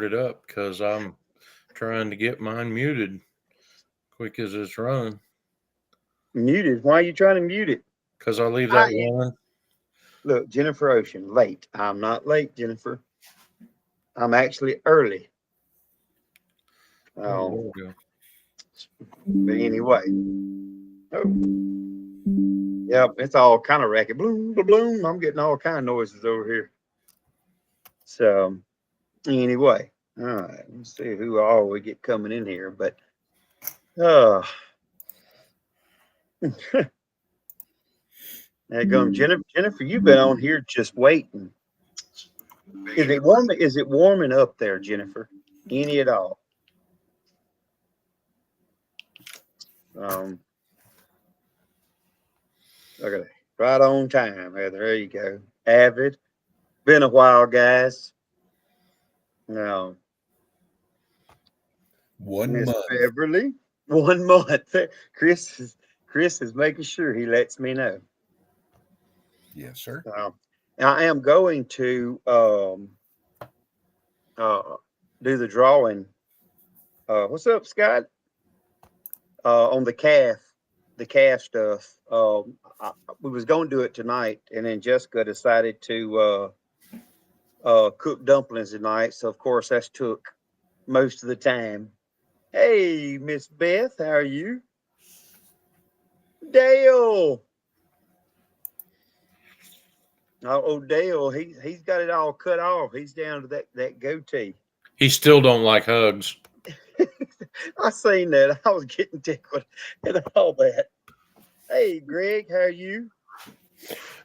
it up because I'm trying to get mine muted quick as it's running. Muted. Why are you trying to mute it? Because I leave that I running. Look, Jennifer Ocean, late. I'm not late, Jennifer. I'm actually early. Oh, Oh, there we go. but anyway. Oh, yep, it's all kind of racket. Bloom, bloom, bloom. I'm getting all kind of noises over here. So anyway, all right. Let's see who all we get coming in here. But uh there goes Jennifer. Jennifer, you've been on here just waiting. Is it warm? Is it warming up there, Jennifer? Any at all? Um, okay, right on time, Heather. There you go. Avid. Been a while, guys. Now, One Miss month. Beverly. 1 month. Chris is making sure he lets me know. Yes, sir. I am going to uh, do the drawing. What's up, Scott? On the calf stuff. We was going to do it tonight, and then Jessica decided to cook dumplings tonight. So of course that's took most of the time. Hey, Miss Beth, how are you? Dale. Oh, Dale, he's got it all cut off. He's down to that goatee. He still don't like hugs. I seen that. I was getting tickled and all that. Hey, Greg, how are you?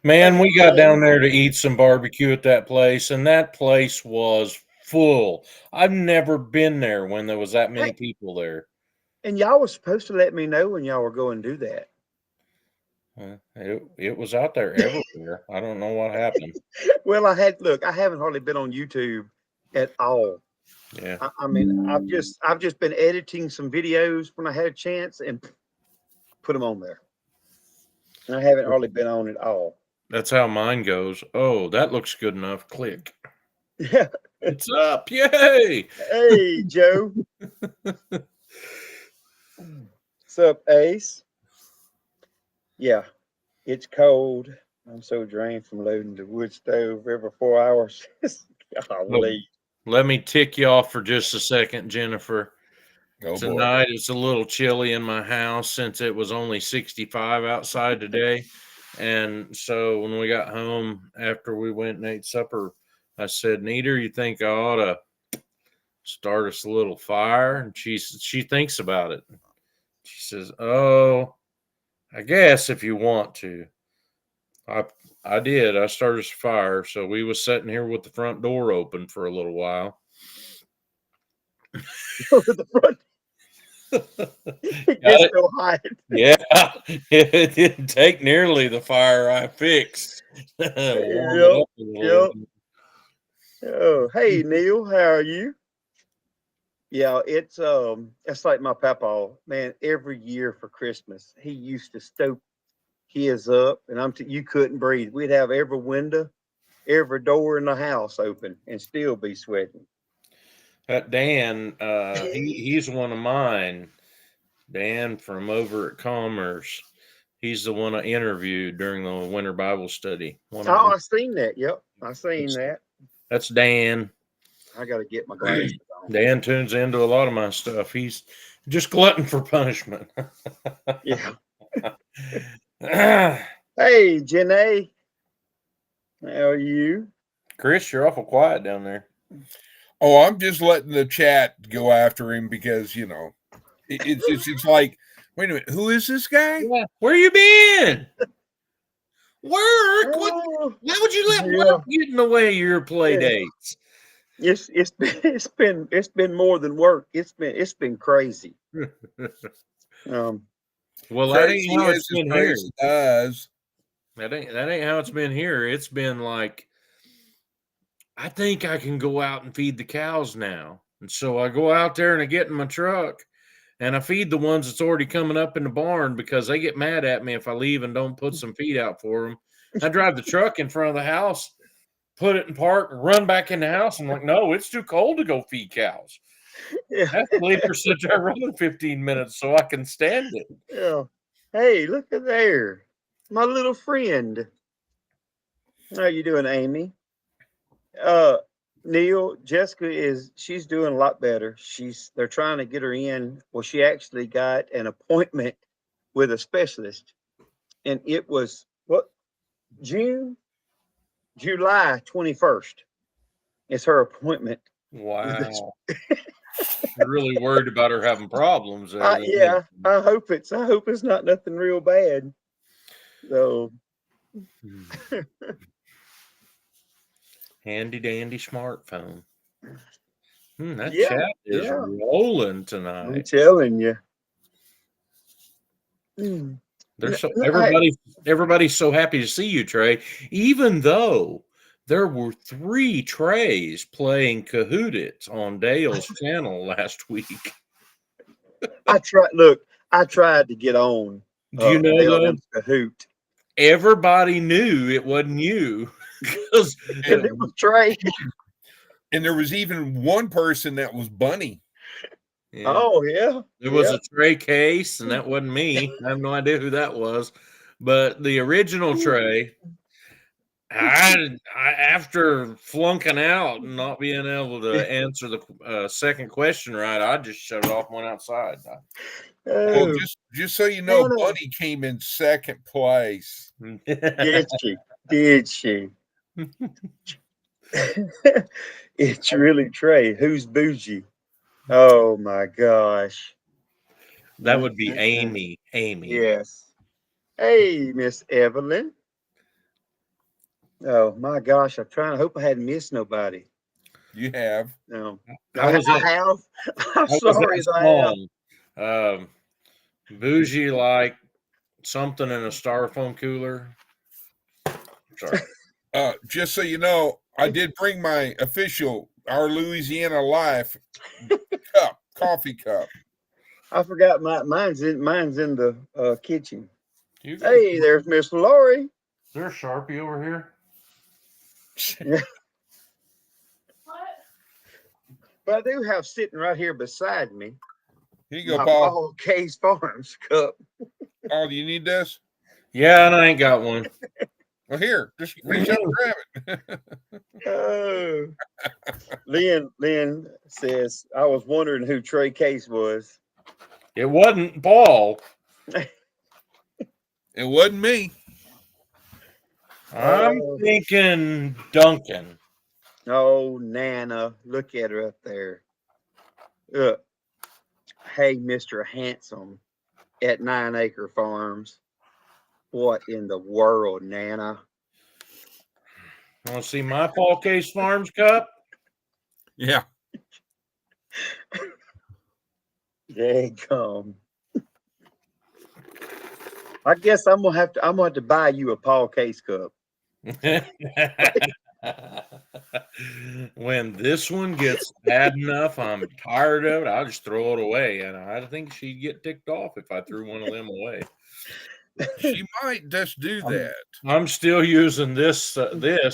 Man, we got down there to eat some barbecue at that place, and that place was full. I've never been there when there was that many Hey, people there. and y'all was supposed to let me know when y'all were going to do that. It was out there everywhere. I don't know what happened. Well, I haven't hardly been on YouTube at all. Yeah, I mean, I've just been editing some videos when I had a chance and put them on there. I haven't hardly been on at all. that's how mine goes. Oh, that looks good enough. Click. Yeah. It's up. Yay. Hey, Joe. What's up, Ace? Yeah, it's cold. I'm so drained from loading the wood stove every 4 hours. Well, Golly. let me tick you off for just a second, Jennifer. Oh boy. Tonight it's a little chilly in my house since it was only 65 outside today. And so when we got home after we went and ate supper, I said, Nita, you think I ought to start us a little fire? And she thinks about it. She says, oh, I guess if you want to. I I did. I started a fire. So we was sitting here with the front door open for a little while. Over the front. It Got gets it? so hot. Yeah. It didn't take nearly the fire I fixed. Warm it Yep. up a little Yep. bit. Oh, hey, Neil, how are you? Yeah, it's like my papa, man. Every year for Christmas, he used to stoke his up, and you couldn't breathe. We'd have every window, every door in the house open, and still be sweating. That Dan, he's one of mine. Dan from over at Commerce. He's the one I interviewed during the winter Bible study. One of Oh, them. I seen that. Yep, I seen that. That's Dan. I got to get my glasses on. Dan tunes into a lot of my stuff. He's just glutton for punishment. Yeah. Hey, Janae, how are you? Chris, you're awful quiet down there. Oh, I'm just letting the chat go after him because it's like, wait a minute, who is this guy? Yeah. Where you been? Work? Oh, Why would you let yeah. work get in the way of your play Yeah. dates? It's been more than work. It's been crazy. Um, Well, that ain't Crazy how as it's his been here. crazy does. That ain't how it's been here. It's been like, I think I can go out and feed the cows now. And so I go out there and I get in my truck and I feed the ones that's already coming up in the barn because they get mad at me if I leave and don't put some feed out for them. I drive the truck in front of the house put it in park, and run back in the house. I'm like, no, it's too cold to go feed cows. Yeah. I have to leave her sit there running 15 minutes so I can stand it. Yeah. Hey, look at there. My little friend. How you doing, Amy? Neil, she's doing a lot better. They're trying to get her in. Well, she actually got an appointment with a specialist, and it was what, July 21st. It's her appointment. Wow. You're really worried about her having problems there. Yeah, I hope it's not nothing real bad. So Handy dandy smartphone. That yeah, chat is yeah. rolling I'm tonight. telling you. Mm. They're so Hey, everybody's so happy to see you, Trey. Even though there were 3 Treys playing Cahootits on Dale's channel last week. I tried to get on Do you know Dale and though? them's Kahoot. Everybody knew it wasn't you because Because it was Trey. And there was even one person that was Bunny. Oh yeah. There was a Trey Case, and that wasn't me. I have no idea who that was, but the original Trey. I after flunking out and not being able to answer the second question right, I just shut it off and went outside. Well, Oh, just so you know, no. Bunny came in second place. Did she? Did she? It's really Trey. Who's bougie? Oh my gosh. That would be Amy. Amy. Yes. Hey, Miss Evelyn. Oh my gosh. I hope I hadn't missed nobody. You have. No. I was I have. I'm sorry if I have. home. Bougie like something in a styrofoam cooler. Sorry. Just so you know, I did bring my official Our Louisiana Life coffee cup. I forgot mine's in the kitchen. Hey, Hey, there's Miss Lori. is there a Sharpie over here? But I do have sitting right here beside me Here you go, my Paul. Paul Case Farms cup. Paul, do you need this? Yeah, and I ain't got one. Well, here, just reach out and grab it. Oh. Lynn says, I was wondering who Trey Case was. It wasn't Paul. It wasn't me. I'm thinking Duncan. Oh, Nana. Look at her up there. Look. Hey, Mr. Handsome at 9 Acre Farms. What in the world, Nana? Want to see my Paul Case Farms cup? Yeah. Daggum. I guess I'm gonna have to buy you a Paul Case cup. When this one gets bad enough, I'm tired of it. I'll just throw it away, and I think she'd get ticked off if I threw one of them away. She might just do that. I'm still using this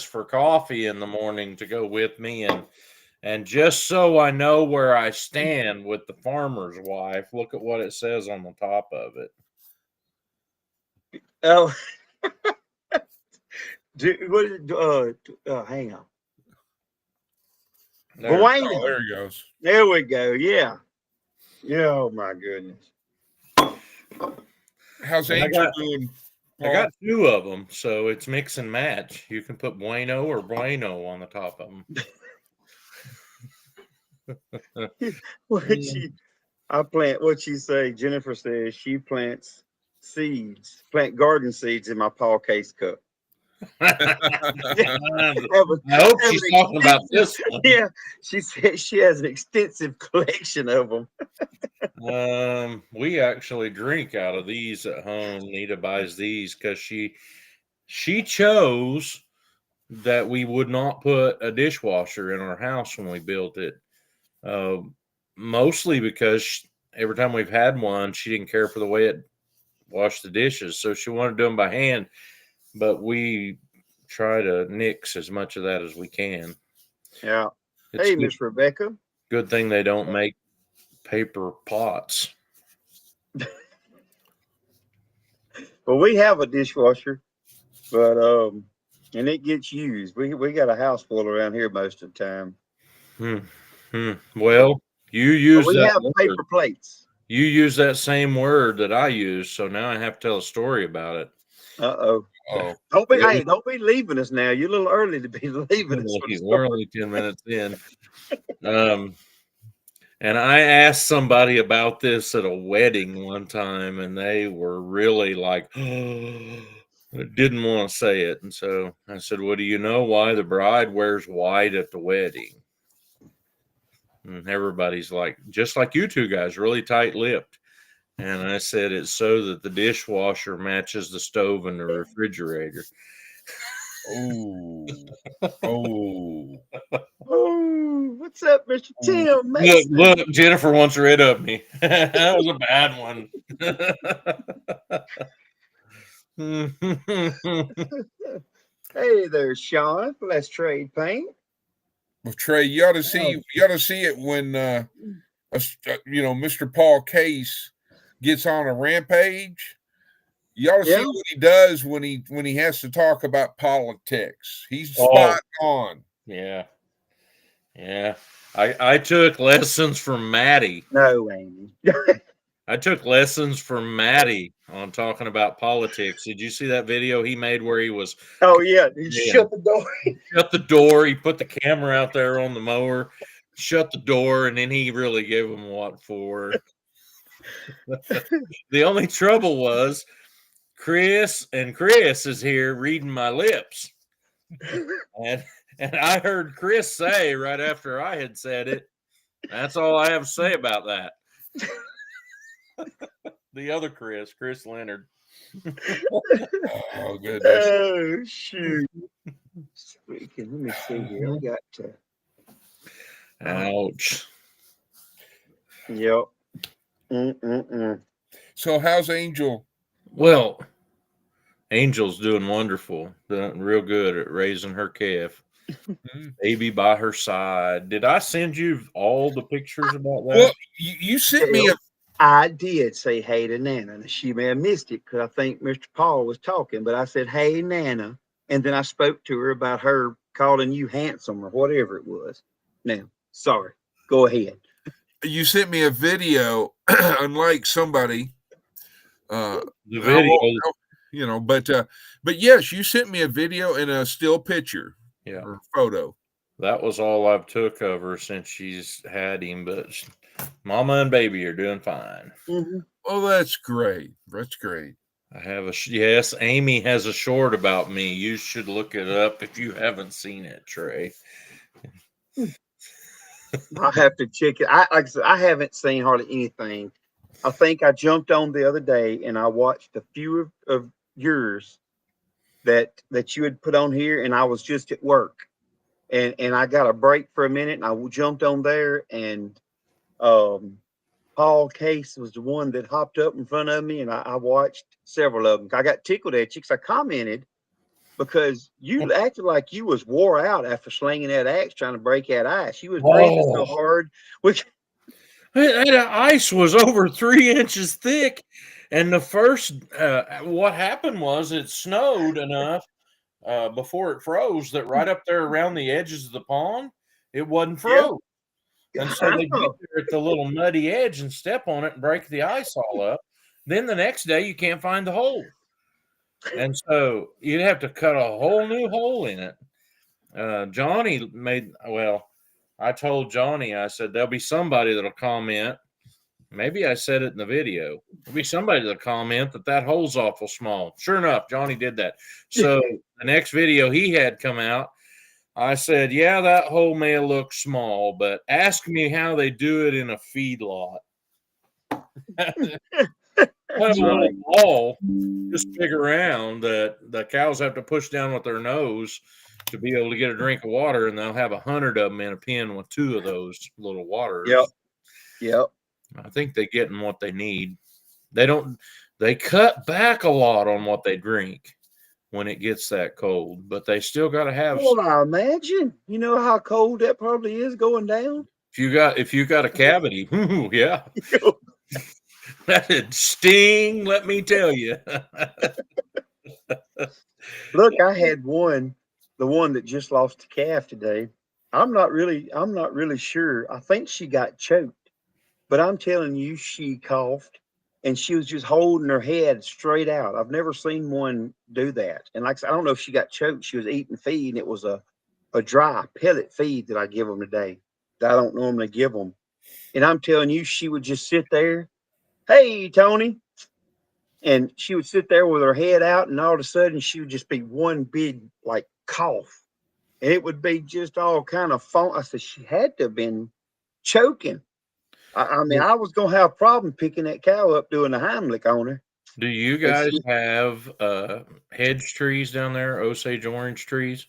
for coffee in the morning to go with me, and just so I know where I stand with the farmer's wife, look at what it says on the top of it. Oh, hang on. There. Bueno. Oh, there he goes. There we go. Yeah. Yeah. Oh my goodness. How's Angel doing? I got 2 of them, so it's mix and match. You can put Bueno or Bueno on the top of them. What she say? Jennifer says she plants garden seeds in my Paul Case cup. I hope she's talking about this one. Yeah, she said she has an extensive collection of them. We actually drink out of these at home. Nita buys these because she chose that we would not put a dishwasher in our house when we built it. Mostly because every time we've had one, she didn't care for the way it washed the dishes, so she wanted to do them by hand. But we try to nix as much of that as we can. Yeah. It's Hey, good, Miss Rebecca. good thing they don't make paper pots. Well, we have a dishwasher, but and it gets used. We got a house full around here most of the time. Well, you But use we that have word. paper plates. You use that same word that I use, so now I have to tell a story about it. Uh-oh. Oh, Don't be leaving us now. You're a little early to be leaving us for the We're story. only 10 minutes in. And I asked somebody about this at a wedding one time, and they were really like, didn't want to say it. And so I said, well, do you know why the bride wears white at the wedding? And everybody's like, just like you two guys, really tight lipped. And I said, it's so that the dishwasher matches the stove and the refrigerator. oh, oh. Oh, what's up, Mr. Tim Look, Mason? Jennifer wants rid of me. That was a bad one. Hey there, Sean. Let's trade paint. Well, Trey, you ought to see it when Mr. Paul Case gets on a rampage. You ought to see what he does when he has to talk about politics. He's spot on. Yeah. I took lessons from Maddie. No, Amy. I took lessons from Maddie on talking about politics. Did you see that video he made where he was? Oh yeah, he shut the door. Shut the door. He put the camera out there on the mower, shut the door, and then he really gave him what for. The only trouble was Chris is here reading my lips. And I heard Chris say right after I had said it, that's all I have to say about that. The other Chris Leonard. Oh, goodness. Oh, shoot. Let me see here. I got to. Ouch. Yep. So how's Angel? Well, Angel's doing wonderful. Doing real good at raising her calf. Baby by her side. Did I send you all the pictures about that? Well, you sent me a. I did say hey to Nana. And she may have missed it because I think Mr. Paul was talking, but I said, hey, Nana. And then I spoke to her about her calling you handsome or whatever it was. Now, sorry. Go ahead. You sent me a video, unlike somebody. The video. But yes, you sent me a video and a still picture. Yeah. Or photo. That was all I've took of her since she's had him, but Mama and baby are doing fine. Mm-hmm. Oh, that's great. That's great. I have yes, Amy has a short about me. You should look it up if you haven't seen it, Trey. I'll have to check it. Like I said, I haven't seen hardly anything. I think I jumped on the other day and I watched a few of yours that you had put on here, and I was just at work. And I got a break for a minute, and I jumped on there, and Paul Case was the one that hopped up in front of me, and I watched several of them. I got tickled at you because I commented because you acted like you was wore out after slinging that axe trying to break that ice. You was breathing so hard. That ice was over 3 inches thick, and the first what happened was it snowed enough before it froze that right up there around the edges of the pond, it wasn't froze. And so they get there at the little muddy edge and step on it and break the ice all up. Then the next day you can't find the hole. And so you'd have to cut a whole new hole in it. I told Johnny, I said, there'll be somebody that'll comment. Maybe I said it in the video. There'll be somebody that'll comment that hole's awful small. Sure enough, Johnny did that. So the next video he had come out, I said, yeah, that hole may look small, but ask me how they do it in a feedlot. Wall, just figure around that the cows have to push down with their nose to be able to get a drink of water, and they'll have 100 of them in a pen with 2 of those little waters. Yep. I think they're getting what they need. They cut back a lot on what they drink. when it gets that cold, but they still got to have. Well, I imagine. You know how cold that probably is going down. If you got a cavity, yeah, that'd sting. Let me tell you. Look, I had the one that just lost a calf today. I'm not really sure. I think she got choked, but I'm telling you, she coughed and she was just holding her head straight out. I've never seen one do that. And like I said, I don't know if she got choked. She was eating feed, and it was a dry pellet feed that I give them today that I don't normally give them. And I'm telling you, she would just sit there. Hey, Tony. And she would sit there with her head out, and all of a sudden she would just be one big like cough. And it would be just all kind of fun. I said, she had to have been choking. I mean, I was gonna have a problem picking that cow up doing the Heimlich on her. Do you guys have hedge trees down there? Osage orange trees?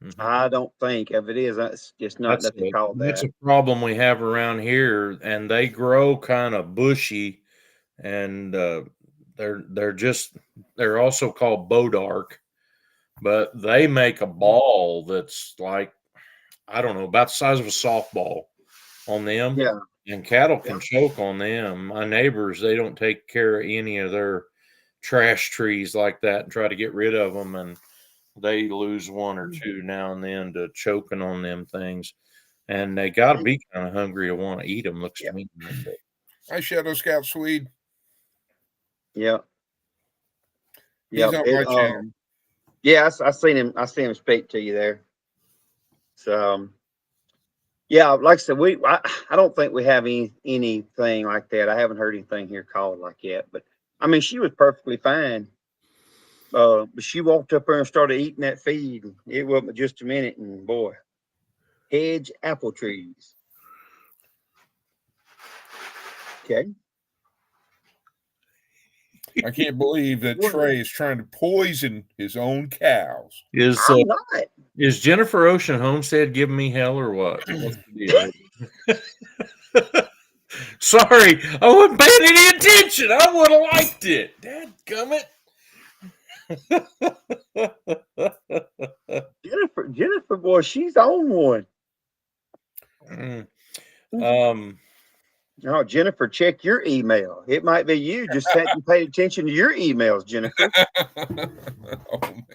Mm-hmm. I don't think if it is, it's just not nothing called that. That's a problem we have around here, and they grow kind of bushy, and they're also called bodark, but they make a ball that's like, I don't know, about the size of a softball on them. Yeah. And cattle can choke on them. My neighbors, they don't take care of any of their trash trees like that and try to get rid of them, and they lose one or two now and then to choking on them things. And they got to be kind of hungry to want to eat them. Looks to me like that. Hi, Shadow Scout Swede. Yeah. He's on my channel. Yeah, I seen him. I seen him speak to you there. So, yeah, like I said, I don't think we have anything like that. I haven't heard anything here called like yet. But I mean, she was perfectly fine. But she walked up there and started eating that feed. And it wasn't just a minute, and boy, hedge apple trees. Okay. I can't believe that Trey is trying to poison his own cows. I'm not. Is Jennifer Ocean Homestead giving me hell or what? What's the deal? Sorry, I wasn't paying any attention. I would have liked it. Dadgummit. Jennifer, boy, she's on one. Oh, Jennifer, check your email. It might be you. Just hadn't paid attention to your emails, Jennifer.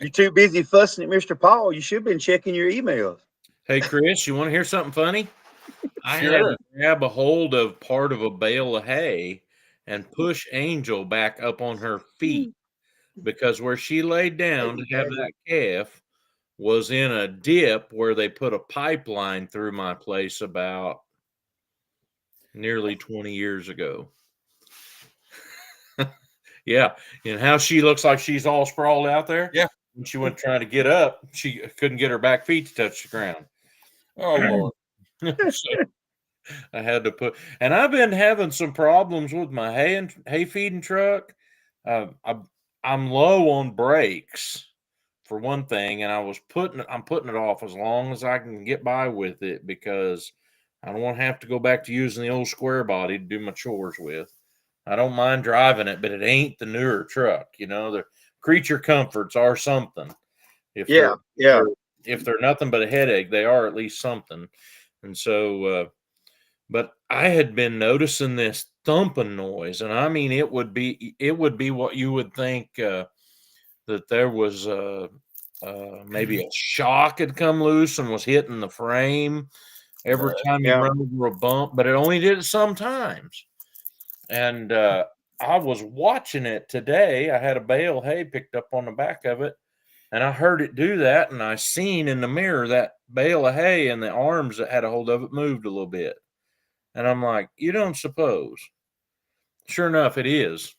You're too busy fussing at Mr. Paul. You should have been checking your emails. Hey, Chris, you want to hear something funny? I had to grab a hold of part of a bale of hay and push Angel back up on her feet, because where she laid down to have that calf was in a dip where they put a pipeline through my place about nearly 20 years ago. Yeah. And how she looks like she's all sprawled out there. Yeah. When she went trying to get up, she couldn't get her back feet to touch the ground. Oh, Lord. So I had to put, and I've been having some problems with my hay feeding truck. I'm low on brakes for one thing, and I'm putting it off as long as I can get by with it, because I don't want to have to go back to using the old square body to do my chores with. I don't mind driving it, but it ain't the newer truck. You know, the creature comforts are something. If they're nothing but a headache, they are at least something. And so, but I had been noticing this thumping noise, and I mean, it would be what you would think that there was maybe a shock had come loose and was hitting the frame every time you run over a bump, but it only did it sometimes. And I was watching it today. I had a bale of hay picked up on the back of it, and I heard it do that, and I seen in the mirror that bale of hay and the arms that had a hold of it moved a little bit. And I'm like, you don't suppose? Sure enough, it is.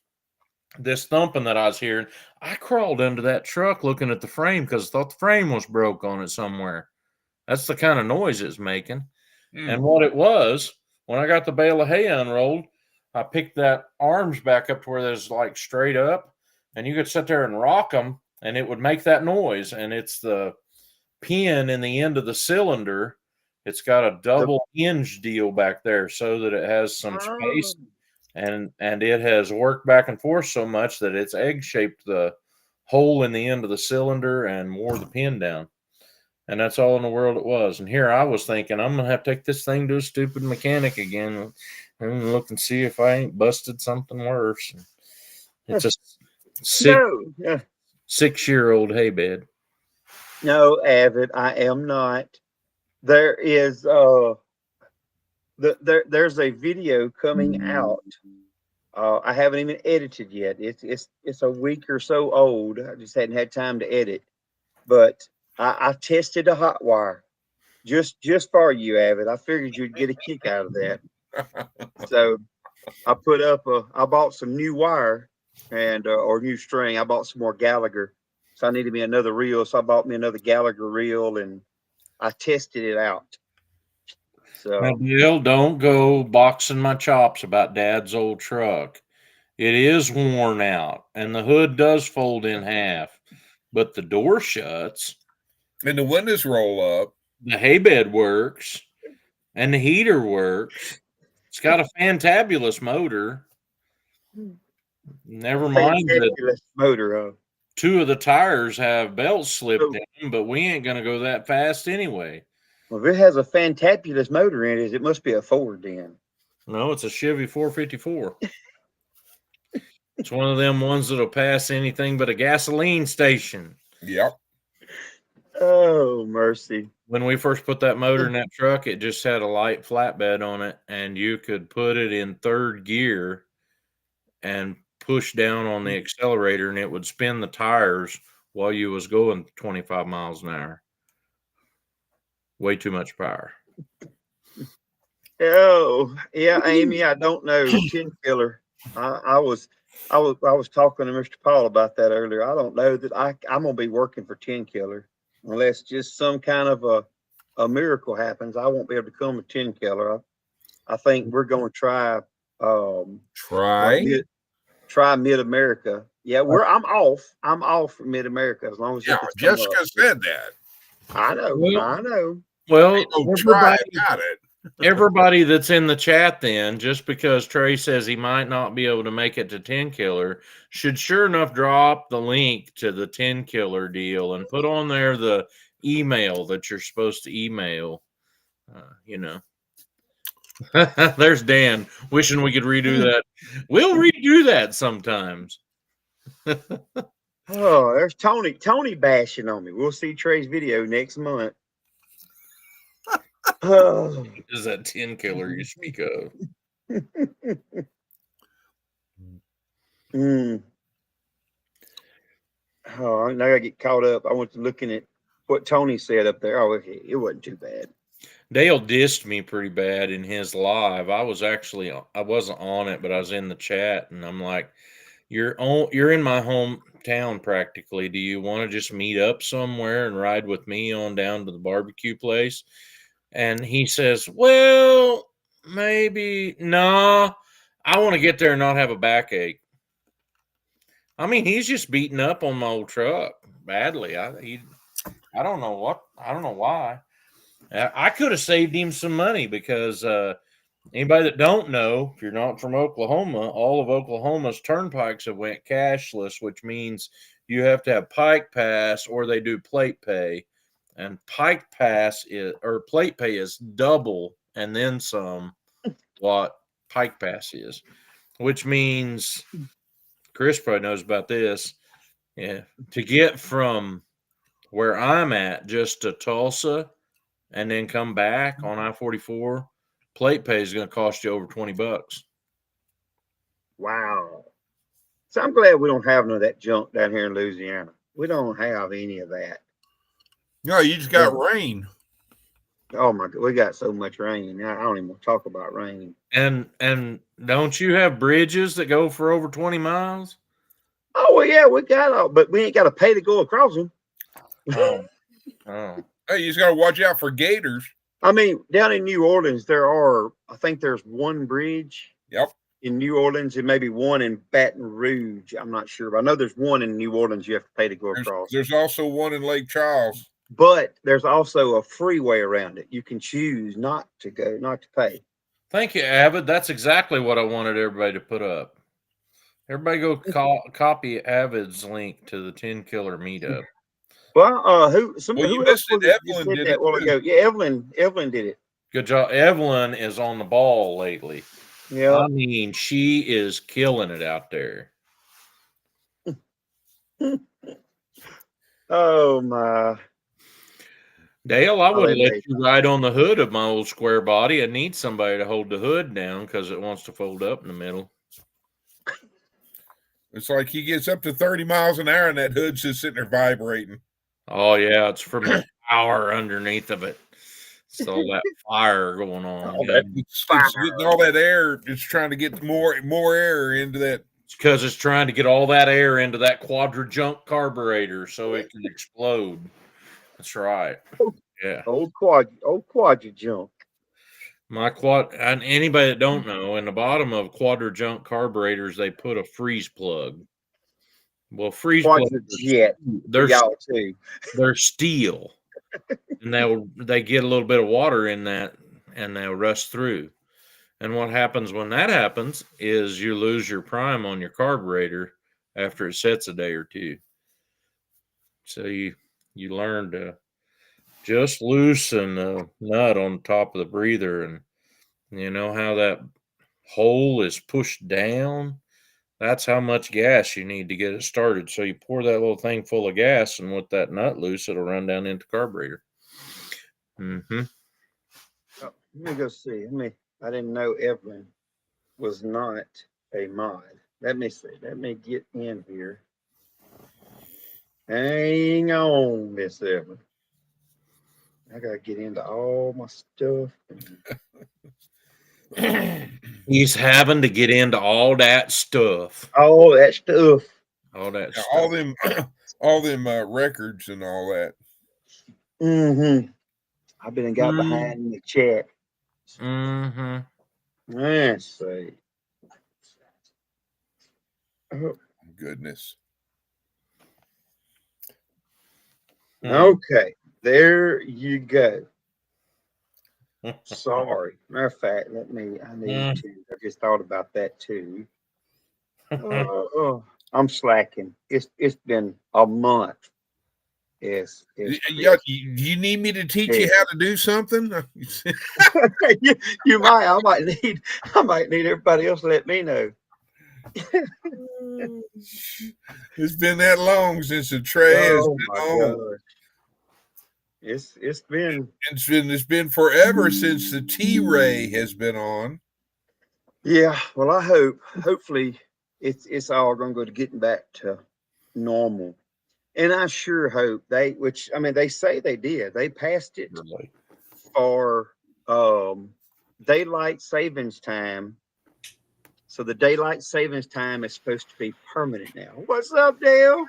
This thumping that I was hearing, I crawled under that truck looking at the frame because I thought the frame was broke on it somewhere. That's the kind of noise it's making. And what it was, when I got the bale of hay unrolled, I picked that arms back up to where there's like straight up, and you could sit there and rock them, and it would make that noise. And it's the pin in the end of the cylinder. It's got a double hinge deal back there so that it has some space, and it has worked back and forth so much that it's egg-shaped the hole in the end of the cylinder and wore the pin down. And that's all in the world it was. And here I was thinking, I'm going to have to take this thing to a stupid mechanic again and look and see if I ain't busted something worse. It's a No, 6-year-old hay bed. no, Avid, I am not. There is there's a video coming out. I haven't even edited yet. It's a week or so old. I just hadn't had time to edit. But I tested a hot wire just for you, Avid. I figured you'd get a kick out of that. So I bought some new wire and or new string. I bought some more Gallagher. So I needed me another reel. So I bought me another Gallagher reel and I tested it out. So Now, Bill, don't go boxing my chops about Dad's old truck. It is worn out, and the hood does fold in half, but the door shuts, and the windows roll up. The hay bed works, and the heater works. It's got a fantabulous motor. Never mind that motor. 2 of the tires have belts slipped in, but we ain't gonna go that fast anyway. Well, if it has a fantabulous motor in it, it must be a Ford then. No, it's a Chevy 454. It's one of them ones that'll pass anything but a gasoline station. Yep. Oh, mercy. When we first put that motor in that truck, it just had a light flatbed on it, and you could put it in 3rd gear and push down on the accelerator, and it would spin the tires while you was going 25 miles an hour. Way too much power. Oh, yeah, Amy, I don't know. 10 killer. I was talking to Mr. Paul about that earlier. I don't know that I'm gonna be working for 10 killer unless just some kind of a miracle happens. I won't be able to come with 10 killer. I think we're gonna try Mid America. Yeah, I'm off for Mid America as long as Jessica said that. I know. Well, everybody that's in the chat then, just because Trey says he might not be able to make it to 10 killer, should sure enough drop the link to the 10 killer deal and put on there the email that you're supposed to email. There's Dan wishing we could redo that. We'll redo that sometimes. Oh, there's Tony bashing on me. We'll see Trey's video next month. Oh. Is that 10 killer you speak of? Oh, now I get caught up. I went to looking at what Tony said up there. Oh, it wasn't too bad. Dale dissed me pretty bad in his live. I wasn't on it, but I was in the chat, and I'm like, you're in my hometown practically. Do you want to just meet up somewhere and ride with me on down to the barbecue place? And he says, well, maybe. Nah, I want to get there and not have a backache. I mean, he's just beating up on my old truck badly. I don't know why. I could have saved him some money because anybody that don't know, if you're not from Oklahoma, all of Oklahoma's turnpikes have went cashless, which means you have to have Pike Pass or they do plate pay. And plate pay is double and then some what Pike Pass is, which means Chris probably knows about this. Yeah, to get from where I'm at just to Tulsa and then come back on I-44, plate pay is going to cost you over $20. Wow. So I'm glad we don't have none of that junk down here in Louisiana. We don't have any of that. No, you just got rain. Oh my God, we got so much rain. I don't even want to talk about rain. And don't you have bridges that go for over 20 miles? Oh well, yeah, we got but we ain't got to pay to go across them. Oh. Hey, you just got to watch out for gators. I mean, down in New Orleans, I think there's one bridge. Yep. In New Orleans, and maybe one in Baton Rouge. I'm not sure, but I know there's one in New Orleans you have to pay to go across. There's also one in Lake Charles. But there's also a freeway around it. You can choose not to pay. Thank you, Avid. That's exactly what I wanted everybody to put up. Everybody go copy Avid's link to the 10 Killer meetup. Well, who you else missed was it. it? You Evelyn said did that it a while too. ago. Yeah, Evelyn did it. Good job. Evelyn is on the ball lately. Yeah. I mean, she is killing it out there. Oh my. Dale, I wouldn't let made you ride on the hood of my old square body. I need somebody to hold the hood down because it wants to fold up in the middle. It's like he gets up to 30 miles an hour and that hood's just sitting there vibrating. Oh, yeah, it's from the power underneath of it. It's all that fire going on. It's getting all that air. It's trying to get more air into that. It's because it's trying to get all that air into that quadra-junk carburetor so it can explode. That's right. Yeah. old quadra junk. My and anybody that don't know, in the bottom of quadra-junk carburetors, they put a freeze plug. Well, freeze plugs, Jet. they're Y'all too. they're steel, and they get a little bit of water in that, and they'll rust through. And what happens when that happens is you lose your prime on your carburetor after it sets a day or two. So you learn to just loosen the nut on top of the breather, and you know how that hole is pushed down. That's how much gas you need to get it started. So you pour that little thing full of gas, and with that nut loose, it'll run down into carburetor. Mm-hmm. Oh, let me go see. I didn't know Evelyn was not a mod. Let me see. Let me get in here. Hang on, Miss Evelyn. I gotta get into all my stuff. He's having to get into all that stuff. All that stuff. All that stuff. All them records and all that. Mm-hmm. I've been and got behind in the chat. Mm-hmm. Let's see. Oh. Goodness. Okay, there you go. Sorry. Matter of fact, I need to. I just thought about that too. I'm slacking. It's been a month. Yes. You need me to teach you how to do something? you might. I might need everybody else to let me know. It's been that long since the tray has been on. Gosh. It's been forever since the T-Ray has been on. Yeah, well, hopefully it's all going to go to getting back to normal, and I sure hope they say they did. They passed it for daylight savings time. So the daylight savings time is supposed to be permanent now. What's up, Dale?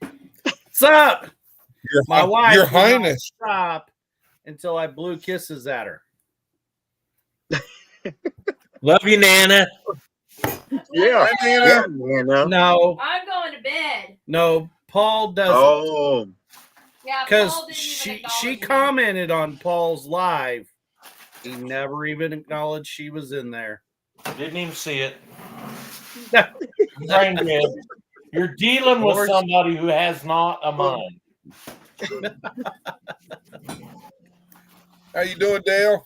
What's up? My wife, Your Highness, stop until I blew kisses at her. Love you, Nana. Yeah, Nana. No, I'm going to bed. No, Paul doesn't. Oh, yeah, because she commented on Paul's live. He never even acknowledged she was in there. Didn't even see it. Brain dead. You're dealing with somebody who has not a mind. How you doing, Dale?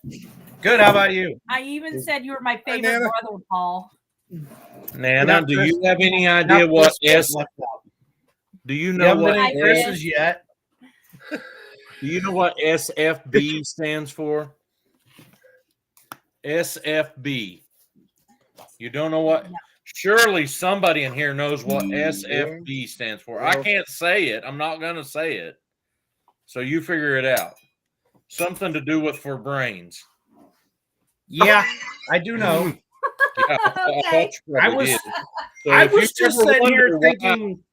Good. How about you? I even said you were my favorite brother, Paul. Nana, do you have any idea what Do you know what Chris's yet? Do you know what SFB stands for? SFB. You don't know what? No. Surely somebody in here knows what SFB stands for. I can't say it. I'm not going to say it. So you figure it out. Something to do with for brains. Yeah, I do know. Yeah, okay. I was just sitting here thinking.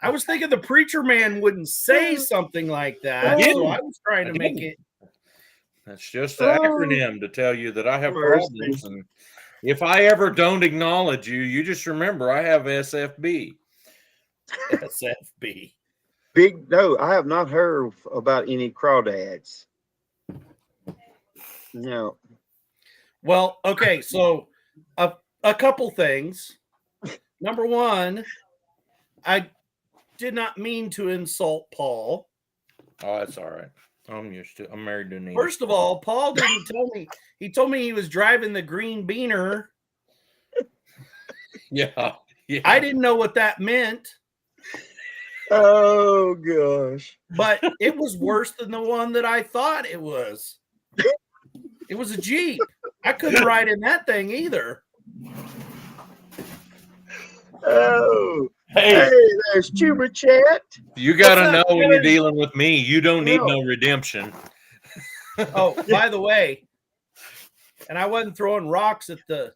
I was thinking the preacher man wouldn't say something like that. So I was trying to make it. That's just an acronym to tell you that I have problems, and if I ever don't acknowledge you, you just remember I have SFB. SFB. No, I have not heard about any crawdads. No. Well, okay, so a couple things. Number one, I did not mean to insult Paul. Oh, that's all right. I'm married to Nina. First of all, Paul didn't tell me. He told me he was driving the green beaner. Yeah. I didn't know what that meant. Oh gosh. But it was worse than the one that I thought it was. It was a Jeep. I couldn't ride in that thing either. Oh. Hey, There's Tuber Chat. you got to What's know up, when you're Kevin? dealing with me. You don't need No. no redemption. Oh, by the way, and I wasn't throwing rocks at the.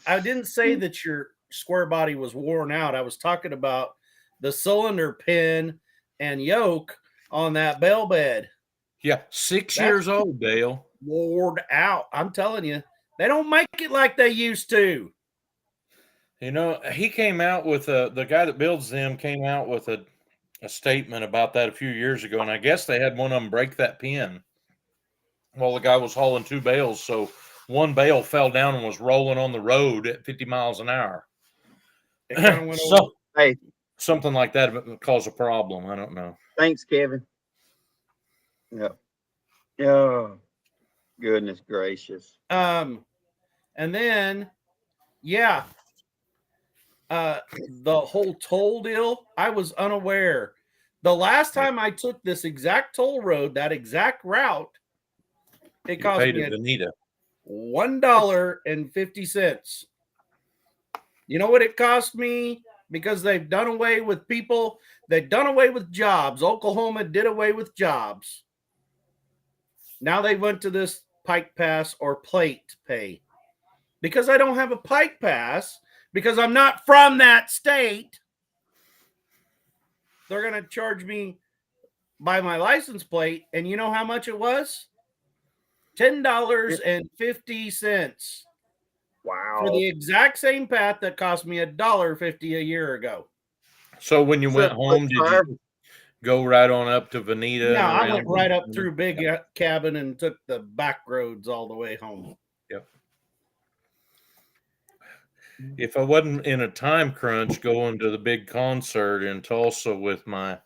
I didn't say that your square body was worn out. I was talking about the cylinder pin and yoke on that bell bed. Yeah, 6 years old, Dale. Wore out. I'm telling you, they don't make it like they used to. You know, he came out with the guy that builds them came out with a statement about that a few years ago, and I guess they had one of them break that pin while the guy was hauling 2 bales. So one bale fell down and was rolling on the road at 50 miles an hour. It kind of went So, over. Hey, something like that would cause a problem. I don't know. thanks, Kevin. Yep. Oh, goodness gracious. And then, yeah, the whole toll deal, I was unaware. The last time I took this exact toll road, that exact route, it cost Paid me it, Anita. $1.50. You know what it cost me? Because they've done away with people. They've done away with jobs. Oklahoma did away with jobs. Now they went to this pike pass or plate pay. Because I don't have a pike pass, because I'm not from that state, they're going to charge me by my license plate. And you know how much it was? $10.50. Wow. For the exact same path that cost me $1.50 a year ago. So when you went home, did you go right on up to Veneta? Yeah, I went right up through Big Cabin and took the back roads all the way home. Yep. If I wasn't in a time crunch going to the big concert in Tulsa with my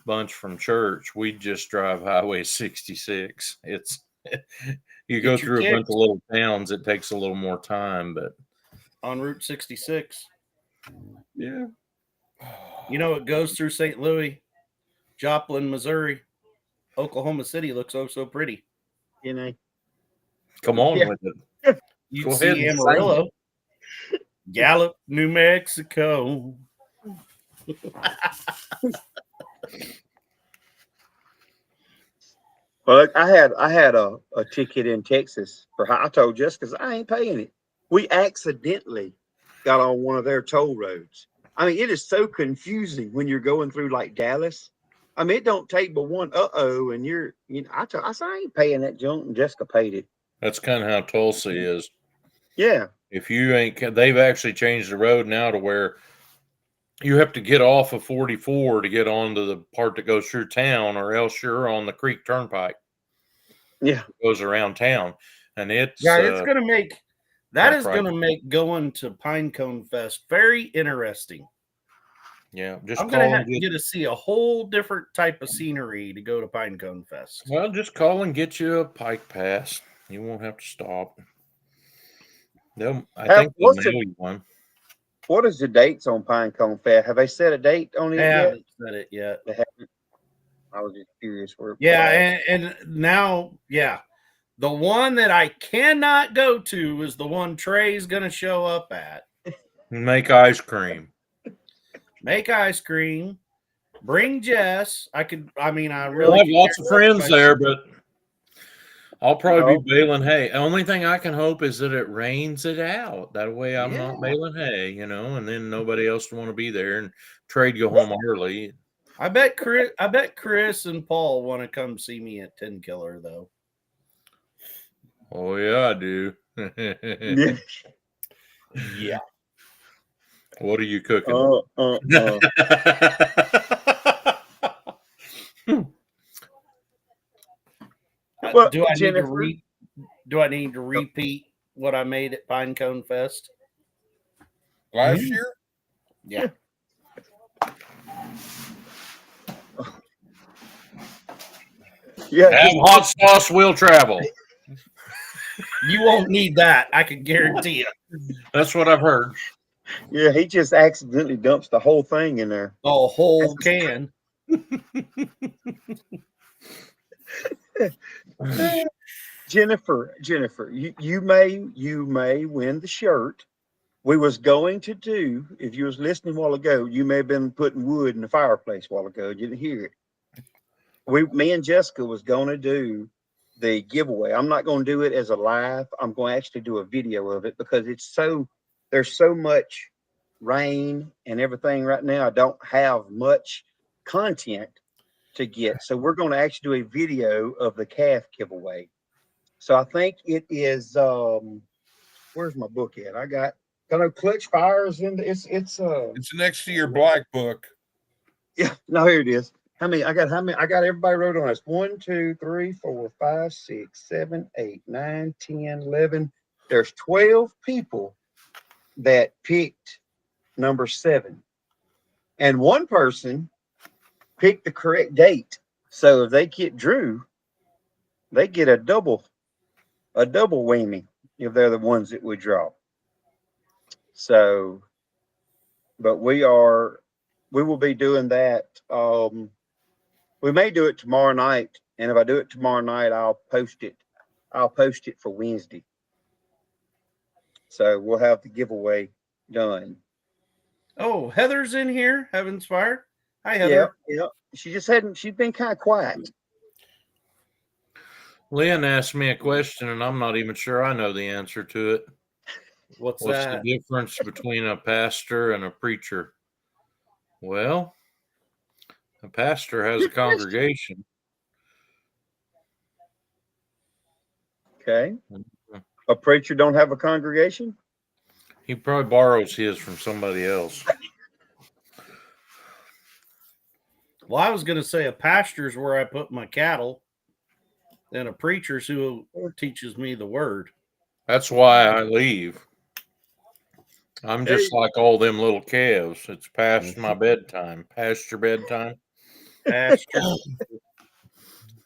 bunch from church, we'd just drive Highway 66. It's you go through a bunch of little towns, it takes a little more time, but on Route 66. Yeah. You know, it goes through St. Louis, Joplin, Missouri. Oklahoma City looks so pretty. You know. Come on with it. You'd Go see ahead and Amarillo, Gallup, New Mexico. Well, I had a ticket in Texas for, I told Jessica, I ain't paying it. We accidentally got on one of their toll roads. I mean, it is so confusing when you're going through like Dallas. I mean, it don't take but one and you're, you know, I said, I ain't paying that junk, and Jessica paid it. That's kind of how Tulsa is. Yeah. If you ain't, they've actually changed the road now to where you have to get off of 44 to get onto the part that goes through town, or else you're on the Creek Turnpike. Yeah. It goes around town. And it's it's going to make, that is going to make going to Pinecone Fest very interesting. Yeah. Just I'm going to have to get to see a whole different type of scenery to go to Pinecone Fest. Well, just call and get you a pike pass. You won't have to stop. I think they'll mail you one. What is the dates on Pinecone Fest? Have they set a date on it yet? They haven't set it yet. They haven't. I was just curious where. Yeah, and now, yeah, the one that I cannot go to is the one Trey's going to show up at. Make ice cream. Make ice cream. Bring Jess. I really I have lots of friends there, but I'll probably be baling hay. The only thing I can hope is that it rains it out. That way I'm not baling hay, and then nobody else will want to be there, and Trey'd go home early. I bet Chris and Paul want to come see me at 10 Killer though. Oh yeah, I do. Yeah. What are you cooking? Well, do I need to repeat what I made at Pinecone Fest? last Mhm. year. Yeah. Yeah, Have hot sauce will travel. You won't need that. I can guarantee you. That's what I've heard. yeah, he just accidentally dumps the whole thing in there. A whole can. Jennifer, you may win the shirt. We was going to do, if you was listening a while ago, you may have been putting wood in the fireplace a while ago. You didn't hear it. Me and Jessica was going to do the giveaway. I'm not going to do it as a live. I'm going to actually do a video of it because there's so much rain and everything right now. I don't have much content to get. So we're going to actually do a video of the calf giveaway. So I think it is, where's my book at? I got Clutch Fires in the, it's It's next to your black book. yeah, no, here it is. How many? I got everybody wrote on this. 1, 2, 3, 4, 5, 6, 7, 8, 9, 10, 11. There's 12 people that picked number 7. And one person picked the correct date. So if they get Drew, they get a double whammy if they're the ones that we draw. So, but we will be doing that. We may do it tomorrow night, and if I do it tomorrow night, I'll post it for Wednesday. So we'll have the giveaway done. Oh, Heather's in here. Heaven's Fire. Hi, Heather. Yeah. She's been kind of quiet. Lynn asked me a question, and I'm not even sure I know the answer to it. What's What's that? the difference between a pastor and a preacher? Well, a pastor has a congregation. Okay. A preacher don't have a congregation? He probably borrows his from somebody else. Well, I was going to say a pastor's where I put my cattle, and a preacher's who teaches me the word. That's why I leave. I'm just like all them little calves. It's past my bedtime. Past your bedtime. Pastor.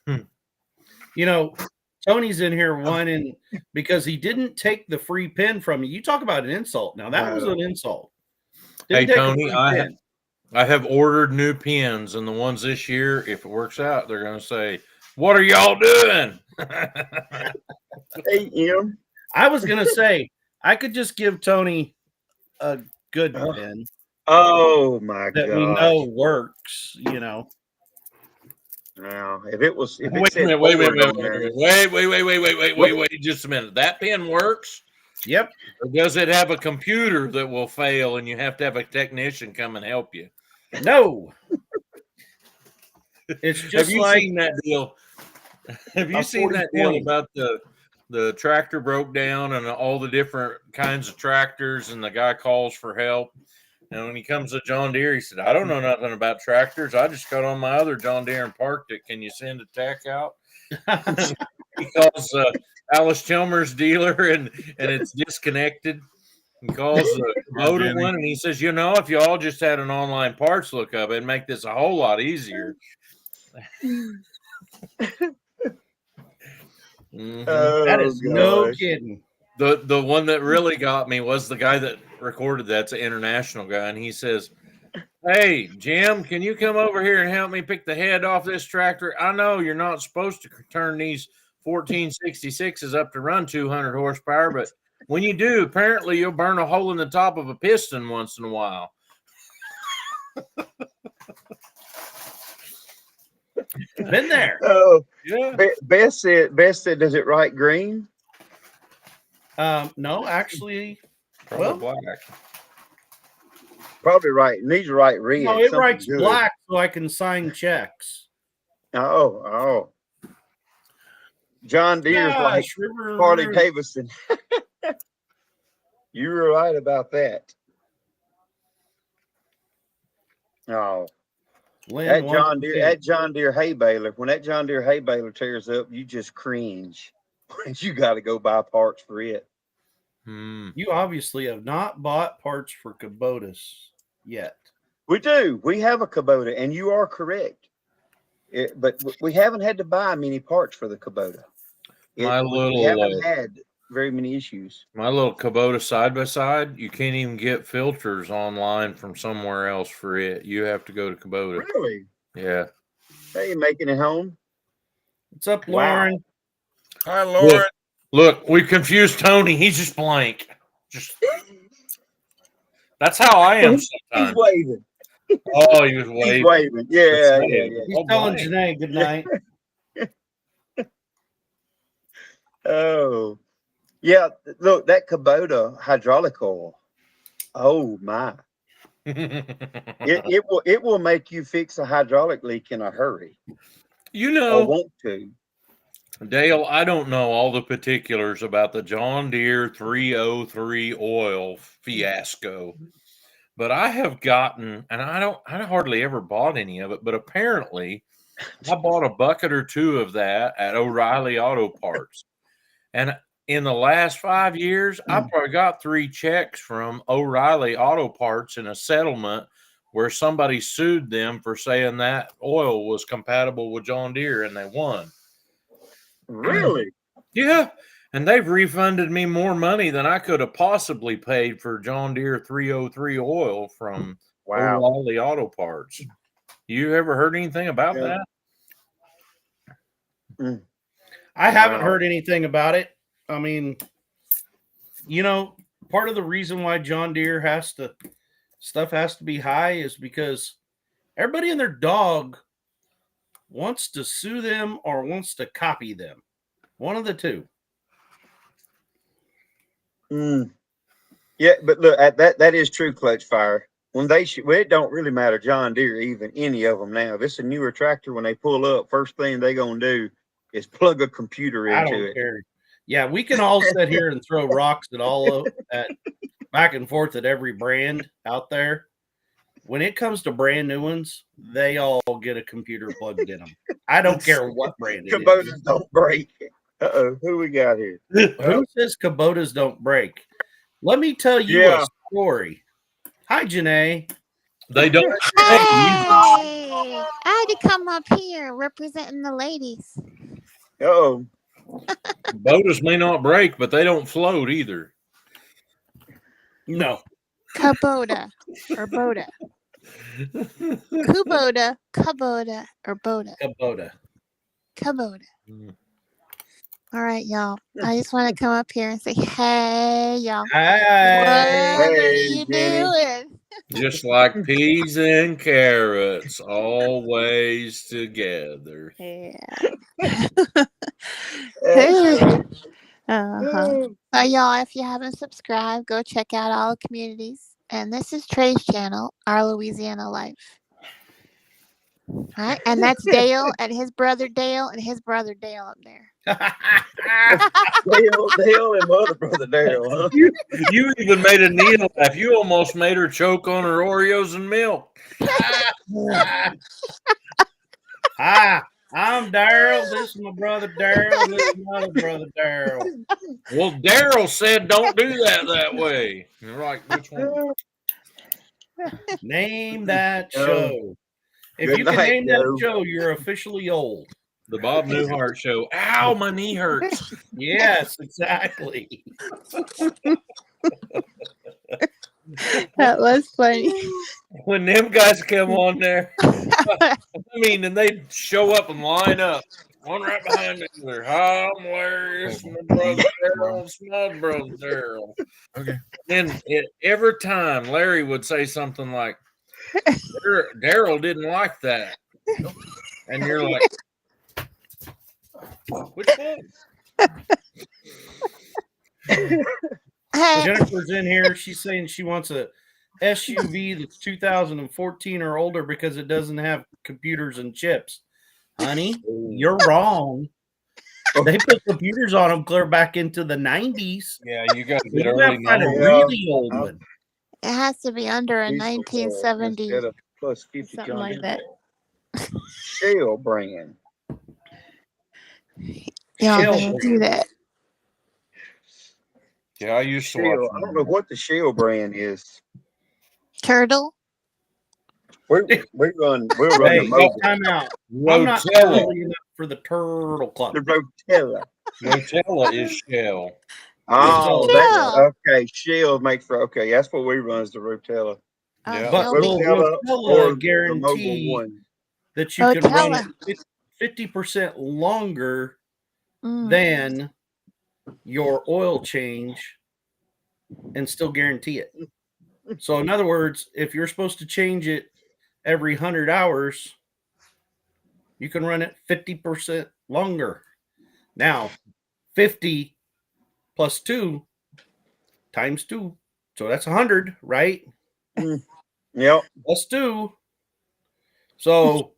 You know, Tony's in here whining because he didn't take the free pen from you. You talk about an insult. Now, that was an insult. Hey, Didn't take a Tony, free pen. I have ordered new pens, and the ones this year, if it works out, they're going to say, "What are y'all doing?" Hey, Em. I was going to say, I could just give Tony a good pen Oh my that God. we know works, you know. Now, if it said Wait, just a minute. That pen works? Yep. Or does it have a computer that will fail and you have to have a technician come and help you? No. It's just have you like seen that deal? Have you seen that deal about the tractor broke down and all the different kinds of tractors, and the guy calls for help? And when he comes to John Deere, he said, "I don't know nothing about tractors. I just got on my other John Deere and parked it. Can you send a tech out?" He calls Alice Chalmers' dealer, and it's disconnected. He calls the motor one, and he says, "If you all just had an online parts lookup, it'd make this a whole lot easier." That is no kidding. The one that really got me was the guy that recorded that's an international guy, and he says, "Hey, Jim, can you come over here and help me pick the head off this tractor? I know you're not supposed to turn these 1466s up to run 200 horsepower, but when you do, apparently you'll burn a hole in the top of a piston once in a while." Been there. Oh, yeah. Beth said, "Does it write green?" No, actually, Probably black. Probably right. Needs to write red. No, it writes black so I can sign checks. Oh. John Deere's like Harley Davidson. You were right about that. Oh. That John Deere hay baler, when that John Deere hay baler tears up, you just cringe. You got to go buy parts for it. You obviously have not bought parts for Kubotas yet. We do. We have a Kubota, and you are correct. But we haven't had to buy many parts for the Kubota. We haven't had very many issues. My little Kubota side by side, you can't even get filters online from somewhere else for it. You have to go to Kubota. Really? Yeah. Hey, making it home. What's up, Wow. Lauren? Hi, Lauren. Look, we confused Tony. He's just blank. That's how I am He's sometimes. waving. Oh, he was waving. He's waving. Yeah. He's telling Janae good night. Oh, yeah. Look, that Kubota hydraulic oil. Oh my! It will make you fix a hydraulic leak in a hurry. You know, or want to. Dale, I don't know all the particulars about the John Deere 303 oil fiasco, but I have gotten, and I hardly ever bought any of it, but apparently I bought a bucket or two of that at O'Reilly Auto Parts. And in the last 5 years, I probably got 3 checks from O'Reilly Auto Parts in a settlement where somebody sued them for saying that oil was compatible with John Deere, and they won. Really? Yeah. And they've refunded me more money than I could have possibly paid for John Deere 303 oil from O'Reilly Auto Parts. You ever heard anything about that? I haven't heard anything about it. I mean, part of the reason why John Deere stuff has to be high is because everybody and their dog wants to sue them or wants to copy them. One of the two. Yeah, but look, that is true, Clutch Fire. When it don't really matter, John Deere, even any of them now. If it's a newer tractor, when they pull up, first thing they gonna do is plug a computer into it. I don't care. Yeah, we can all sit here and throw rocks at back and forth at every brand out there. When it comes to brand new ones, they all get a computer plugged in them. I don't care what brand it is. Kubotas don't break. Who we got here? Who says Kubotas don't break? Let me tell you a story. Hi, Janae. They don't. Hey, I had to come up here representing the ladies. Oh, Kubotas may not break, but they don't float either. No. Kubota or Boda. Kubota, Kubota, or Boda. Kubota. All right, y'all. I just want to come up here and say, hey, y'all. Hey. What are you doing? Just like peas and carrots, always together. Yeah. So, y'all, if you haven't subscribed, go check out all the communities. And this is Trey's channel, Our Louisiana Life. All right, and that's Dale and his brother Dale and his brother Dale up there. Dale and my other brother Daryl. Huh? You even made a Neil laugh. You almost made her choke on her Oreos and milk. Hi, I'm Daryl. This is my brother Daryl. This is my other brother Daryl. Well, Daryl said don't do that way. You're like, which one? Name that show. If Good you can night, name Joe. that show, you're officially old. The Bob Newhart Show. Ow, my knee hurts. Yes, exactly. That was funny. When them guys come on there, and they show up and line up, one right behind the other. Hi, I'm Larry. It's my brother Daryl. It's my brother Daryl. Okay. Then every time Larry would say something like, Daryl didn't like that. And you're like, which one? Jennifer's in here. She's saying she wants a SUV that's 2014 or older because it doesn't have computers and chips. Honey, you're wrong. They put computers on them clear back into the 90s. Yeah, you got to get You early have to find a number. really old one. It has to be under a 1970, Instead of plus 50 something like that. Shell brand. Y'all Shell can't do that. Yeah, I used to watch. Shell. I don't know what the Shell brand is. Turtle. We'll run Hey, the mobile. time out. I'm not Rotella. early enough for the Turtle Club. The Rotella. Rotella is Shell. Oh, Rotella. that's okay. Shell makes for okay. That's what we run is the Rotella. Oh, Yeah. But Shell will beans. Rotella or Rotella the guarantee mobile one. that you can run Rotella. it 50% longer Mm. than your oil change and still guarantee it? So, in other words, if you're supposed to change it every 100 hours, you can run it 50% longer. Now, 50 plus 2 times 2. So that's 100, right? Yep. Plus 2. So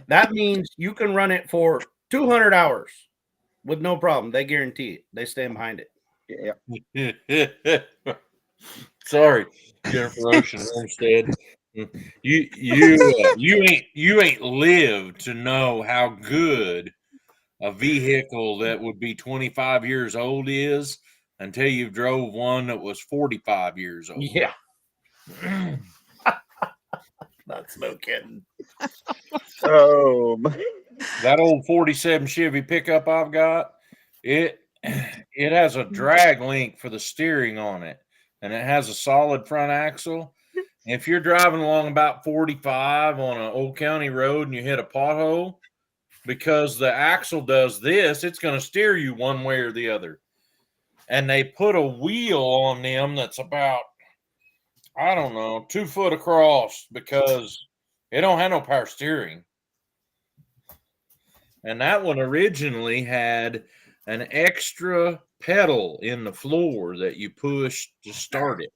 that means you can run it for 200 hours with no problem. They guarantee it. They stand behind it. Yeah. Sorry, Jennifer Ocean Homestead. You ain't lived to know how good a vehicle that would be 25 years old is until you drove one that was 45 years old. Yeah. That's no kidding. Oh, That old 47 Chevy pickup I've got, it has a drag link for the steering on it, and it has a solid front axle. If you're driving along about 45 on an old county road and you hit a pothole, because the axle does this, it's going to steer you one way or the other. And they put a wheel on them that's about, I don't know, 2 foot across because it don't have no power steering. And that one originally had an extra pedal in the floor that you push to start it.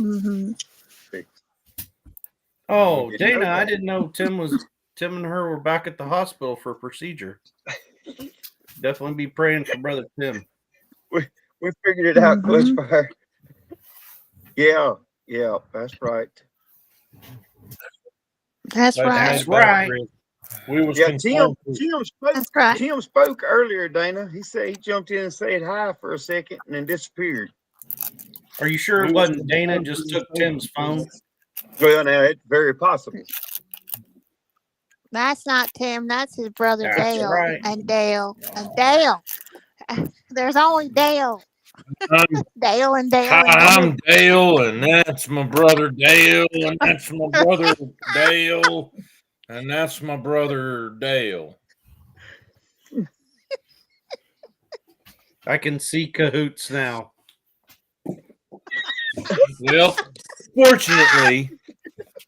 Mm-hmm. Oh, Didn't Dana, know I that. didn't know Tim and her were back at the hospital for a procedure. Definitely be praying for brother Tim. We figured it out, Clutch Mhm. Fire. Yeah, that's right. That's That's right. That's right. We was Yeah, concerned. Tim spoke. That's right. Tim spoke earlier, Dana. He said he jumped in and said hi for a second and then disappeared. Are you sure it wasn't Dana just took Tim's phone? Well, now it's very possible. That's not Tim. That's his brother That's Dale. right. And Dale. And Dale. There's only Dale. I'm, Dale and Dale and Dale. I'm Dale, and that's my brother Dale, and that's my brother Dale, and that's my brother Dale. I can see cahoots now. Well, fortunately,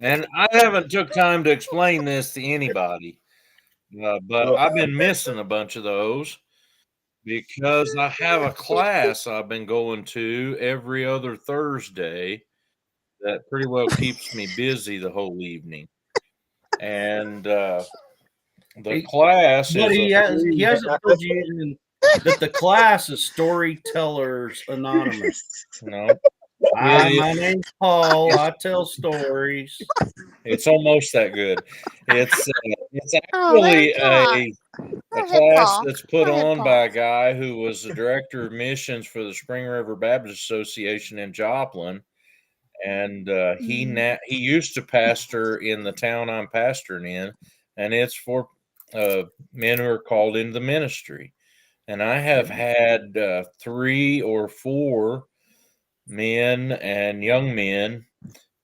and I haven't took time to explain this to anybody, but I've been missing a bunch of those because I have a class I've been going to every other Thursday that pretty well keeps me busy the whole evening. And the class But is he hasn't told you even that the class is Storytellers Anonymous. no, Hi, my name's Paul. I tell stories. it's almost that good. It's Oh, let actually him talk. a Go ahead, class Paul. that's put Go ahead, on Paul. by a guy who was the director of missions for the Spring River Baptist Association in Joplin, and he used to pastor in the town I'm pastoring in, and it's for men who are called into the ministry. And I have had 3 or 4 men and young men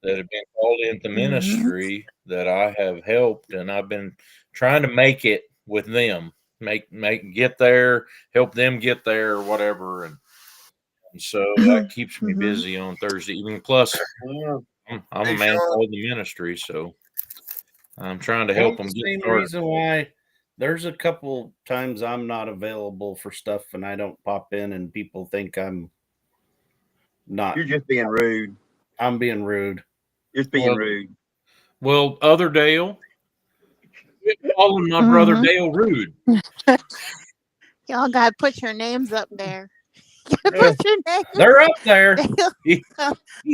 that have been called into ministry that I have helped, and I've been trying to make it with them, get there, help them get there, or whatever, and so that keeps me busy on Thursday evening. Plus, I'm a Hey, man Sean. called the ministry, so I'm trying to Well, help them the get same started. reason why there's a couple times I'm not available for stuff and I don't pop in, and people think I'm not. You're just being rude. I'm being rude. Just being rude. Well, other Dale, quit calling my brother Dale rude. Y'all gotta put your names up there. Put your names. They're up there.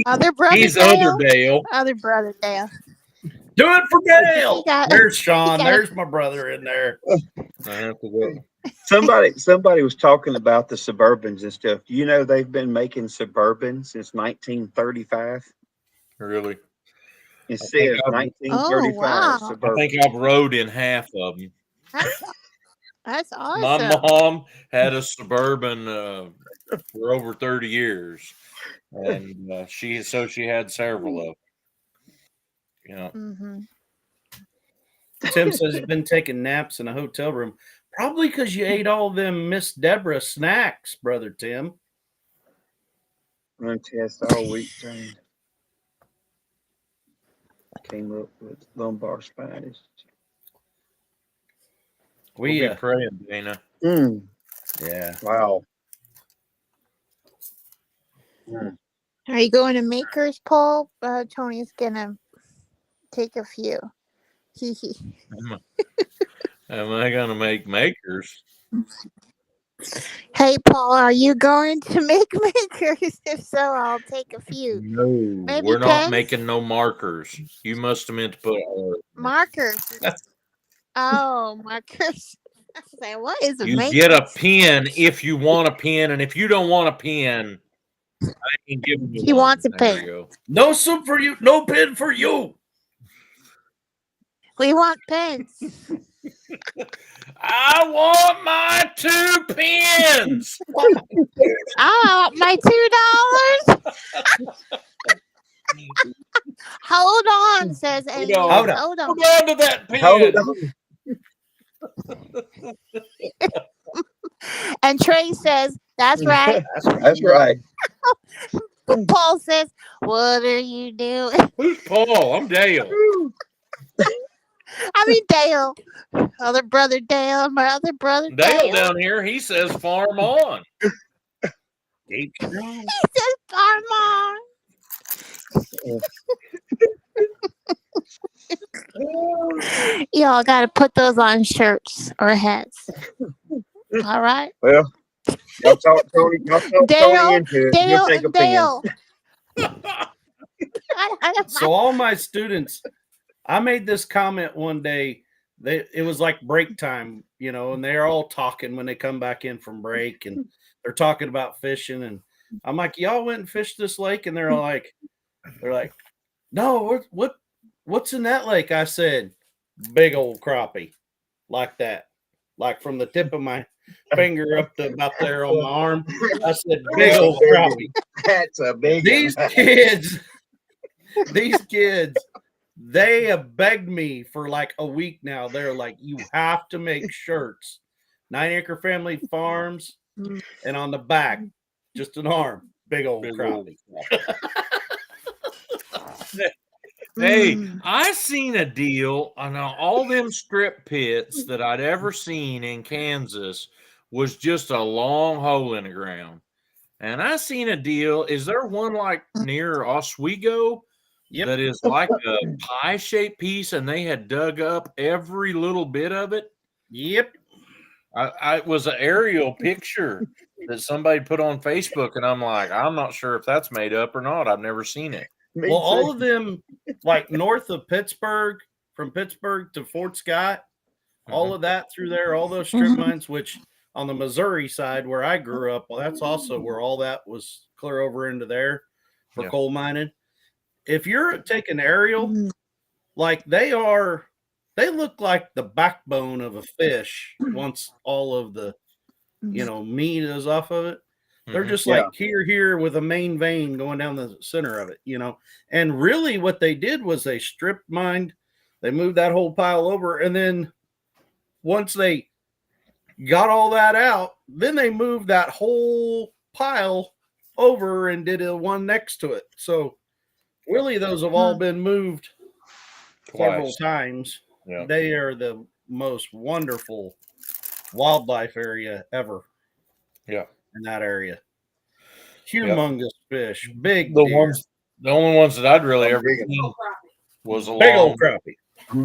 Other brother He's Dale. other Dale. Other brother Dale. Do it for Dale. He got- There's Sean. got- There's my brother in there. I have to go. Somebody was talking about the Suburbans and stuff. You know, they've been making Suburban since 1935. Really? It I think says I've, 1935 wow. I Suburban. think I've rode in half of them. That's that's My awesome. mom had a Suburban for over 30 years, and she had several of them. Yeah. Mm-hmm. Tim says he's been taking naps in a hotel room, probably because you ate all them Miss Deborah snacks, brother Tim. Run test all week. Trained. Came up with lumbar spines. We'll We be praying, Dana. yeah. Wow. Mm. Are you going to Makers, Paul? Tony's gonna take a few. Hee hee. Am I going to make makers? Hey, Paul, are you going to make Makers? If so, I'll take a few. No, Maybe we're not pens? making no markers. You must have meant to put Markers. Oh, markers. I was like, what is a you maker? get a pen if you want a pen, and if you don't want a pen, I can give you He one. wants a There you pen. go. No soup for you, no pin for you. We want pens. I want my 2 pens. Oh, my $2. Hold on, says Amy. on. Hold on. Hold on. Hold on to that pen. Hold on. And Trey says, that's right. That's right. Paul says, what are you doing? Who's Paul? I'm Dale. I mean, Dale. Other brother Dale. My other brother Dale Dale. down here, he says farm on. He says, farm on. Y'all got to put those on shirts or hats. All right. Well, y'all talk Tony Dale, into it. He'll take a Dale. So all my students, I made this comment one day. It was like break time, you know, and they're all talking when they come back in from break, and they're talking about fishing. And I'm like, y'all went and fished this lake, and they're like, no, what's in that lake? I said, big old crappie, like that, like from the tip of my finger up to about there on my arm. I said, big old crappie. That's a big These kids, they have begged me for like a week now. They're like, you have to make shirts, 9 Acre Family Farms, and on the back, just an arm, big old crappie. Hey, I seen a deal on all them strip pits that I'd ever seen in Kansas was just a long hole in the ground. And I seen a deal. Is there one like near Oswego that is like a pie-shaped piece, and they had dug up every little bit of it? Yep. It was an aerial picture that somebody put on Facebook, and I'm like, I'm not sure if that's made up or not. I've never seen it. Me Well, all too. of them, like north of Pittsburgh, from Pittsburgh to Fort Scott, all of that through there, all those strip mines, which on the Missouri side where I grew up, well, that's also where all that was clear over into there for coal mining. If you're taking aerial, like they look like the backbone of a fish once all of the, meat is off of it. They're just like here with a main vein going down the center of it, And really what they did was they stripped mined, they moved that whole pile over, and then once they got all that out, then they moved that whole pile over and did a one next to it. So really those have all been moved several times. Yeah. They are the most wonderful wildlife area ever. Yeah. In that area. Humongous fish, big the deer. The only ones that I'd really ever seen was big old crappie.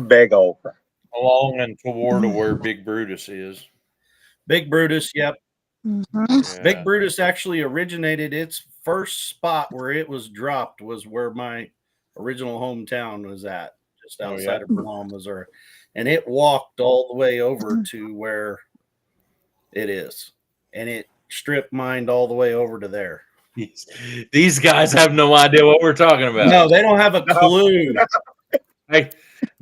Big old crappie. Along and toward where Big Brutus is. Big Brutus, yep. Mm-hmm. Big Brutus actually originated, its first spot where it was dropped was where my original hometown was at, just outside of Bernal, Missouri. And it walked all the way over to where It is. And it strip mined all the way over to there. These guys have no idea what we're talking about. No, they don't have a clue. Hey,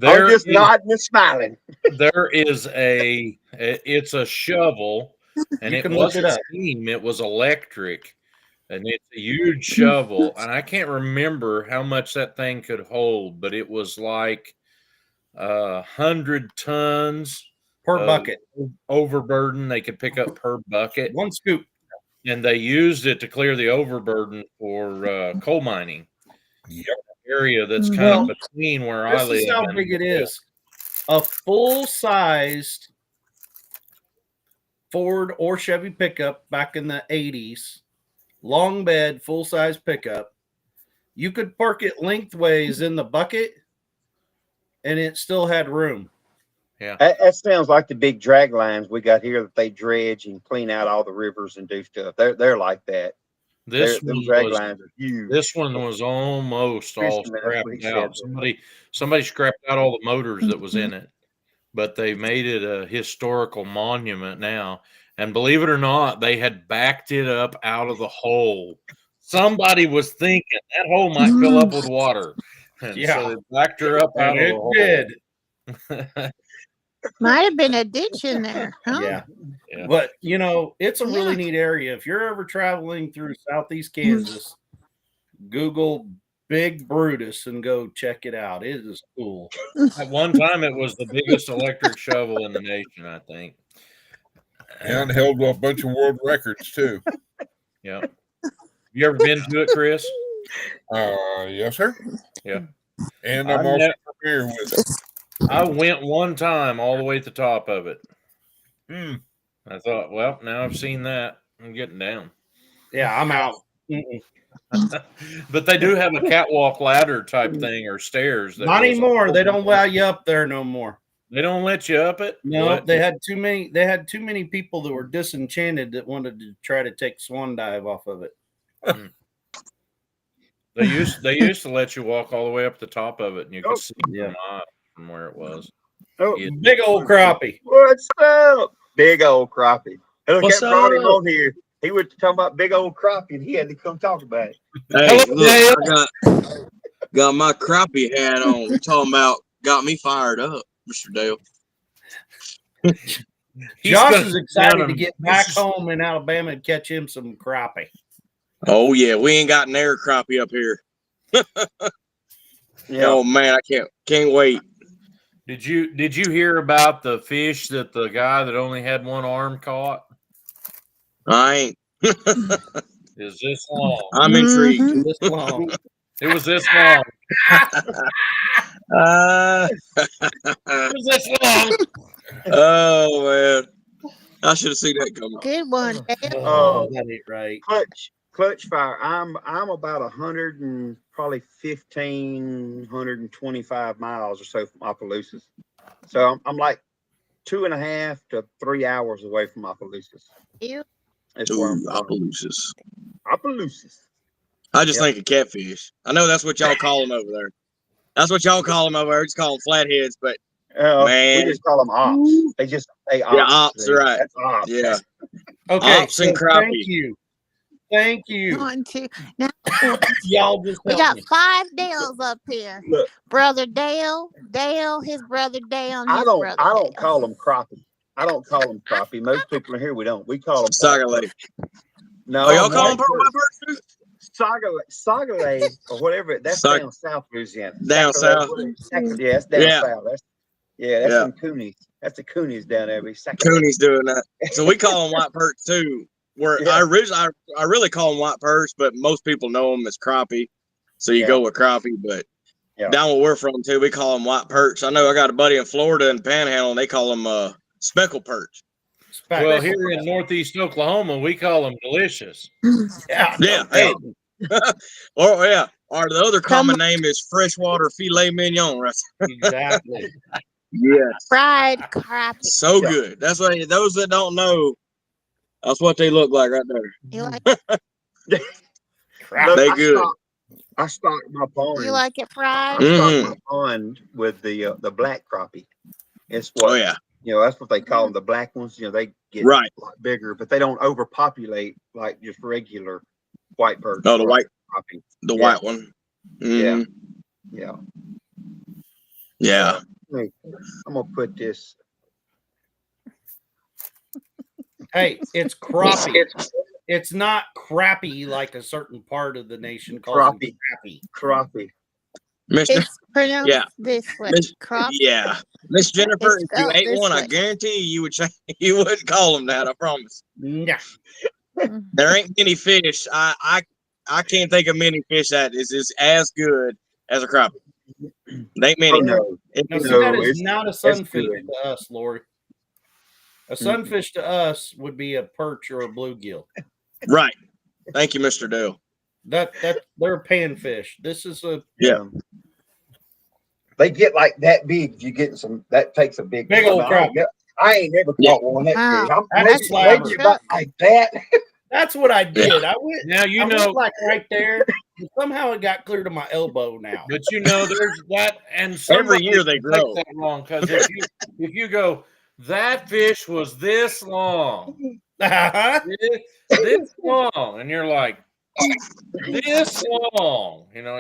I'm just nodding and smiling. there is it's a shovel, and You it can look it wasn't up. steam, it was electric, and it's a huge shovel, and I can't remember how much that thing could hold, but it was like 100 tons Per of bucket. overburden they could pick up per bucket, One scoop. and they used it to clear the overburden for coal mining. Yep. Area that's kind Well, of between where I This live. is how and- big it is. A full-sized Ford or Chevy pickup back in the 80s, long bed, full-size pickup. You could park it lengthways in the bucket, and it still had room. Yeah, That sounds like the big drag lines we got here that they dredge and clean out all the rivers and do stuff. They're like that. this Them one drag was lines are huge. this one was almost all Fisherman, that's what he scrapped said. out. Somebody scrapped out all the motors that was in it, but they made it a historical monument now. And believe it or not, they had backed it up out of the hole. Somebody was thinking that hole might fill up with water, and Yeah. so they backed her up out And of the it hole. did. Might have been a ditch in there, huh? Yeah. Yeah. But, it's a really Yeah. neat area. If you're ever traveling through Southeast Kansas, Google Big Brutus and go check it out. It is cool. At one time, it was the biggest electric shovel in the nation, I think. And held a bunch of world records too. Yeah. You ever been to it, Chris? Yes, sir. Yeah. And I I'm also met- familiar with it. I went one time all the way to the top of it. Hmm. I thought, well, now I've seen that. I'm getting down. Yeah, I'm out. Mm-mm. But they do have a catwalk ladder type thing or stairs. That Not goes anymore. up. They don't allow you up there no more. They don't let you up it. No, What? they had too many. They had too many people that were disenchanted that wanted to try to take swan dive off of it. They used to let you walk all the way up the top of it, and you could see Yeah. from where it was. Oh, Yeah. Big old crappie. what's up? Big old crappie. Hey, look, What's that brought him up? on here. He was talking about big old crappie, and he had to come talk about it. Hey, Hello, look, I got my crappie hat on. You're talking about got me fired up, Mr. Dale. He's Josh gonna is excited down to him. get back home in Alabama and catch him some crappie. Oh yeah, we ain't got an air crappie up here. Yeah. Oh man, I can't wait. Did you hear about the fish that the guy that only had one arm caught? I ain't. Is this long? I'm intrigued. Mhm. This long. It was this long. It was this long. Oh man, I should have seen that coming. Good one, Dale. Oh, that ain't right. Clutch fire. I'm about 100 and probably 1,525 miles or so from Opelousas. So I'm like 2.5 to 3 hours away from Opelousas. You. That's where I'm Ooh, from. Opelousas. Opelousas. I just Yep. think of catfish. I know that's what y'all call them over there. That's what y'all call them over there. Just call them flatheads, but Man. We just call them ops. They ops. Yeah, ops, They- right. That's ops. yeah. Okay, Ops and crappie. thank you. Thank you. 1, 2. Now Y'all just we helped got me. 5 Dales up here. Look. Brother Dale, his brother Dale, and I his don't brother I don't Dale. call them crappie. I don't call them crappie. Most people in here we don't. We call them Sagale. No, Oh, y'all call them white white perch. birds too? Sagale or whatever. That's Sag- down south Louisiana. Down Sagale, south? Yeah, that's down Yeah. south. That's Yeah. some coonies. That's the coonies down there. Cooney's doing that. So we call them white perch too. Where Yeah. I really call them white perch, but most people know them as crappie. So you Yeah. go with crappie, but Yeah. down where we're from too, we call them white perch. I know I got a buddy in Florida in Panhandle, and they call them speckled perch. Well, here in Northeast Oklahoma, we call them delicious. Yeah. Yeah, hey. Or yeah, or the other common name is freshwater filet mignon. Right? Exactly. Yes. Fried crappie. So Yeah. good. That's why those that don't know, that's what they look like right there. You like Look, They good. I stocked my pond. it fried? I stocked Mhm. my pond with the black crappie. It's Oh what yeah. You know, that's what they call them, the black ones. You know, they get Right. a lot bigger, but they don't overpopulate like just regular white perch. No, the or white, crappie. the Yeah. white one. Yeah. Mhm. Yeah. Yeah. I'm gonna put this. Hey, it's crappie. It's not crappy like a certain part of the nation calls them Crappie. crappie. Crappie. Mister. It's pronounced Yeah. this way. Miss, Crop. yeah. Miss Jennifer, It's if you spelled ate this one, I way. guarantee you would you wouldn't call them that. I promise. Yeah. There ain't many fish. I can't think of many fish that is as good as a crappie. There ain't many. Oh no. Now, see, No, that is it's- not a it's sunfish good. to us, Lori. A sunfish to us would be a perch or a bluegill. Right. Thank you, Mr. Dale. That they're a panfish. This is a Yeah. They get like that big. If you get some, that takes a big old crappie. I ain't never caught one that Wow. big. I'm That's maybe about like that. That's what I did. I went. Now I went like right there. And somehow it got clear to my elbow now. But you know, there's that, and Every year they somebody grow. takes that wrong, because if you go, that fish was this long, this long, and you're like, this long, you know,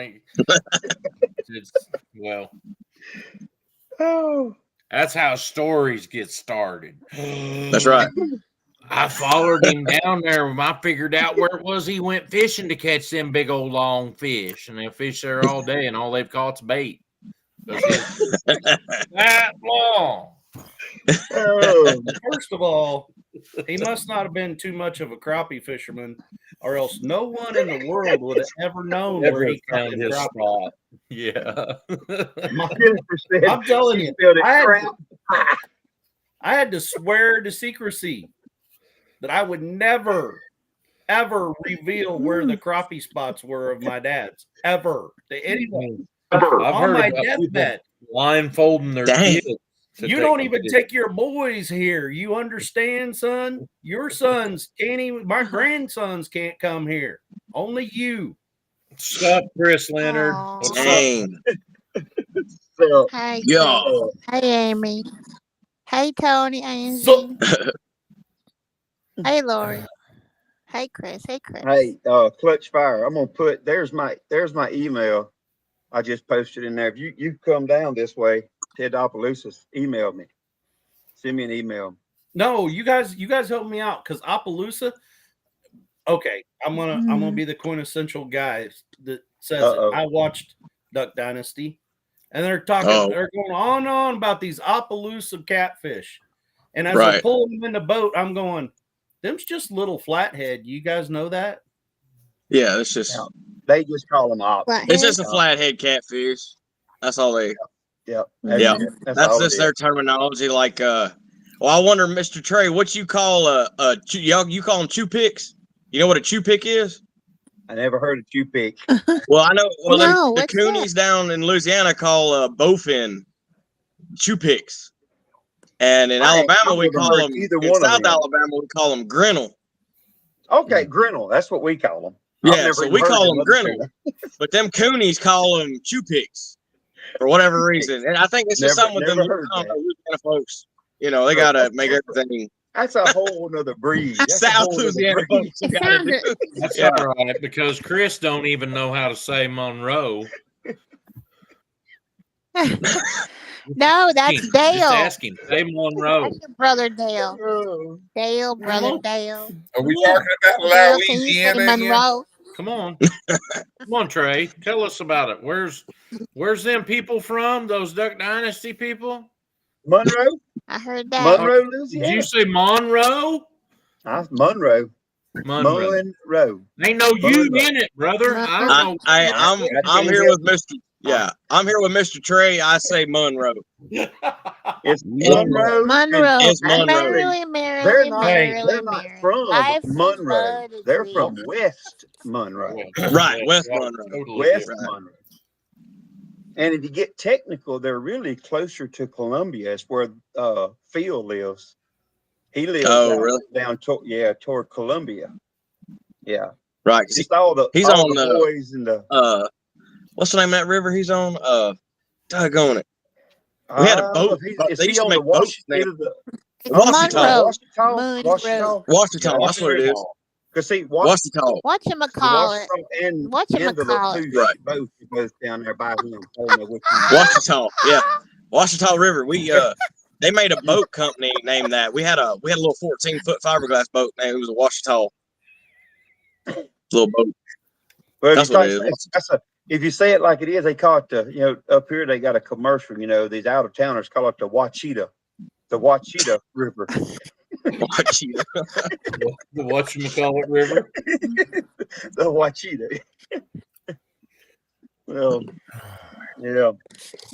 it's well, Oh, that's how stories get started. That's right. I followed him down there. When I figured out where it was, he went fishing to catch them big old long fish, and they'll fish there all day, and all they've caught's bait. That long. oh. First of all, he must not have been too much of a crappie fisherman, or else no one in the world would have ever known where he caught found his his crappie. spot. Yeah. Jennifer said I'm telling she you, spelled it I crap. had to swear to secrecy that I would never, ever reveal where the crappie spots were of my dad's. Ever. To anyone. I've On heard my about people deathbed. blindfolding their Dang. kids. You don't even take your boys here. You understand, son? Your sons can't even, my grandsons can't come here. Only you. What's up, Chris Leonard? Aw. What's up? Dang. So, Hey, Yeah. Chris. Hey, Amy. Hey, Tony. Angie. So, Hey, Lori. Hey, Chris. Hey, Chris. hey, Clutch Fire. I'm gonna put there's my email. I just posted in there. If you come down this way, Ted Opelousas emailed me. Send me an email. no, you guys help me out because Opelousasa. Okay, I'm gonna be the quintessential guy that says it. I watched Duck Dynasty, and they're talking, they're going on and on about these Opelousas catfish. And as I'm pulling them in the boat, I'm going, them's just little flathead. You guys know that? Yeah, it's just They just call them op. it's just a flathead catfish. That's all they. Yep. Yeah. That's all just it their is. terminology. Like, well, I wonder, Mr. Trey, what you call you call them chew picks? You know what a chew pick is? I never heard of chew pick. Well, I know. Well, No, the what's coonies down in Louisiana call bowfin chew picks, and in Alabama we call them. In South Alabama we call them grinnell. Okay, grinnell. That's what we call them. Yeah, so we call them grinnell, but them coonies call them chew picks for whatever reason, and I think it's just something with them Louisiana folks. You know, they gotta make everything. That's a whole nother breed. That's South Louisiana folks. That's all right, because Chris don't even know how to say Monroe. No, that's Dale. Just ask him. Say Monroe. That's your brother Dale. Dale, brother Dale. Are we talking about Dale, can you say Louisiana? Monroe? Come on. Come on, Trey. Tell us about it. Where's them people from? Those Duck Dynasty people? Monroe? I heard that. Monroe, Louisiana. Did you say Monroe? Monroe. Monroe. Ain't no you in it, brother. I don't know. I'm here with Mr. Yeah, I'm here with Mr. Trey. I say Monroe. It's Monroe. Monroe. It's Monroe. They're not from Monroe. They're from West Monroe. Right, West Monroe. West Monroe. And if you get technical, they're really closer to Columbia. It's where Phil lives. He lives down toward Columbia. Yeah. Right. Just all the boys in the what's the name of that river he's on? Doggone it. We had a boat. Is They he used to on make the boats Washington? It's Washita. Monroe. Moody Road. Washita. That's what it is. Because see, Washita. Whatchamacallit. and the Whatchamacallit. Latouche Right. both are both down there by him. I don't know which one. Washita. Yeah. Washita River. We they made a boat company named that. We had a little 14-foot fiberglass boat named it was a Washita. Little boat. Well, That's what it is. if you say it like it is, they call it up here they got a commercial. These out of towners call it the Wachita River. Washita. The whatchamacallit river. The Wachita. Well, yeah.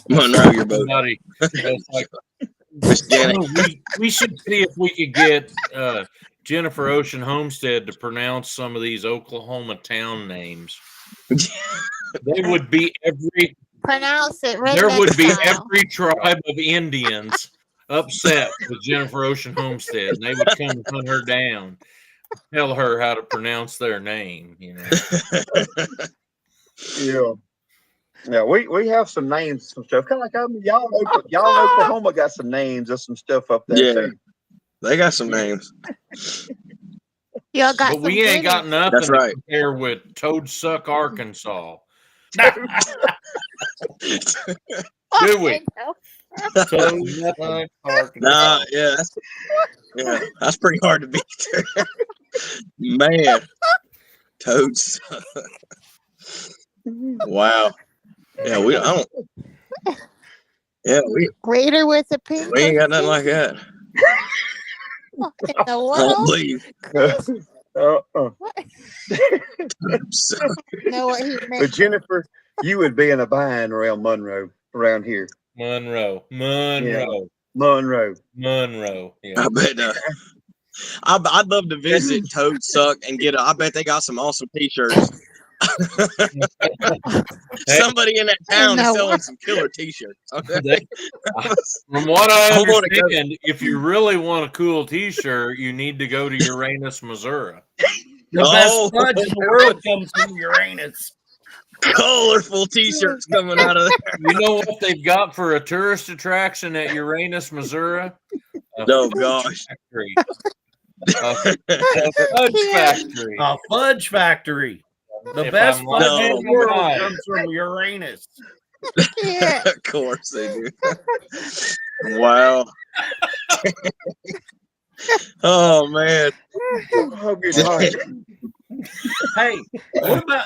Monroe, your boat. Somebody, it's like, Miss Janet. we should see if we could get Jennifer Ocean Homestead to pronounce some of these Oklahoma town names. They would be Pronounce it. there would be style. every tribe of Indians upset with Jennifer Ocean Homestead, and they would come and hunt her down, tell her how to pronounce their name. Yeah, we have some names, some stuff. Kind of like y'all in Oklahoma got some names of some stuff up there too. They got some names. Y'all got But we ain't got nothing That's right. to compare with Toadsuck, Arkansas. Do we? Toadsuck, Arkansas. Nah, that's pretty hard to beat. Man, Toads. Wow. Yeah, I don't. Yeah, we Raider with a pink. ain't got nothing like that. In the I don't world? believe. Know what he But meant. Jennifer, you would be in a bind around Monroe, around here. Monroe. Yeah. Monroe. Yeah. I bet. I'd love to visit Toadsuck and get. I bet they got some awesome T-shirts. Somebody in that town is selling some killer T-shirts. Okay. From what I wanna go- understand, if you really want a cool T-shirt, you need to go to Uranus, Missouri. The best fudge in the world comes from Uranus. Colorful T-shirts coming out of there. You know what they've got for a tourist attraction at Uranus, Missouri? Oh gosh. Factory. A fudge factory. A fudge factory. The If best I'm fudge in lying, the world I'm comes from Uranus. Yeah. Of course they do. Wow. Oh man. Oh, good night. Hey, what about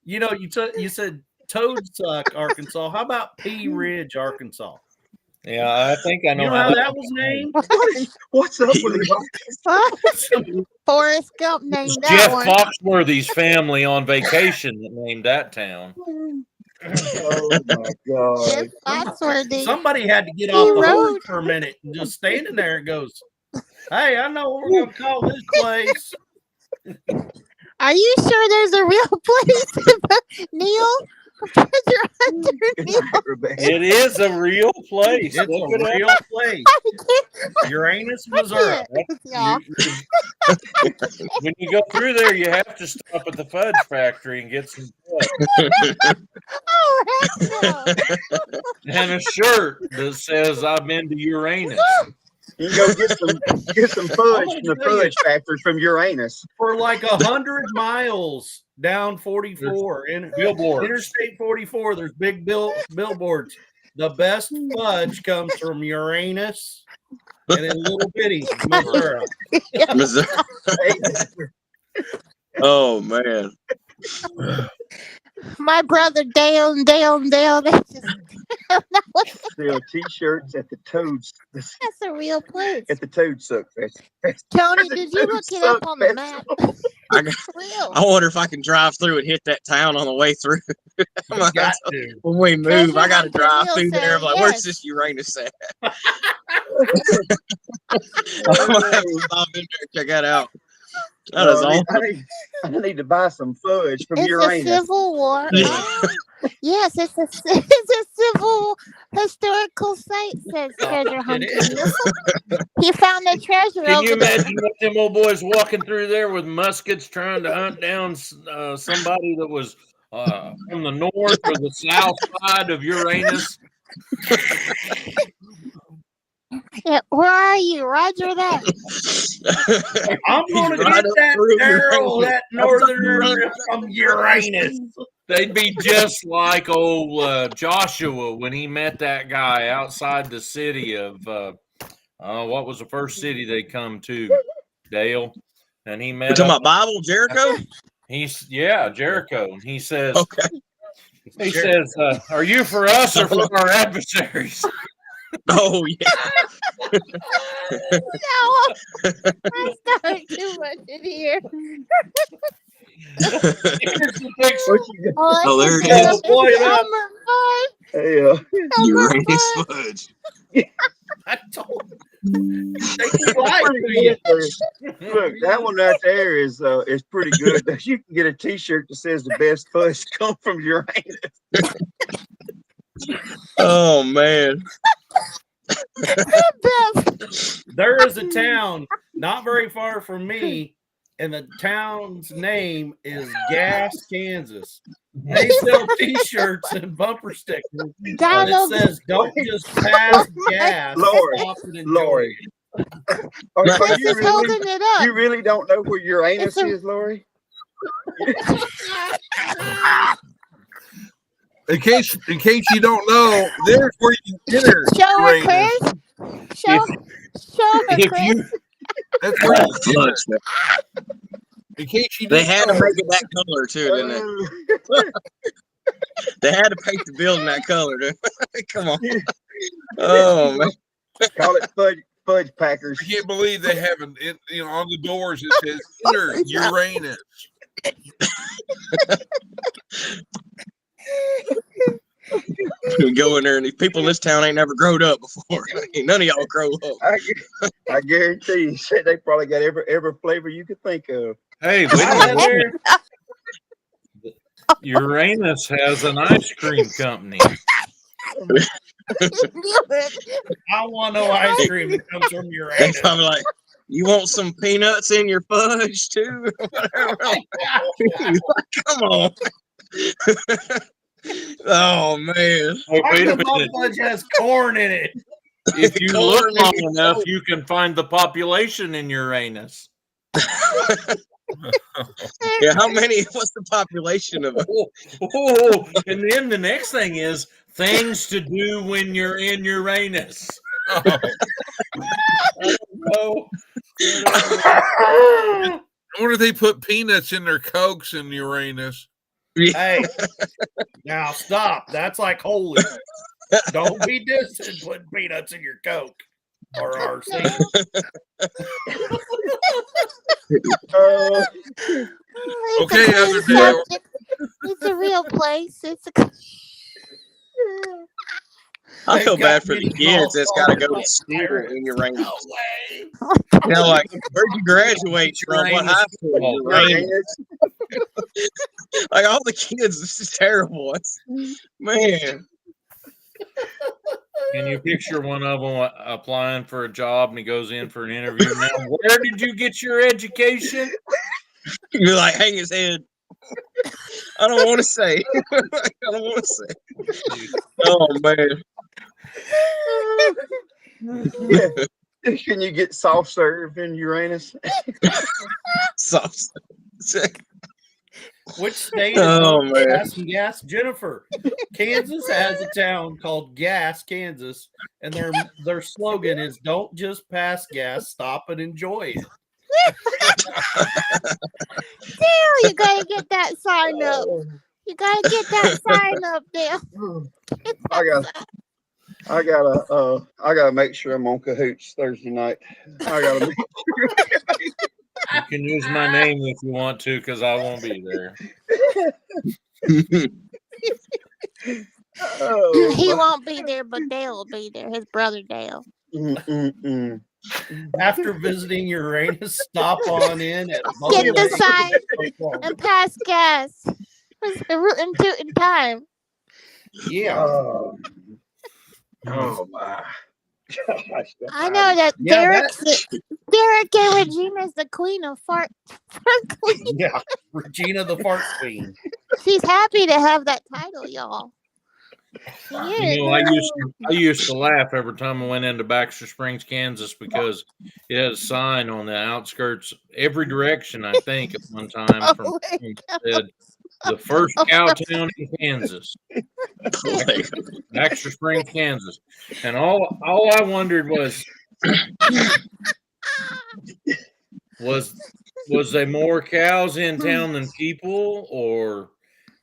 you said Toadsuck, Arkansas. How about Pea Ridge, Arkansas? Yeah, I think I know, You know how that was named? What's up with you? Forrest Gump named that Jeff one. Foxworthy's family on vacation that named that town. Oh my God. Jeff Foxworthy. Somebody had to get off the horse for a minute and just standing there and goes, "Hey, I know what we're gonna call this place." Are you sure there's a real place, Neil? Treasure Hunter Neil. It is a real place. It's Look a it real place. Uranus, Missouri. Y'all. When you go through there, you have to stop at the fudge factory and get some fudge. Oh, heck no. And a shirt that says "I've been to Uranus." You go get some fudge from the fudge factory from Uranus. For like 100 miles down 44 in Billboards. Interstate 44, there's big billboards. The best fudge comes from Uranus and in Little Bitty, Missouri. Missouri. Oh man. My brother Dale and Dale, they just Sell T-shirts at the Toads. that's a real place. At the Toadsuck Festival. Tony, did you look it up on the map? I Real. wonder if I can drive through and hit that town on the way through. You got to. When we move, I got to Treasure drive Hunter through Neil there. I'm like, said where's yes. this Uranus at? I'm gonna have to stop in there and check that out. That is awesome. I need to buy some fudge from It's Uranus. a Civil War. Yeah. Oh, yes, it's a civil historical site, says Treasure Hunter. He found the treasure Can you over there. imagine them old boys walking through there with muskets trying to hunt down somebody that was from the north or the south side of Uranus? Yeah, where are you? Roger that. I'm He's gonna right get up that through Daryl, Uranus. that northerner from Uranus. They'd be just like old Joshua when he met that guy outside the city of what was the first city they come to? Dale, and he We're met talking up. about Bible, Jericho? Jericho, and he says, Okay. "Are you for us or for our adversaries?" Oh, yeah. No, I started too much in here. Here's the picture. What you got? Oh, Oh, there it it's is. Boy, that- Elmer Fudd. Hey, Uranus fudge. I told you. They lie to you. look, that one right there is pretty good. You can get a T-shirt that says "The best fudge come from Uranus." Oh, man. There is a town not very far from me, and the town's name is Gas, Kansas. They sell T-shirts and bumper stickers that Donald, says "Don't just pass gas, Lord, stop and enjoy Lord. it." Are Chris you is holding really? it up. You really don't know where Uranus It's a- is, Lori? In case you don't know, there's where you enter Show her, Uranus. Chris. Show her, If Chris. you That's where you enter. Fudge. In case you They didn't had to know. make it that color, too, didn't they? They had to paint the building that color, dude. Come on. Oh, man. Call it fudge packers. I can't believe they have on the doors it says enter Uranus. You go in there, and these people in this town ain't never growed up before. None of y'all grow up. I guarantee you, they probably got every flavor you could think of. Hey, wait a minute. Uranus has an ice cream company. I want no ice cream that comes from They Uranus. probably like, you want some peanuts in your fudge, too? Whatever. Come on. Oh, man. Hey, wait a My minute. fudge has corn in it. If you Corn look in long your enough, fudge. you can find the population in Uranus. Yeah, what's the population of it? And then the next thing is things to do when you're in Uranus. Oh, I wonder if they put peanuts in their Cokes in Uranus. Hey, now stop. That's like holy. Don't be dissing putting peanuts in your Coke or RC. Okay, a other clean Dale. subject. It's a real place. It's a. I feel They've got bad for the many kids that's got to go to calls. school in Uranus. No way. You know, like, where'd you graduate from? What high school? Uranus. Like, all the kids, this is terrible. Man. Can you picture one of them applying for a job and he goes in for an interview? Now, where did you get your education? You'd be like, hang his head. I don't want to say. I don't want to say. Oh, man. Can you get soft serve in Uranus? Soft. Which state is passing gas? Jennifer, Kansas has a town called Gas, Kansas, and their slogan is "Don't just pass gas, stop and enjoy it." Dale, you gotta get that sign up. You gotta get that sign up, Dale. I gotta make sure I'm on Cahoots Thursday night. I gotta make sure. You can use my name if you want to, because I won't be there. He won't be there, but Dale will be there. His brother Dale. After visiting Uranus, stop on in at Get the sign and pass gas. It's a rootin' tootin' time. Yeah. Oh my. I know that Derek and Regina's the queen of fart queen. Yeah, Regina the fart queen. She's happy to have that title, y'all. You know, I used to laugh every time I went into Baxter Springs, Kansas, because it had a sign on the outskirts, every direction. I think at one time from said the first cow town in Kansas, Baxter Springs, Kansas, and all I wondered was there more cows in town than people, or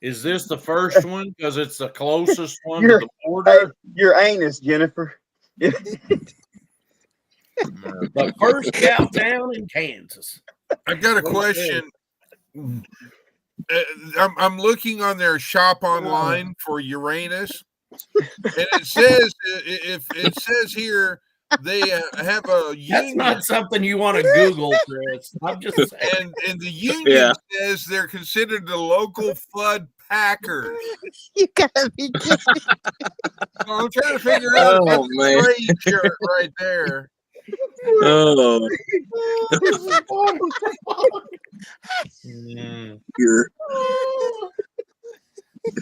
is this the first one because it's the closest one to the border? Your anus, Jennifer. The first cow town in Kansas. I got a question. I'm looking on their shop online for Uranus, and it says here they have a union. That's not something you want to Google, Chris. I'm just saying. And the union says they're considered the local Fudd Packers. You gotta be kidding. So I'm trying to figure out if that's a trade shirt right there. Oh, you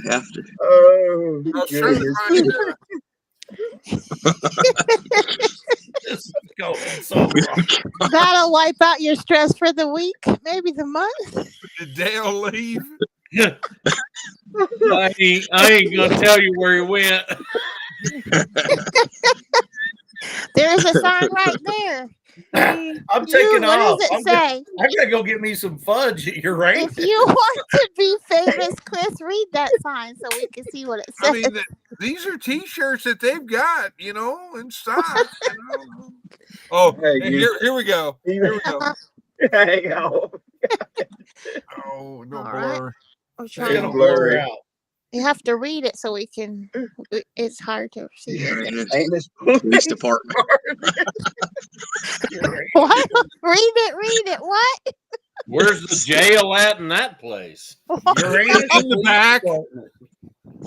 have to. Oh, I was trying to find This is going so wrong. That'll wipe out your stress for the week, maybe the month. Did Dale leave? I ain't gonna tell you where he went. There's a sign right there. I'm taking off. What does it say? I gotta go get me some fudge at Uranus. If you want to be famous, Chris, read that sign so we can see what it says. I mean, these are T-shirts that they've got, you know, in stock. You know? Oh, here we go. Here we go. Hang on. Oh, no All blur. right. I'm It's trying gonna to, blur out. you have to read it so we can. It's hard to see it. Anus. Police department. What? Read it. What? Where's the jail at in that place? Uranus In the back.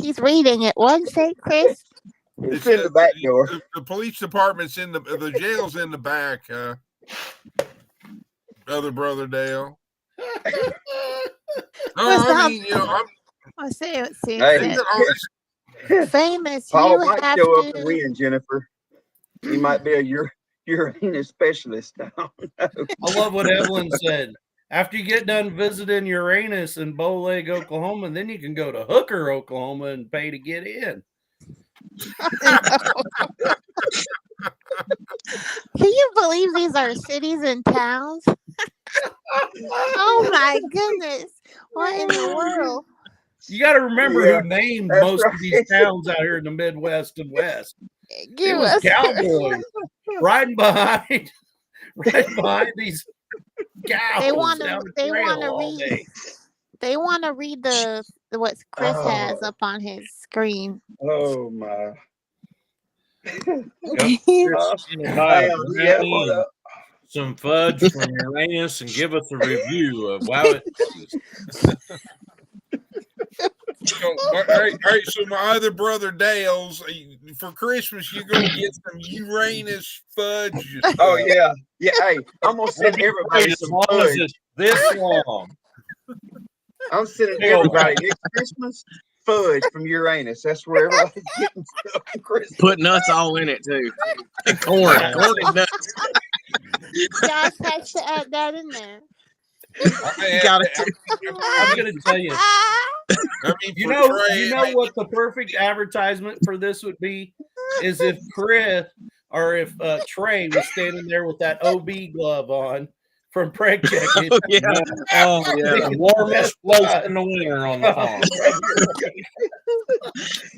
He's reading it. One say, Chris. It's in the back door. The police department's in the jail's in the back. Other brother Dale. I mean, you know, I say it. See Hey. it. Famous. Paul You might have show up to. and win, Jennifer. He might be a Uranus specialist. I don't know. I love what Evelyn said. After you get done visiting Uranus in Bow Lake, Oklahoma, then you can go to Hooker, Oklahoma, and pay to get in. Can you believe these are cities and towns? Oh my goodness. What in the world? You got to remember Yeah, who named that's most right. of these towns out here in the Midwest and West. It Give was us cowboys riding behind these cows. They want down to. the They trail want to all read. day. They want to read the what Chris has up on his screen. Oh my. Brownie and some fudge from Uranus and give us a review of how it tastes. So, all right. So my other brother Dale's for Christmas. You're gonna get some Uranus fudge. Oh yeah. Hey, I'm gonna send everybody As some long as fudge. it's this long. I'm sending everybody next Christmas fudge from Uranus. That's where everybody's getting stuff for Christmas. Put nuts all in it too. Corn and nuts. Josh has to add that in there. You got it. I'm going to tell you. I mean, You for know Trey, what the perfect advertisement for this would be is if Chris or if Trey was standing there with that OB glove on from preg checking. Oh, yeah. Oh, yeah. The warmest place in the winter on the farm.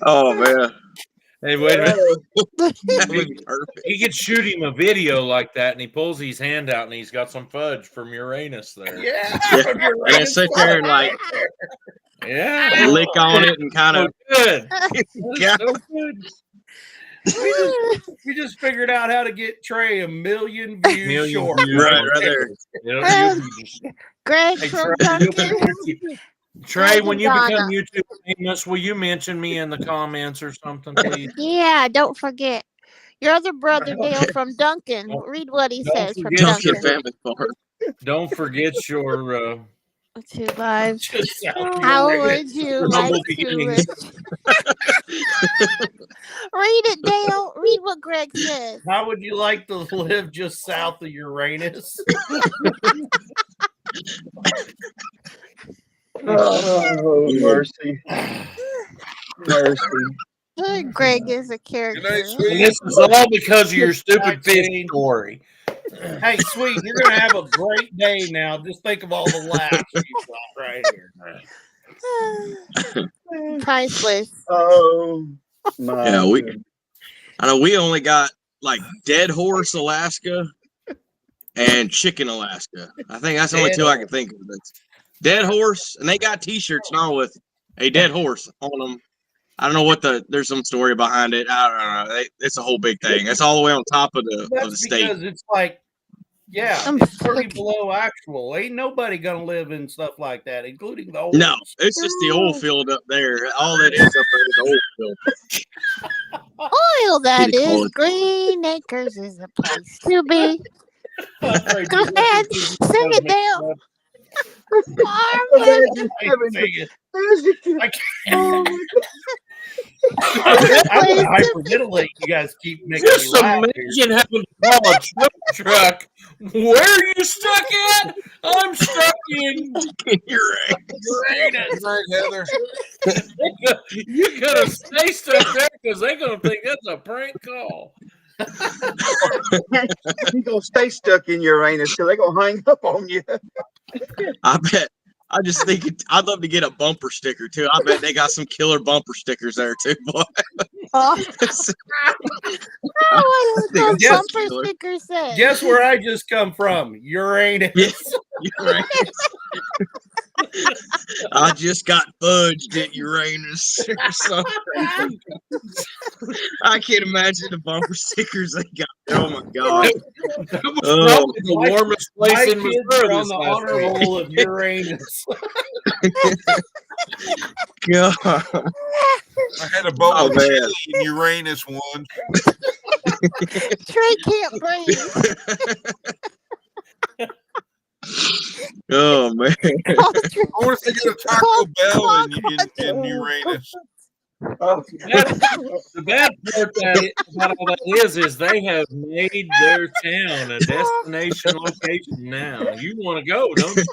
Oh, man. Hey, wait a minute. That would be perfect. He could shoot him a video like that, and he pulls his hand out, and he's got some fudge from Uranus there. Yeah. And then sit there and like Yeah. lick on it and kind So of. good. Yeah. So good. We just figured out how to get Trey a million views Million short. views. Right there. Greg Hey, from Trey, Duncan. Trey, when you become Donna. YouTube famous, will you mention me in the comments or something, please? Yeah, don't forget. Your other brother, Dale from Duncan. Read what he Don't says from forget Duncan Duncan. family farm. Don't forget your To live. Just south of How Uranus. would you like Humble to beginnings. Read it, Dale. Read what Greg says. How would you like to live just south of Uranus? Oh, mercy. Mercy. Greg is a Good character. night, And sweetie. this is all because of your stupid Thanks, fish Shane. story. Hey, sweet, you're gonna have a great day now. Just think of all the laughs you've got right here. Priceless. Oh, my. Yeah, goodness. I know we only got like Dead Horse, Alaska, and Chicken, Alaska. I think that's the only Dead two I can think of. That's Dead Horse, and they got T-shirts now with a dead horse on them. I don't know what there's some story behind it. I don't know. It's a whole big thing. It's all the way on top of the That's state. because it's like, yeah, I'm it's 30 sick. below actual. Ain't nobody gonna live in stuff like that, including the old. No, it's just the oil field up there. All that is up there is oil field. Oil, that Kitty is. corn. Green Acres is a place to be. Go ahead. Sing it, Dale. Marvin. I can't. I would hyperventilate. You guys keep making Just me laugh here. imagine having to call a truck. Where are you stuck at? I'm stuck in Uranus. Good night, Heather. You gotta stay stuck there because they're gonna think that's a prank call. You're going to stay stuck in Uranus because they're going to hang up on you. I bet. I just think I'd love to get a bumper sticker too. I bet they got some killer bumper stickers there too, boy. Oh, what does Yes, bumper killer. sticker say? Guess where I just come from? Uranus. Yes, Uranus. I just got fudged at Uranus or something. I can't imagine the bumper stickers they got. Oh my god. That was Oh. probably the warmest My place in kids Missouri are on this the last honor week. roll of Uranus. God. I had a bowl Oh, of man. chili in Uranus once. Trey can't breathe. Oh man. I want to get a Taco Bell in Uranus. The bad part about all that is they have made their town a destination location now. You want to go, don't you?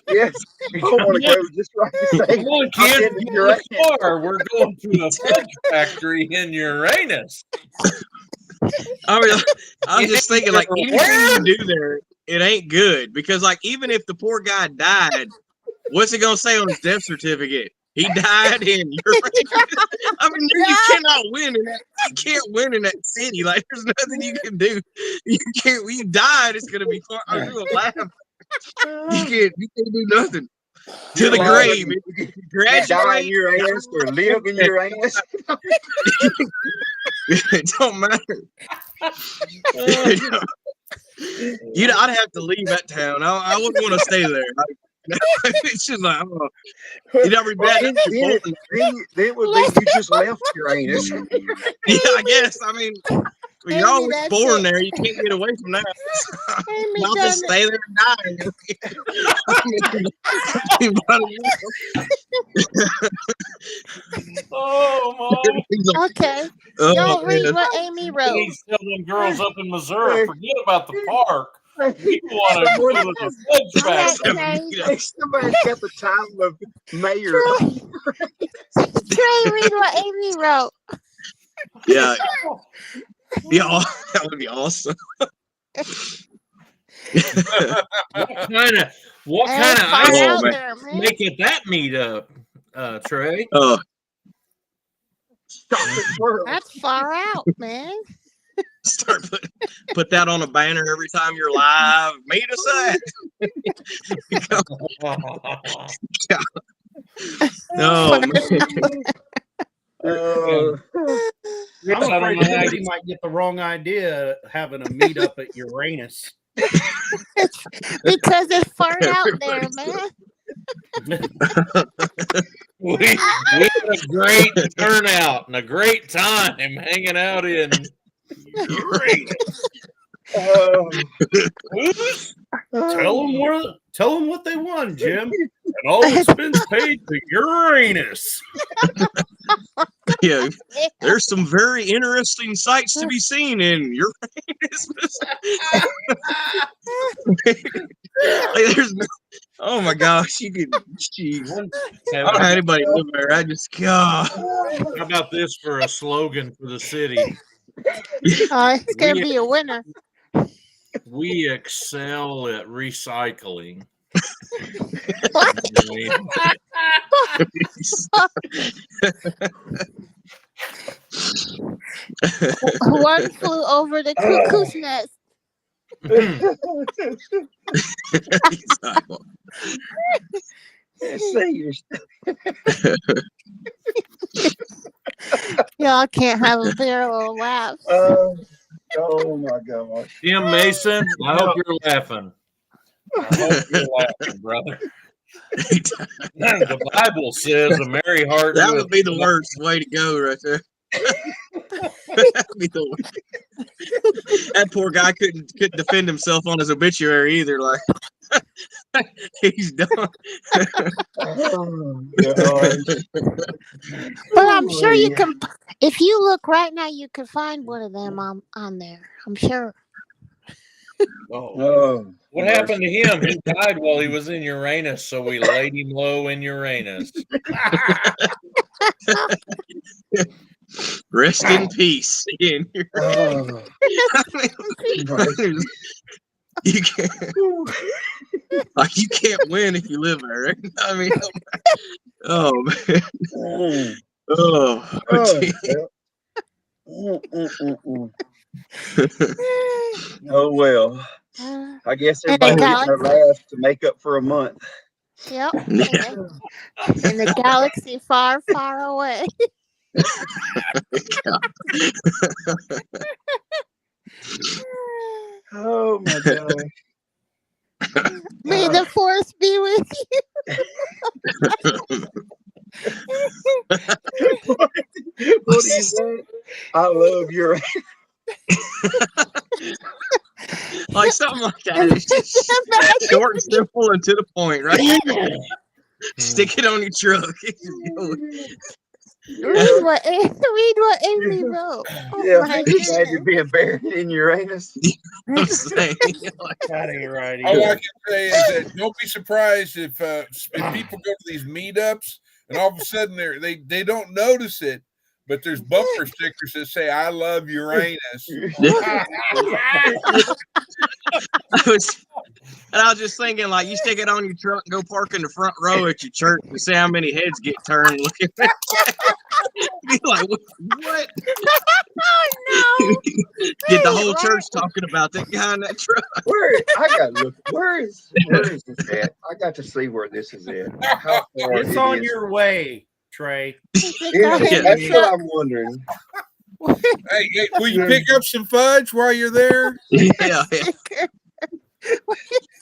Yes. I want to go just right to say. Come on, I've kids, been to get in Uranus. the car. We're going to a fudge factory in Uranus. I mean, I'm just thinking, like, anything you do there, it ain't good. Because, like, even if the poor guy died, what's it gonna say on his death certificate? He died in Uranus. I mean, you cannot win in that. You can't win in that city. Like, there's nothing you can do. You can't. When you died, it's gonna be fun. You're gonna laugh. You can't do nothing. To the grave. If you Die in graduate, Uranus or live in Uranus. it don't matter. I'd have to leave that town. I wouldn't want to stay there. It's just like, oh, you'd never be back. Then it would be you just left Uranus. Yeah, I guess. I mean, when you're Amy, always that's born it. there, you can't get away from that. Amy Not done just stay there and die. Oh, Mom. Okay. Oh, Y'all read man. what Amy wrote. Please tell them girls up in Missouri, forget about the park. We want to go to the fudge factory. Trey, Somebody's got the title of mayor. Trey, read what Amy wrote. Yeah. Yeah, that would be awesome. What And kind of far ice out man. there, man. make it that meetup, Trey? That's far out, man. Start put that on a banner every time you're live. Meet us at. Oh man. I'm afraid somebody might get the wrong idea having a meetup at Uranus. Because it's far out there, man. We had a great turnout and a great time hanging out in Uranus. Tell them what they won, Jim. And all expense paid to Uranus. Yeah, there's some very interesting sights to be seen in Uranus. Like, there's no, oh my gosh, you could, jeez. I don't know how anybody live there. I just, God. How about this for a slogan for the city? It's going to be a winner. We excel at recycling. One flew over the cuckoo's nest. Y'all can't have a barrel of laughs. Oh my gosh. Jim Mason, I hope you're laughing. I hope you're laughing, brother. The Bible says a merry heart. That would be the worst way to go right there. That'd be the worst. That poor guy couldn't defend himself on his obituary either. Like he's done. But I'm sure you can. If you look right now, you can find one of them on there. I'm sure. What happened to him? He died while he was in Uranus, so we laid him low in Uranus. Rest in peace. You can't win if you live there. Right? I mean, oh man. Oh well. I guess everybody's getting their laughs to make up for a month. Yep. In the galaxy far, far away. Oh my gosh. May the force be with you. What do you say? I love your like something like that. It's just short and simple and to the point, right? Stick it on your truck. Read what Amy wrote. Oh, yeah, glad you're being buried in Uranus. I'm saying, that ain't right. All I can say is that don't be surprised if people go to these meetups and all of a sudden they don't notice it, but there's bumper stickers that say "I love Uranus." I was just thinking, like, you stick it on your truck and go park in the front row at your church and see how many heads get turned looking at be like, what? Oh, no. Get the whole church talking about that guy in that truck. I gotta look. Where is this at? I got to see where this is at. How far it's on your way, Trey. Yeah, that's what I'm wondering. Hey, will you pick up some fudge while you're there? Yeah.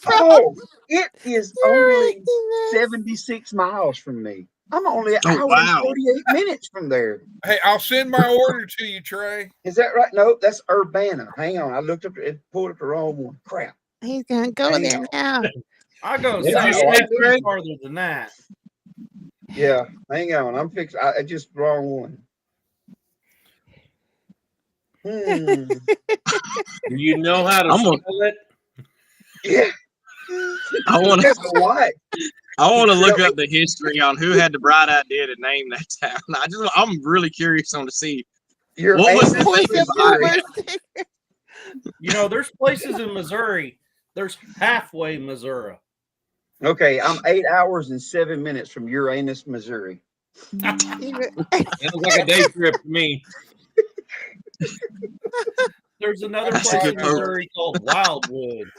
Oh, it is only 76 miles from me. I'm only an hour and 48 minutes from there. Hey, I'll send my order to you, Trey. Is that right? No, that's Urbana. Hang on. I looked up and pulled up the wrong one. Crap. He's going to go there now. I'll go farther than that. Yeah, hang on. I'm fixing. I just wrong one. Do you know how to spell it? Yeah. I want to look Yeah. up the history on who had the bright idea to name that town. I'm really curious on to see Your what was anus the is Missouri. You know, there's places in Missouri. There's halfway Missouri. Okay, I'm 8 hours and 7 minutes from Uranus, Missouri. Sounds like a day trip to me. There's another That's place a in good vote. Missouri called Wildwood.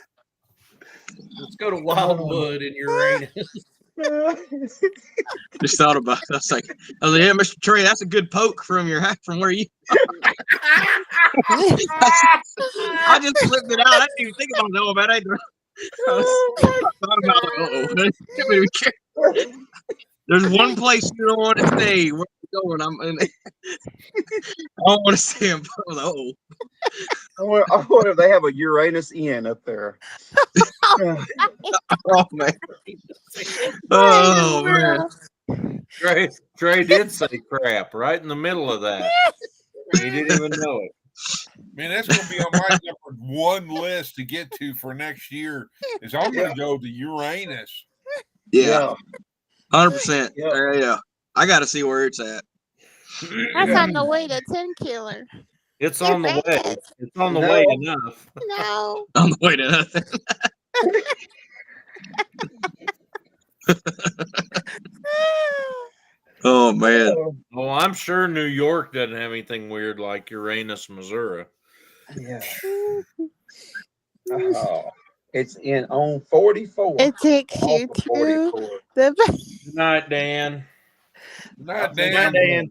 Let's go to Wildwood in Uranus. Just thought about it. I was like, yeah, Mr. Trey, that's a good poke from where you I just flipped it out. I didn't even think about no about it. I thought about it. There's one place you don't want to stay. Where you going? I don't want to stay in I wonder if they have a Uranus Inn up there. Oh man. Oh man. Trey did say crap right in the middle of that. He didn't even know it. Man, that's going to be on my number one list to get to for next year. Is I'm going to go to Uranus. Yeah. 100%. Yeah. Yeah. I got to see where it's at. That's on the way to 10 Killer. It's on the way. Uranus. It's on the No. way enough. No. On the way to nothing. Oh man. Well, I'm sure New York doesn't have anything weird like Uranus, Missouri. Yeah. Oh, it's on 44. It takes Off you of to 44. the. Good night, Dan. Not Good damn. night, Dan.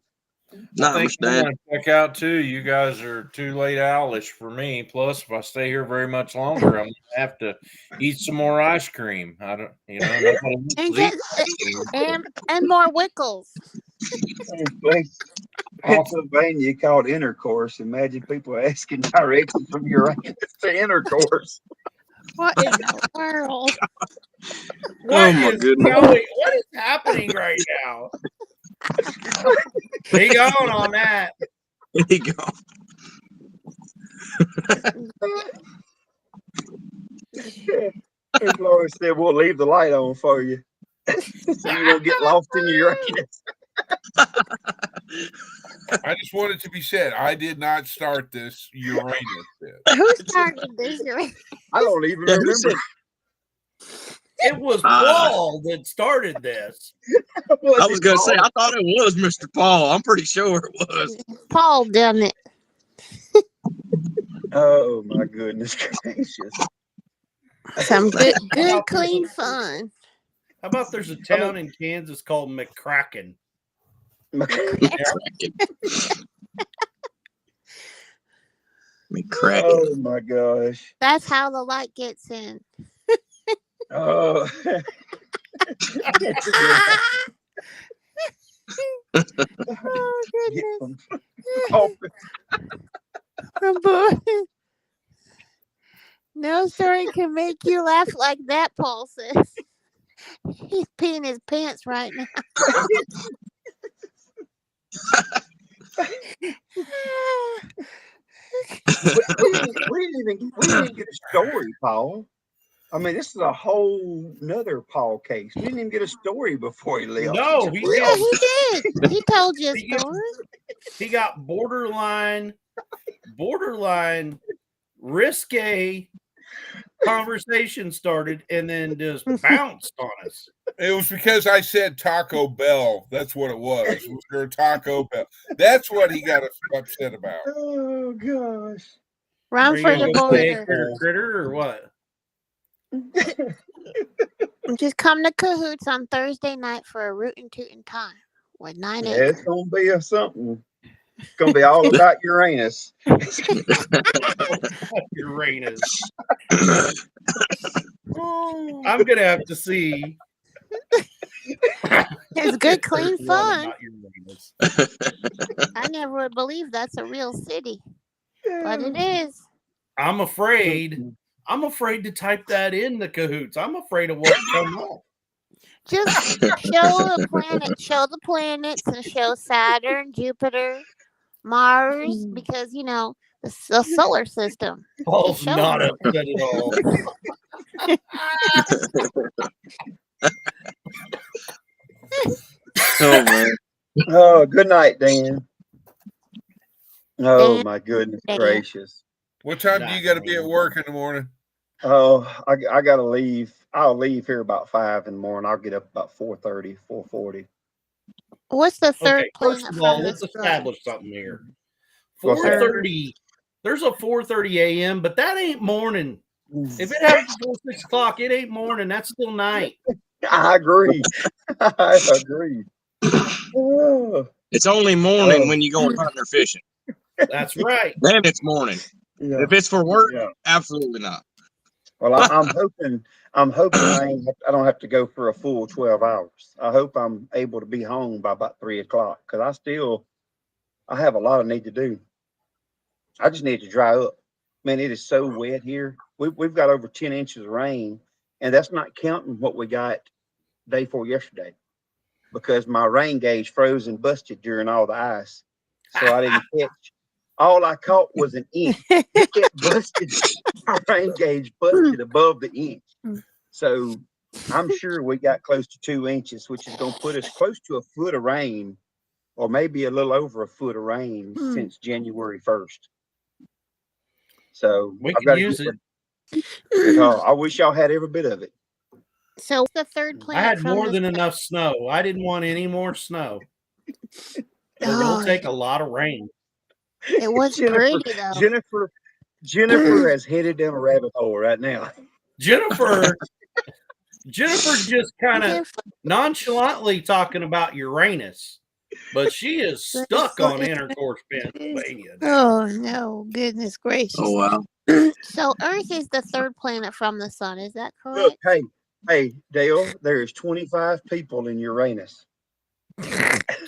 I Not think much I'm dad. going to check out too. You guys are too late owlish for me. Plus, if I stay here very much longer, I'm going to have to eat some more ice cream. I don't, nobody wants And to eat get ice cream. and more Wickles. Pennsylvania called intercourse. Imagine people asking directly from Uranus to intercourse. What in the world? What my is goodness. what is happening right now? Be going on that. There you go. And Florida said, "We'll leave the light on for you, so you won't get lost in Uranus." I just want it to be said, I did not start this Uranus bit. Who started this? I don't even Yeah, remember. It was Paul that started this. I was going to say, I thought it was Mr. Paul. I'm pretty sure it was. Paul done it. Oh my goodness gracious! Some good, clean fun. How about there's a town in Kansas called McCracken? Oh my gosh! That's how the light gets in. Oh. Oh goodness! No story can make you laugh like that, Paul says. He's peeing his pants right now. we didn't even get a story, Paul. I mean, this is a whole nother Paul case. We didn't even get a story before he left. No, He did. He told you a story. He got borderline risque conversation started and then just bounced on us. It was because I said Taco Bell. That's what it was. It was your Taco Bell. That's what he got upset about. Oh gosh! Run for the border. Critter or what? Just come to Cahoots on Thursday night for a rootin' tootin' time with 9 Yeah, acres. it's gonna be a something. It's gonna be all about Uranus. Uranus. I'm gonna have to see. It's good, clean One fun. about Uranus. I never would believe that's a real city, but it is. I'm afraid to type that in the Cahoots. I'm afraid of what come up. Just show the planets and show Saturn, Jupiter, Mars, because the solar system. Paul's Show not them. upset at all. Oh man. Oh, good night, Dan. Oh Dan. my goodness Dan. gracious. What time do you got to be at work in the morning? Oh, I gotta leave. I'll leave here about 5 in the morning. I'll get up about 4:30, 4:40. What's the third Okay, planet first of all, from let's the sun? establish something here. What's that? 4:30. There's a 4:30 a.m., but that ain't morning. If it happens before 6 o'clock, it ain't morning. That's still night. I agree. I agree. Oh, It's only morning when you go hunting or fishing. That's right. Then it's morning. yeah. If it's for work, Yeah. absolutely not. Well, I'm hoping I don't have to go for a full 12 hours. I hope I'm able to be home by about 3 o'clock because I have a lot of need to do. I just need to dry up. Man, it is so wet here. We've got over 10 inches of rain, and that's not counting what we got day before yesterday, because my rain gauge froze and busted during all the ice. So I didn't catch. All I caught was an inch. It busted. My rain gauge busted above the inch. So I'm sure we got close to 2 inches, which is going to put us close to a foot of rain, or maybe a little over a foot of rain since January 1st. So We I've could got to use get it. I wish y'all had every bit of it. So what's the third I planet had from more the than sun? enough snow. I didn't want any more snow. Oh, It'll take a lot of rain. it was pretty though. Jennifer has headed down a rabbit hole right now. Jennifer's just kind of nonchalantly talking about Uranus, but she is stuck on Intercourse, Pennsylvania. Oh no, goodness gracious. Oh wow. So Earth is the third planet from the sun, is that Look, correct? hey, Dale, there's 25 people in Uranus.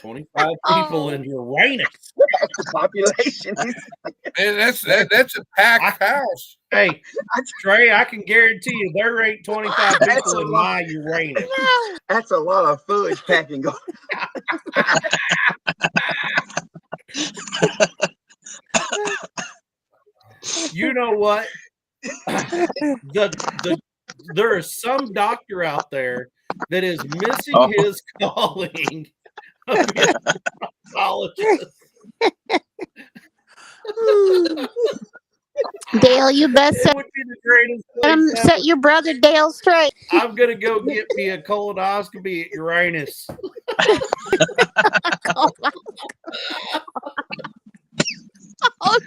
25 people in Uranus. That's the population. And that's a packed house. Hey, Trey, I can guarantee you there ain't 25 That's people a in lot. my Uranus. That's a lot of fudge packing going. You know what? There is some doctor out there that is missing his calling of being a pathologist. Dale, you best It would be the greatest place set ever. your brother Dale straight. I'm gonna go get me a colonoscopy at Uranus. Oh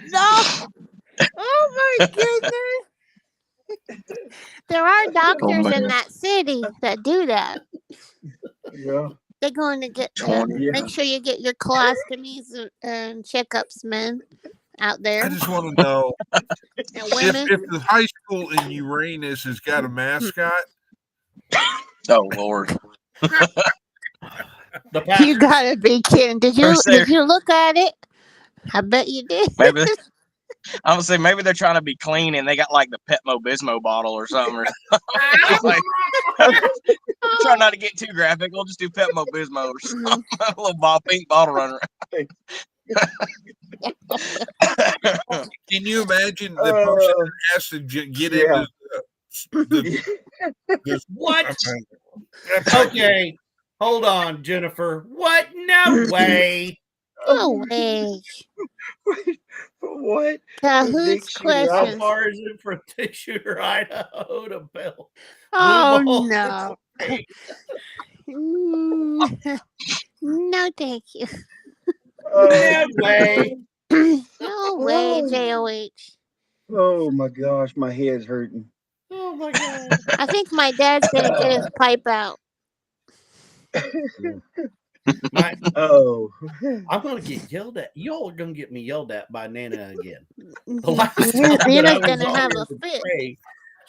no! Oh my goodness! There are doctors in that city that do that. Yeah. They're going to get make sure you get your colostomies and checkups, men, out there. I just want to know And women. if the high school in Uranus has got a mascot. Oh Lord. You gotta be kidding. Did you look at it? I bet you did. Maybe I'm gonna say maybe they're trying to be clean and they got like the Pepto Bismol bottle or something. Or like, try not to get too graphic. We'll just do Pepto Bismol or something. A little pink bottle runner. Can you imagine the person that has to get into the what? Okay, hold on, Jennifer. What? No way. No way. What? Whose How question? far is it from Shooter, Idaho to Bill? Oh no. No, thank you. No way. No way, JOH. Oh my gosh, my head's hurting. Oh my god. I think my dad's gonna get his pipe out. I'm gonna get yelled at. Y'all are gonna get me yelled at by Nana again. The last time Nana's gonna have a fit. Day,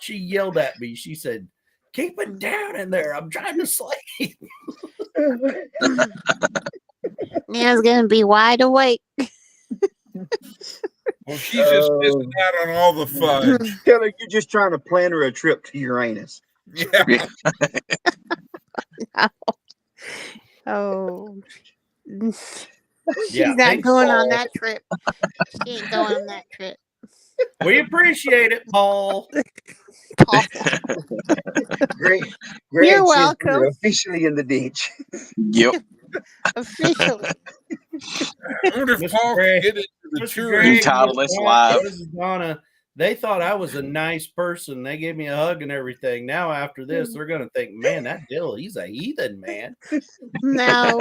she yelled at me. She said, "Keep it down in there. I'm trying to sleep." Nana's gonna be wide awake. Well, she's just missing out on all the fun. Tell her you're just trying to plan her a trip to Uranus. Yeah. Oh. She's not going on that trip. She ain't going on that trip. We appreciate it, Paul. Great. You're welcome. You're officially in the ditch. Yep. Officially. I wonder if Paul can get into the tour. Entitled this live. This is Donna. They thought I was a nice person. They gave me a hug and everything. Now after this, they're gonna think, man, that Dill, he's a heathen, man. No.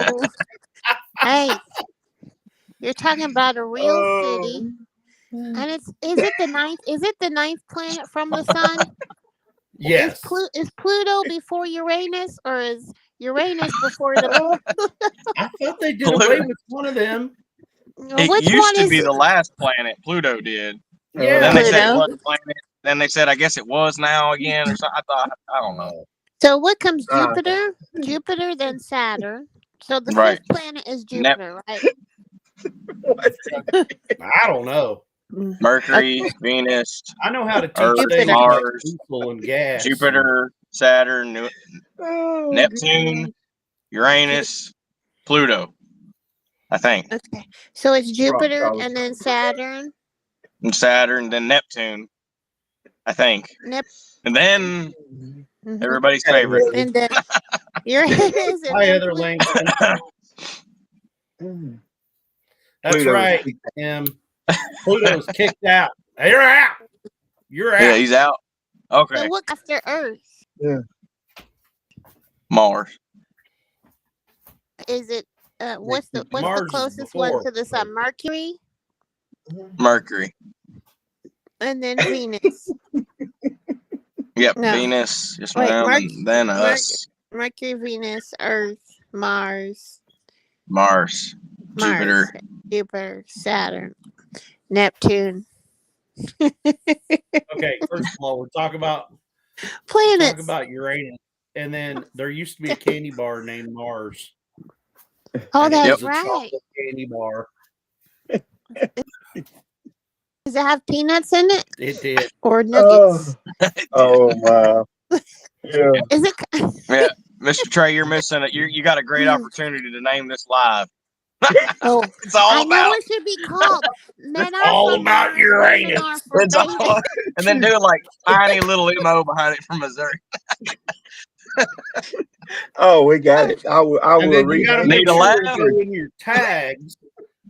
Hey, you're talking about a real city. And is it the ninth planet from the sun? Yes. Is Pluto before Uranus, or is Uranus before the I thought they did away with one of them. It used to be the last planet. Pluto did. Yeah. Then they said it wasn't planet. Then they said I guess it was now again or something. I don't know. So what comes Jupiter? Jupiter, then Saturn. So the first planet is Jupiter, right? I don't know. Mercury, Venus, I know how to teach Earth, things like Mars, diesel and gas. Jupiter, Saturn, Oh, Neptune, God. Uranus, Pluto. I think. Okay. So it's Jupiter college. and then Saturn. And Saturn, then Neptune. I think. And then Mhm. everybody's favorite. And then Uranus. Hi, Heather Langston. That's Pluto. right. Pluto's kicked out. You're out. You're out. Yeah, he's out. Okay. So what after Earth? Mars. Is it what's the Mars is closest one before. to the sun? Mercury Mercury. and then Venus. Yep, No. Venus. Yes, Wait, ma'am. Merc- And then us. Mercury, Venus, Earth, Mars, Jupiter. Jupiter, Saturn, Neptune. Okay, first of all, we're talking about Planets. Uranus, and then there used to be a candy bar named Mars. Oh, and it that's was a right. chocolate candy bar. Does it have peanuts in it It did. or nuggets? Oh, wow. Yeah. Is it? Yeah, Mr. Trey, you're missing it. You got a great opportunity to name this live. Oh, It's all I know about. it should be called. Men are all from about Mars, Uranus. women are from It's all, Venus. and then do like tiny little mo behind it from Missouri. Oh, we got it. I will And then you read got to it. make Need a sure laugh? to go in your tags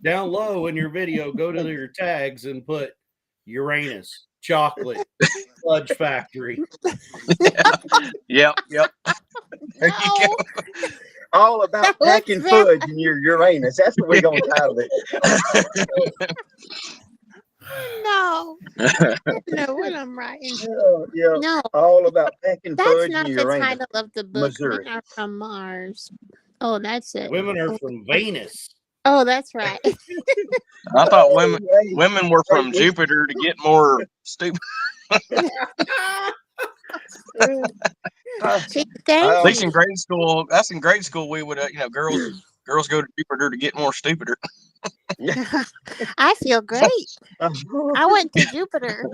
down low in your video. Go to your tags and put Uranus chocolate fudge factory. Yep. There you No, go. All about That packing looks very- fudge in your Uranus. That's what we're going to title it. no, no. What I'm writing? Yeah. No, All about packing that's fudge not in the Uranus. title of the book. Missouri. Men are from Mars. Oh, that's it. Women are from Venus. Oh, that's right. I thought women Hey, were from Wait, Jupiter to get more stupid. See, At thank least you. in grade school, that's in grade school. We would, girls go to Jupiter to get more stupider. I feel great. I went to Jupiter.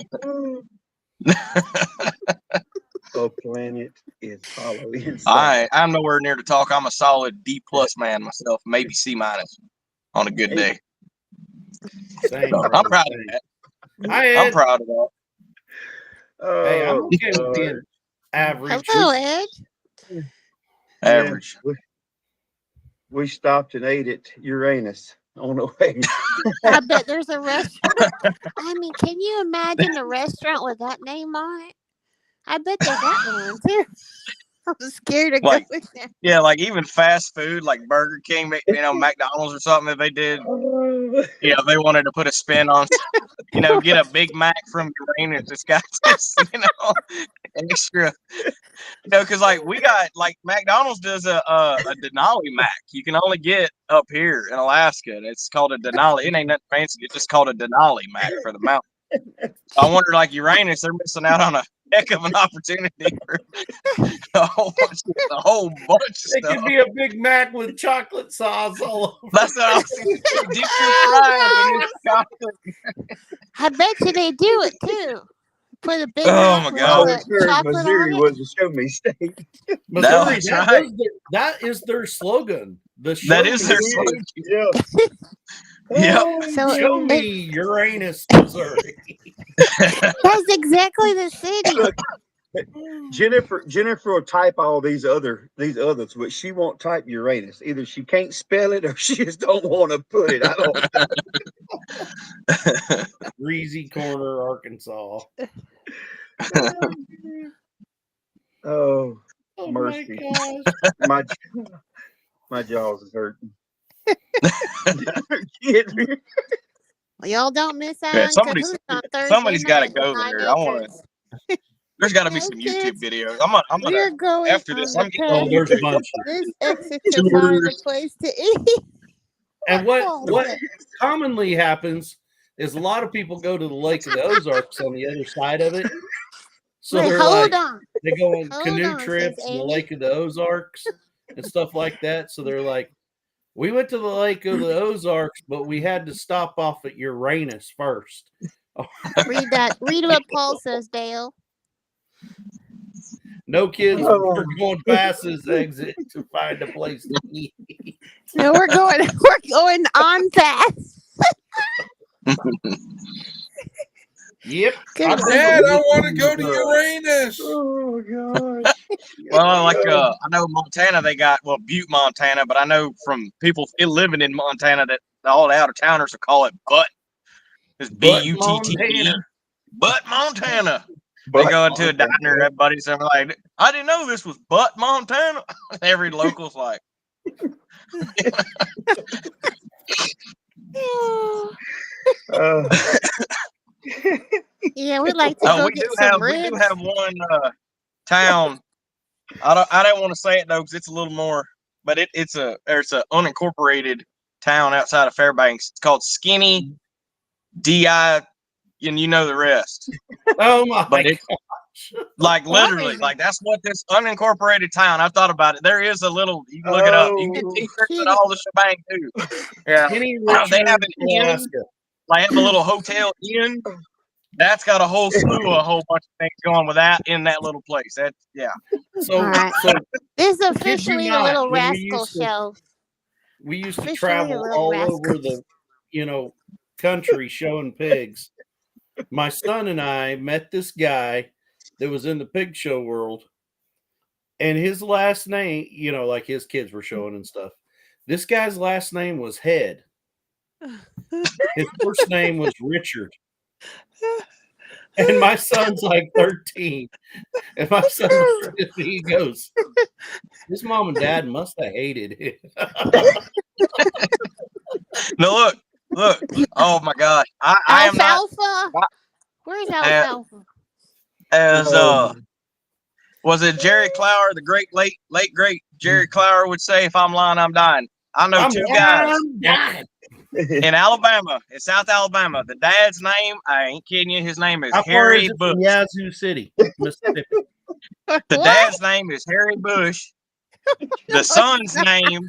The planet is hollow inside. I'm nowhere near to talk. I'm a solid D+ man myself, maybe C- on a good day. Same, So I'm brother, proud same. of that. Hi, I'm Ed. proud of that. Hey, I'm Oh, okay with being average. Hello, Ed. Average. We stopped and ate at Uranus on the way. I bet there's a restaurant. I mean, can you imagine a restaurant with that name on it? I bet they got one too. I'm scared to Like- go in there. Yeah, like even fast food, like Burger King, McDonald's or something. If they did, they wanted to put a spin on, get a Big Mac from Uranus. It's got this, extra, because like we got like McDonald's does a Denali Mac. You can only get up here in Alaska, and it's called a Denali. It ain't nothing fancy. It's just called a Denali Mac for the mountain. So I wonder, like Uranus, they're missing out on a heck of an opportunity for a whole bunch of It stuff. could be a Big Mac with chocolate sauce all over. That's what I was thinking. Dip your fries in this chocolate. I bet you they do it too. Put a big Oh, Mac my with God. I heard chocolate Missouri on it. was a show me state. Missouri, that's that, right. was that is their slogan. That is their slogan. Yeah. Yep. So Show me Uranus, Missouri. that's exactly the city. Jennifer will type all these others, but she won't type Uranus. Either she can't spell it or she just don't want to put it. I don't. Breezy Corner, Arkansas. Oh, Oh mercy. my gosh. My jaws is hurting. Well, y'all don't miss out Yeah, on somebody's- Cahoots on Thursday somebody's gotta night go with there. I wanna- Night There's got to be No some kids. YouTube videos. I'm gonna We're going after on this. the I'm getting Oh, on there's a YouTube. bunch. This exit to find a place to eat. And Oh, what commonly happens is a lot of people go to the Lake of the Ozarks on the other side of it. So Wait, they're hold like, on. they go on Hold canoe on, trips says in the Amy. Lake of the Ozarks and stuff like that. So they're like, we went to the Lake of the Ozarks, but we had to stop off at Uranus first. Read what Paul says, Dale. No kids Oh. were going past this exit to find a place to eat. No, we're going on fast. Yep. Good I've been Dad, to I this want to one go to before. Uranus. Oh gosh. Well, like I know Montana, they got Butte, Montana, but I know from people living in Montana that all the out of towners will call it Butt. It's But Butte, Montana. Butt, Montana. They go into a diner and everybody's like, I didn't know this was Butt, Montana. Every local's like, Yeah, we'd like to oh, go we get do some have ribs. one town. I don't want to say it though because it's a little more, but it's a unincorporated town outside of Fairbanks. It's called Skinny DI, and you know the rest. Oh my But it's like What literally, is it? like that's what this unincorporated town. I've thought about it. There is a little. You can look it up. You can get t-shirts and all the shebang too. Yeah, Skinny they Richard, have an inn. Alaska. Like have a little hotel inn. That's got a whole slew, a whole bunch of things going with that in that little place. That's So, All right. so This is kid you officially a not, Little when we Rascal used to- show. we used to Officially a travel Little all Rascal. over the, country showing pigs. My son and I met this guy that was in the pig show world, and his last name, like his kids were showing and stuff. This guy's last name was Head. His first name was Richard. And my son's like 13. And my son looked at me, he goes, his mom and dad must have hated him. no look. Oh my God, I am not Alfalfa. Where's Alfalfa? as was it Jerry Clower, the late great Jerry Clower would say, if I'm lying, I'm dying. I know two guys in Alabama, in South Alabama. The dad's name, I ain't kidding you, his name is How far Harry is it Bush. from Yazoo City, Mississippi? The What? dad's name is Harry Bush. The son's name,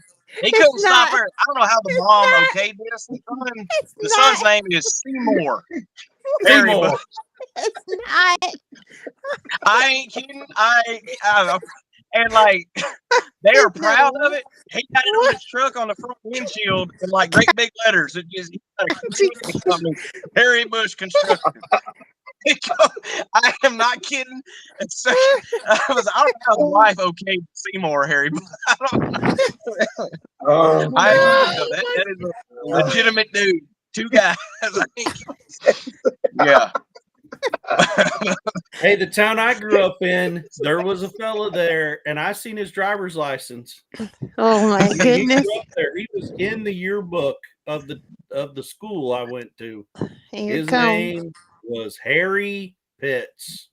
he couldn't It's stop not. her. I don't know how the It's mom not. okayed this. It's The not. son's name is Seymour. Harry Seymour. Bush. It's not. I ain't kidding. And like they are proud of it. He got it on his truck on the front windshield in like great big letters. It just construction company, Harry Bush Construction. I am not kidding. And so, I don't know how his wife okayed Seymour Harry, but I don't know. That is a legitimate dude. Two guys. Yeah. Hey, the town I grew up in, there was a fella there, and I seen his driver's license. Oh my He goodness. grew up there. He was in the yearbook of the school I went to. Here His it comes. name was Harry Pitts.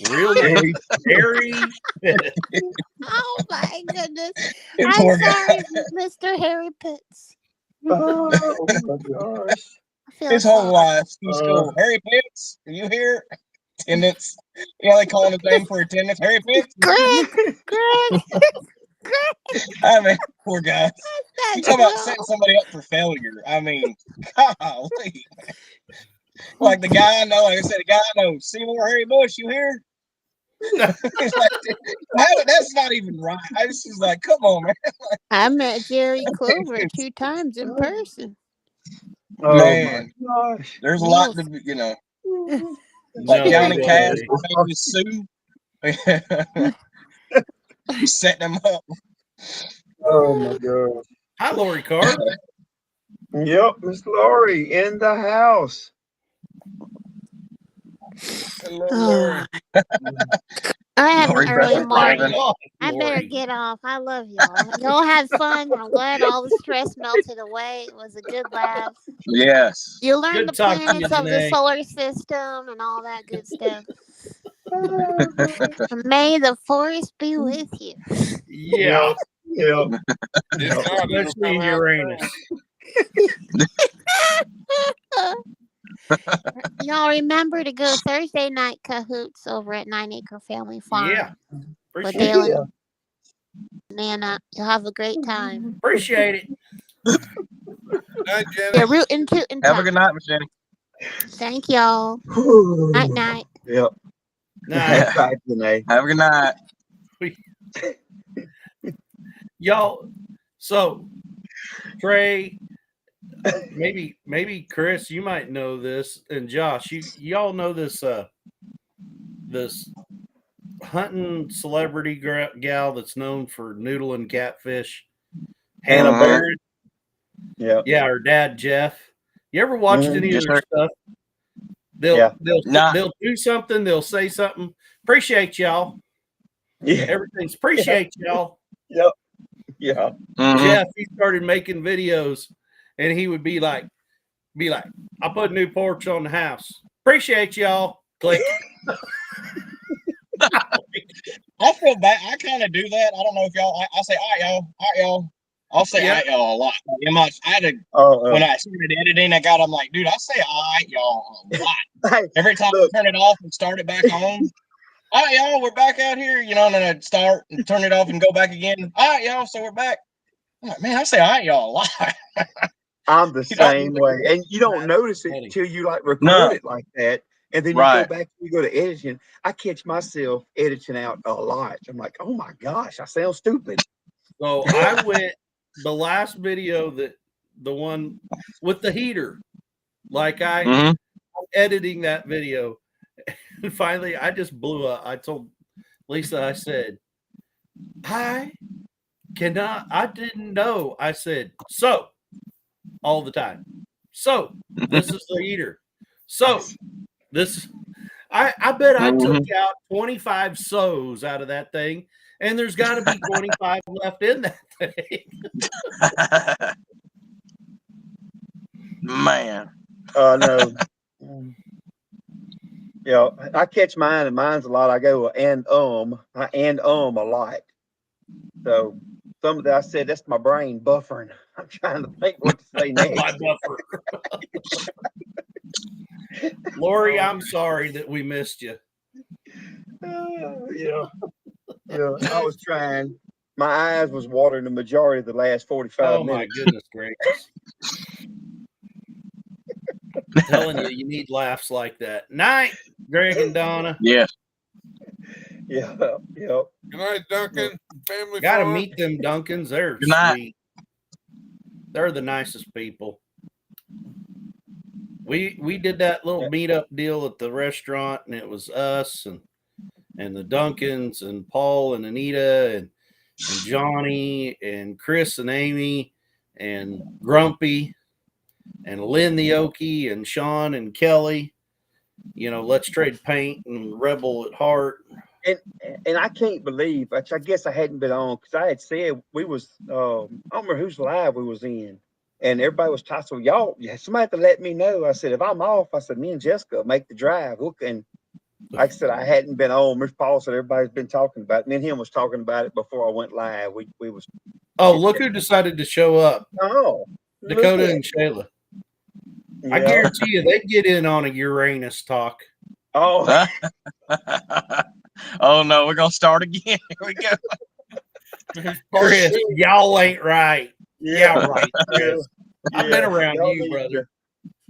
Real name, Harry Pitts. Oh my goodness. Poor I'm guy. sorry, Mr. Harry Pitts. Oh my gosh. I feel His whole sorry. life, he's still Harry Pitts. Are you here? Attendance. They call him his name for attendance. Harry Pitts. Greg. I mean, poor guy. You That's talk about well. setting somebody up for failure. I mean, golly. Like the guy I know, like I said, the guy I know, Seymour Harry Bush, you here? It's like, that's not even right. I just was like, come on, man. I met Jerry Clover 2 times in person. Oh Man. my gosh. There's a lot to, like No Johnny way. Cash, my name is Sue. Setting them up. Oh my gosh. Hi, Lori Carr. Yep, Miss Lori in the house. Hello, Oh. Lori. I had Lori an early Beth morning. Ivan. I better Lori. get off. I love y'all. Y'all had fun. I'm glad all the stress melted away. It was a good laugh. Yes. You learned Good the talking to planets you, of the Janae. solar system and all that good stuff. May the forest be with you. Yeah, Yep. If not, it'll especially come in out Uranus. Y'all remember to go Thursday night cahoots over at 9 Acre Family Farm. Yeah, With appreciate Dale it. and Nana. You'll have a great time. Appreciate it. Night, Jenny. They're rooting, tooting, Have a good night, Miss Jenny. Thank y'all. Night night. Yep. Nah, Right, Renee. Have a good night. y'all. So Trey, maybe Chris, you might know this, and Josh, y'all know this this hunting celebrity gal that's known for noodling catfish, Hannah Uh-huh. Barrett. Yeah. Yeah, her dad Jeff. You ever watched Mhm. any Yes, of their sir. stuff? They'll Yeah. Nah. they'll do something. They'll say something. Appreciate y'all. Yeah. Everything's appreciate y'all. Yep. Yeah. Mhm. Jeff, he started making videos, and he would be like, I put a new porch on the house. Appreciate y'all. Click. I feel bad. I kind of do that. I don't know if y'all. I say, all right, y'all. All right, y'all. I'll say, all right, y'all a lot. I had to, when I started editing, I'm like, dude, I say, all right, y'all a lot. Hey, Every time look. I turn it off and start it back on, all right, y'all, we're back out here, and then I'd start and turn it off and go back again. All right, y'all, so we're back. I'm like, man, I say, all right, y'all a lot. I'm the same way. And you don't notice it funny. till you like record No. it like that. And then Right. you go back, you go to editing. I catch myself editing out a lot. I'm like, oh my gosh, I sound stupid. So I went the last video the one with the heater, like Mhm. I'm editing that video, and finally I just blew up. I told Lisa, I said, I didn't know. I said, so all the time. So this is the heater. So this I bet I took out 25 so's out of that thing, and there's got to be 25 left in that thing. Man. No. Yeah, I catch mine, and mine's a lot. I go I a lot. So some of that I said that's my brain buffering. I'm trying to think what to say next. My buffer. Lori, I'm sorry that we missed you. Yeah, I was trying. My eyes was watering the majority of the last 45 Oh minutes. my goodness gracious. I'm telling you, you need laughs like that. Night, Greg and Donna. Yes. Yeah. Good night, Duncan. Family Gotta fun. meet them Duncans. They're Good night. sweet. They're the nicest people. We did that little meetup deal at the restaurant, and it was us and the Duncans and Paul and Anita and Johnny and Chris and Amy and Grumpy and Lynn the Okie and Sean and Kelly. Let's trade paint and Rebel at Heart. And I can't believe, which I guess I hadn't been on, because I had said we was I don't remember whose live we was in, and everybody was talking. So y'all, somebody had to let me know. I said, if I'm off, I said, me and Jessica make the drive. And like I said, I hadn't been on. Mr. Paul said everybody's been talking about it. Me and him was talking about it before I went live. We was. Oh, look who decided to show up. Oh, Dakota and Shayla. Yeah. I guarantee you they get in on a Uranus talk. Oh. Oh no, we're gonna start again. Here we go. Chris, y'all ain't right. Yeah, right, Chris. Yeah. I've been around Y'all you, brother.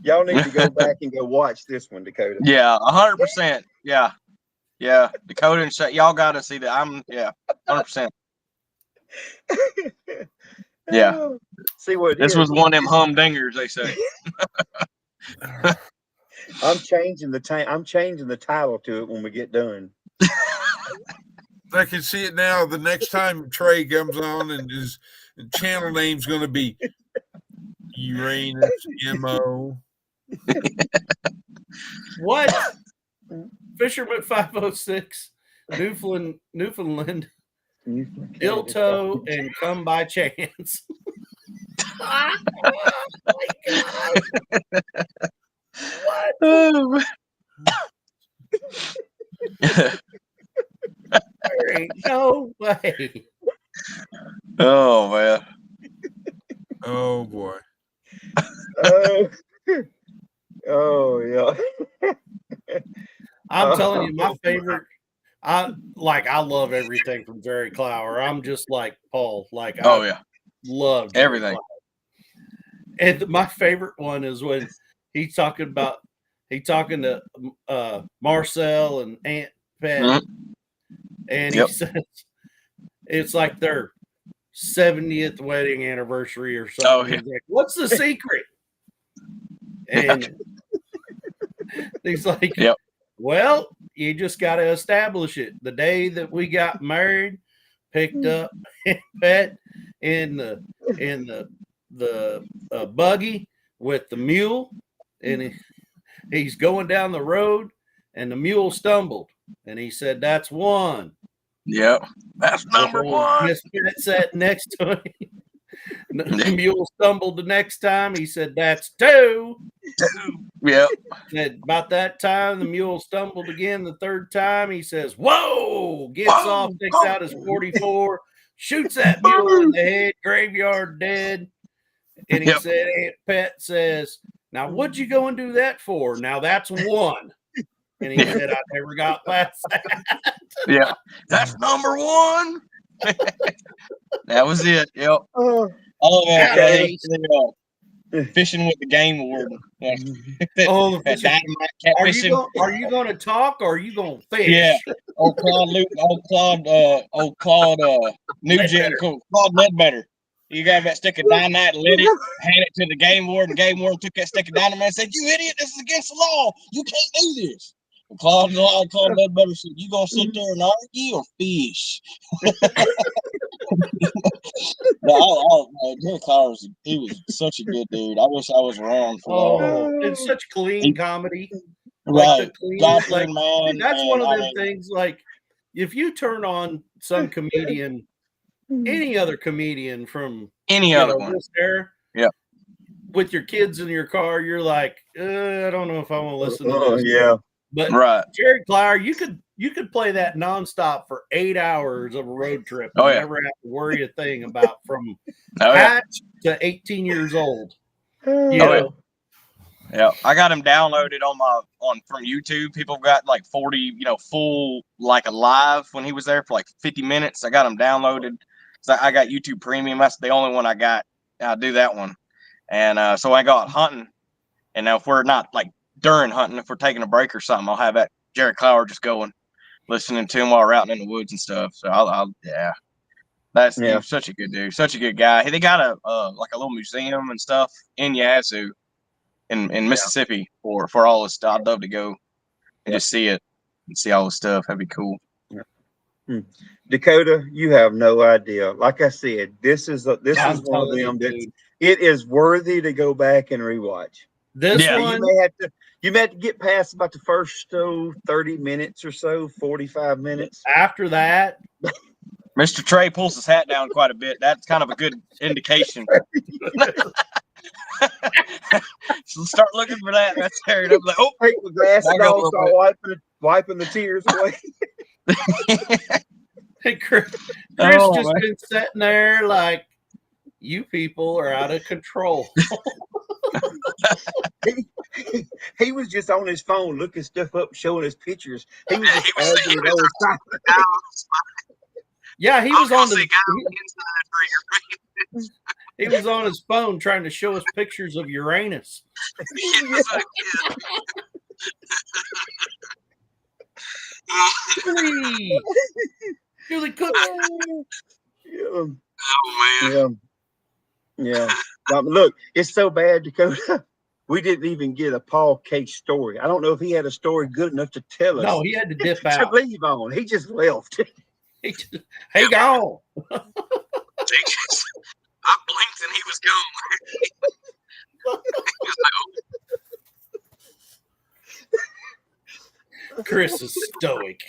Y'all need to go back and go watch this one, Dakota. Yeah, 100%. Yeah. Dakota and y'all got to see that. 100%. Yeah. See what this was one of them humdingers, they say. I'm changing the title to it when we get done. I can see it now. The next time Trey comes on, and his channel name's going to be Uranus MO. What? Fisherman 506, Newfoundland, Dilto, and Come by Chance. Oh my God. What? There ain't no way. Oh man. Oh boy. Oh yeah. I'm telling you, my favorite. I love everything from Jerry Clower. I'm just like Paul. I love Jerry everything. Clower. And my favorite one is when he's talking about he talking to Marcel and Aunt Pat, Mhm. and Yep. he says it's like their 70th wedding anniversary or something. Oh, yeah. He's like, "What's the secret?" And he's like, Yep. "Well, you just got to establish it. The day that we got married, picked up Pet in the buggy with the mule, and he's going down the road, and the mule stumbled, and he said, 'That's one.' Yep. That's number one. Miss Pet sat next to him. The mule stumbled the next time. He said, 'That's two.' Yep. Said about that time, the mule stumbled again the third time. He says, 'Whoa!' Gets off, takes out his 44, shoots that mule in the head, graveyard dead. And he Yep. said, Aunt Pet says, 'Now what'd you go and do that for?' 'Now that's one.' And he said, 'I never got past that.' Yeah. That's number one. That was it. Yep. Oh, All of that. Nowadays, Fishing with the game warden. oh, the That fishing. dynamite cat fishing. Are you going to talk or are you going to fish? Yeah. Old Claude Nugent, Claude Ledbetter. You got that stick of dynamite, lit it, handed it to the game warden. Game warden took that stick of dynamite and said, "You idiot, this is against the law. You can't do this." And Claude Ledbetter said, "You gonna sit there and argue or fish?" No, Jerry Clower he was such a good dude. I wish I was around for that. Oh, it's such clean comedy. Right. The cleanest, God-fearing man. that's and one of I them mean, things. Like, if you turn on some comedian, any other comedian from any other one. this era, Yeah. with your kids in your car, you're like, I don't know if I want to listen to oh this. yeah. But Right. Jerry Clower, you could play that nonstop for 8 hours of a road trip and Oh, yeah. never have to worry a thing about from Oh, yeah. hatch to 18 years old. Oh, You yeah. know? Yeah. I got him downloaded from YouTube. People got like 40, full like alive when he was there for like 50 minutes. I got him downloaded. So I got YouTube Premium. That's the only one I got. I do that one. And so I got hunting. And now if we're not like during hunting, if we're taking a break or something, I'll have that Jerry Clower just going, listening to him while we're out in the woods and stuff. So he was such a good dude, such a good guy. They got a little museum and stuff in Yazoo, in Mississippi for all this stuff. I'd love to go and just see it and see all the stuff. That'd be cool. Dakota, you have no idea. Like I said, this is one of them that it is worthy to go back and rewatch. This one, you may have to get past about the first 30 minutes or so, 45 minutes. After that, Mr. Trey pulls his hat down quite a bit. That's kind of a good indication. So start looking for that. That's there. I'm like, Take the glass dog, start wiping the tears away. hey, Chris just been sitting there like, you people are out of control. He was just on his phone looking stuff up, showing his pictures. He was just arguing all the time. Yeah, he was on he was on his phone trying to show us pictures of Uranus. Julie Cook. Yeah. Look, it's so bad, Dakota. We didn't even get a Paul Case story. I don't know if he had a story good enough to tell us. No, he had to dip out. To leave on. He just left. He gone. I blinked and he was gone. Chris is stoic.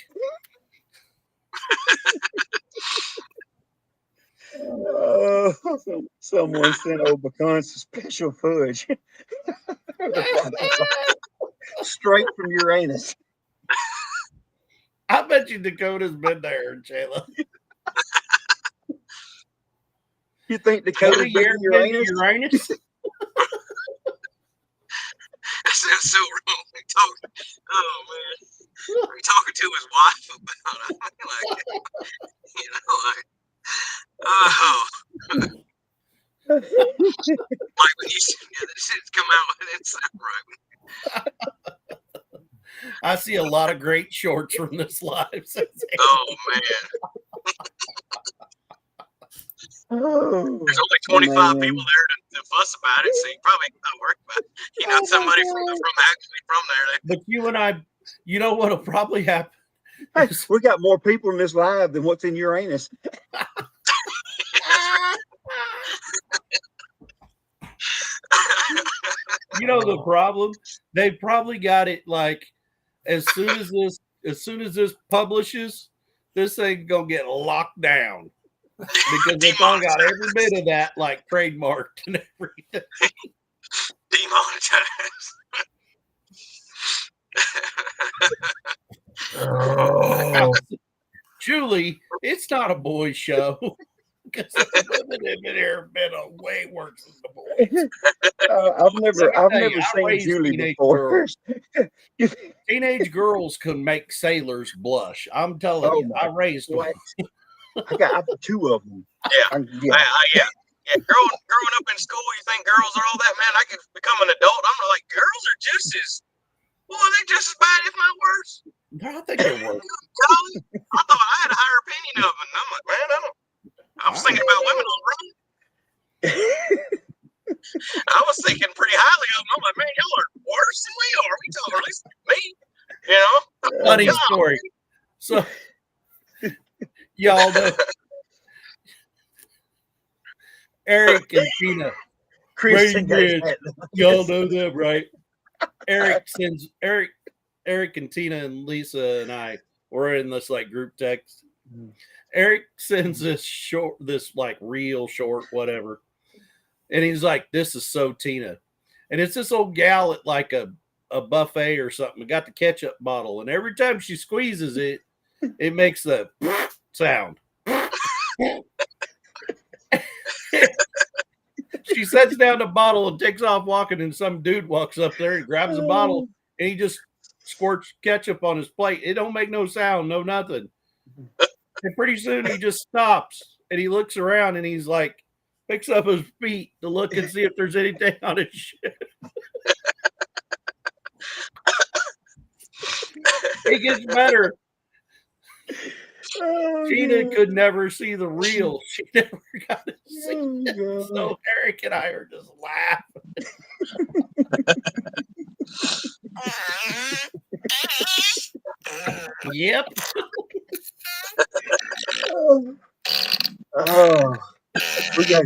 Someone sent old Pecan some special fudge. Straight from Uranus. I bet you Dakota's been there, Jayla. You think Dakota's been to Uranus? That sounds so wrong. I'm talking to his wife about it. Like when you this shit's come out, it didn't sound right. I see a lot of great shorts from this live. Oh man, Oh, there's only 25 man. people there to fuss about it, so you probably not worry about it. You know, somebody from actually from there. But you and I, you know what'll probably happen? Hey, we got more people in this live than what's in Uranus. You know the problem? They probably got it like as soon as this publishes, this thing gonna get locked down because they probably got every bit of that like trademarked and everything. Demonetized. Oh, Julie, it's not a boys' show. Because the women have been here been a way worse than the boys. I've never tell you, I seen raised Julie teenage before. Teenage girls can make sailors blush. I'm telling Oh you, I raised them. what? I got two of them. Yeah. Yeah. Growing up in school, you think girls are all that, man. I could become an adult. I'm like, girls are just as, well, they just as bad, if not worse. I think they're worse. I thought I had a higher opinion of them. And I'm like, man, I was thinking about women on run. I was thinking pretty highly of them. I'm like, man, y'all are worse than we are. We talk, or at least me. You know? Funny story. So, y'all know Eric and Tina. Christian does that. Y'all know them, right? Eric and Tina and Lisa and I were in this like group text. Eric sends this like real short, whatever. And he's like, this is so Tina. And it's this old gal at like a buffet or something. Got the ketchup bottle. And every time she squeezes it, it makes the sound. She sets down the bottle and takes off walking. And some dude walks up there and grabs the bottle. And he just squirts ketchup on his plate. It don't make no sound, no nothing. And pretty soon he just stops and he looks around and he's like, picks up his feet to look and see if there's anything on his shoe. It gets better. Tina could never see the real. She never got to see it. So Eric and I are just laughing. Yep. Oh, we got.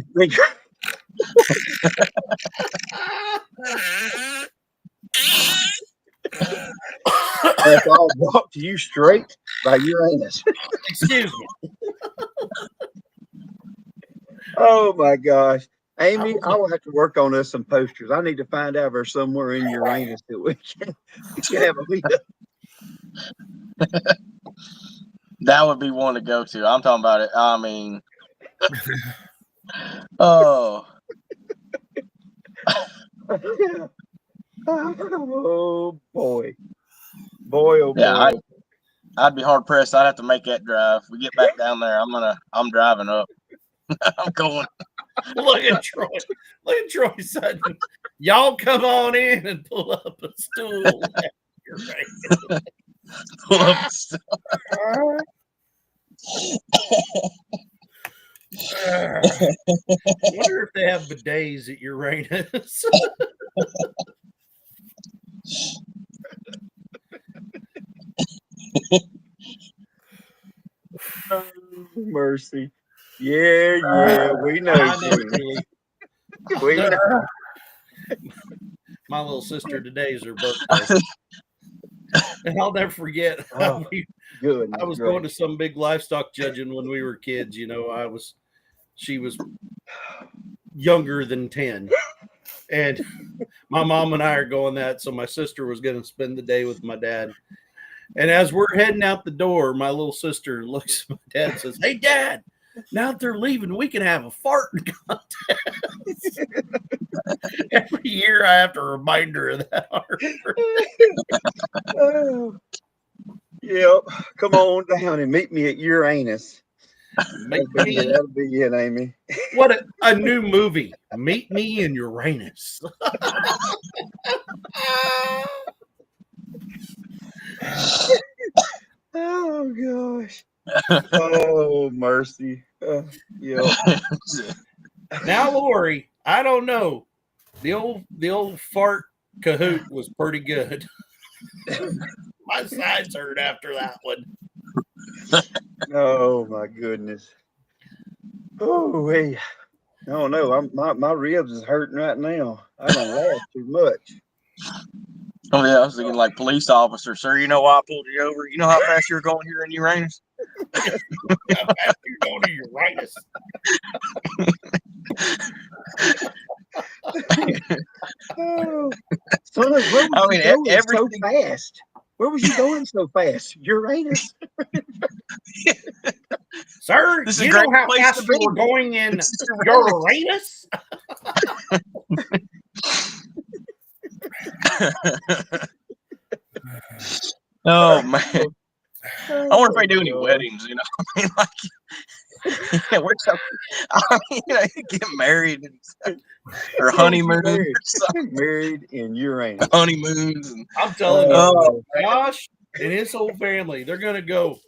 That's all brought to you straight by Uranus. Excuse me. Oh my gosh. Amy, I will have to work on us some posters. I need to find out if there's somewhere in Uranus that we can have a meetup. That would be one to go to. I'm talking about it. I mean, oh. Oh boy. Boy, oh boy. Yeah, I'd be hard pressed. I'd have to make that drive. We get back down there. I'm driving up. I'm going. Look at Troy. Look at Troy sudden. Y'all come on in and pull up a stool. You're right. Pull up a stool. Wonder if they have bidets at Uranus. Oh, mercy. Yeah, we know. We know. My little sister today is her birthday. And I'll never forget. Oh, good. I was going to some big livestock judging when we were kids. You know, she was younger than 10. And my mom and I are going that. So my sister was going to spend the day with my dad. And as we're heading out the door, my little sister looks at my dad and says, "Hey, Dad, now that they're leaving, we can have a farting contest." Every year I have to remind her of that. Oh, yep. Come on down and meet me at Uranus. Meet me. That'll be it, Amy. What a new movie. Meet me in Uranus. Oh gosh. Oh mercy. Yeah. Now, Lori, I don't know. The old fart Kahoot was pretty good. My sides hurt after that one. Oh my goodness. Oh hey. I don't know. My ribs is hurting right now. I don't laugh too much. Oh yeah, I was thinking like police officer, sir. You know why I pulled you over? You know how fast you were going here in Uranus? How fast you're going to Uranus? Oh, son, where was I mean, you going everything. so fast? Where was you going so fast? Uranus. Sir, This is a you know great how place fast to you be. were going in This is Uranus. Uranus? Oh man, I wonder if they do any God. weddings. You know, I mean, like, yeah, we're so. I mean, you know, you get married or honeymoon or something. Married in Uranus. Honeymoons and I'm telling you, oh, Josh and his whole family, they're going to go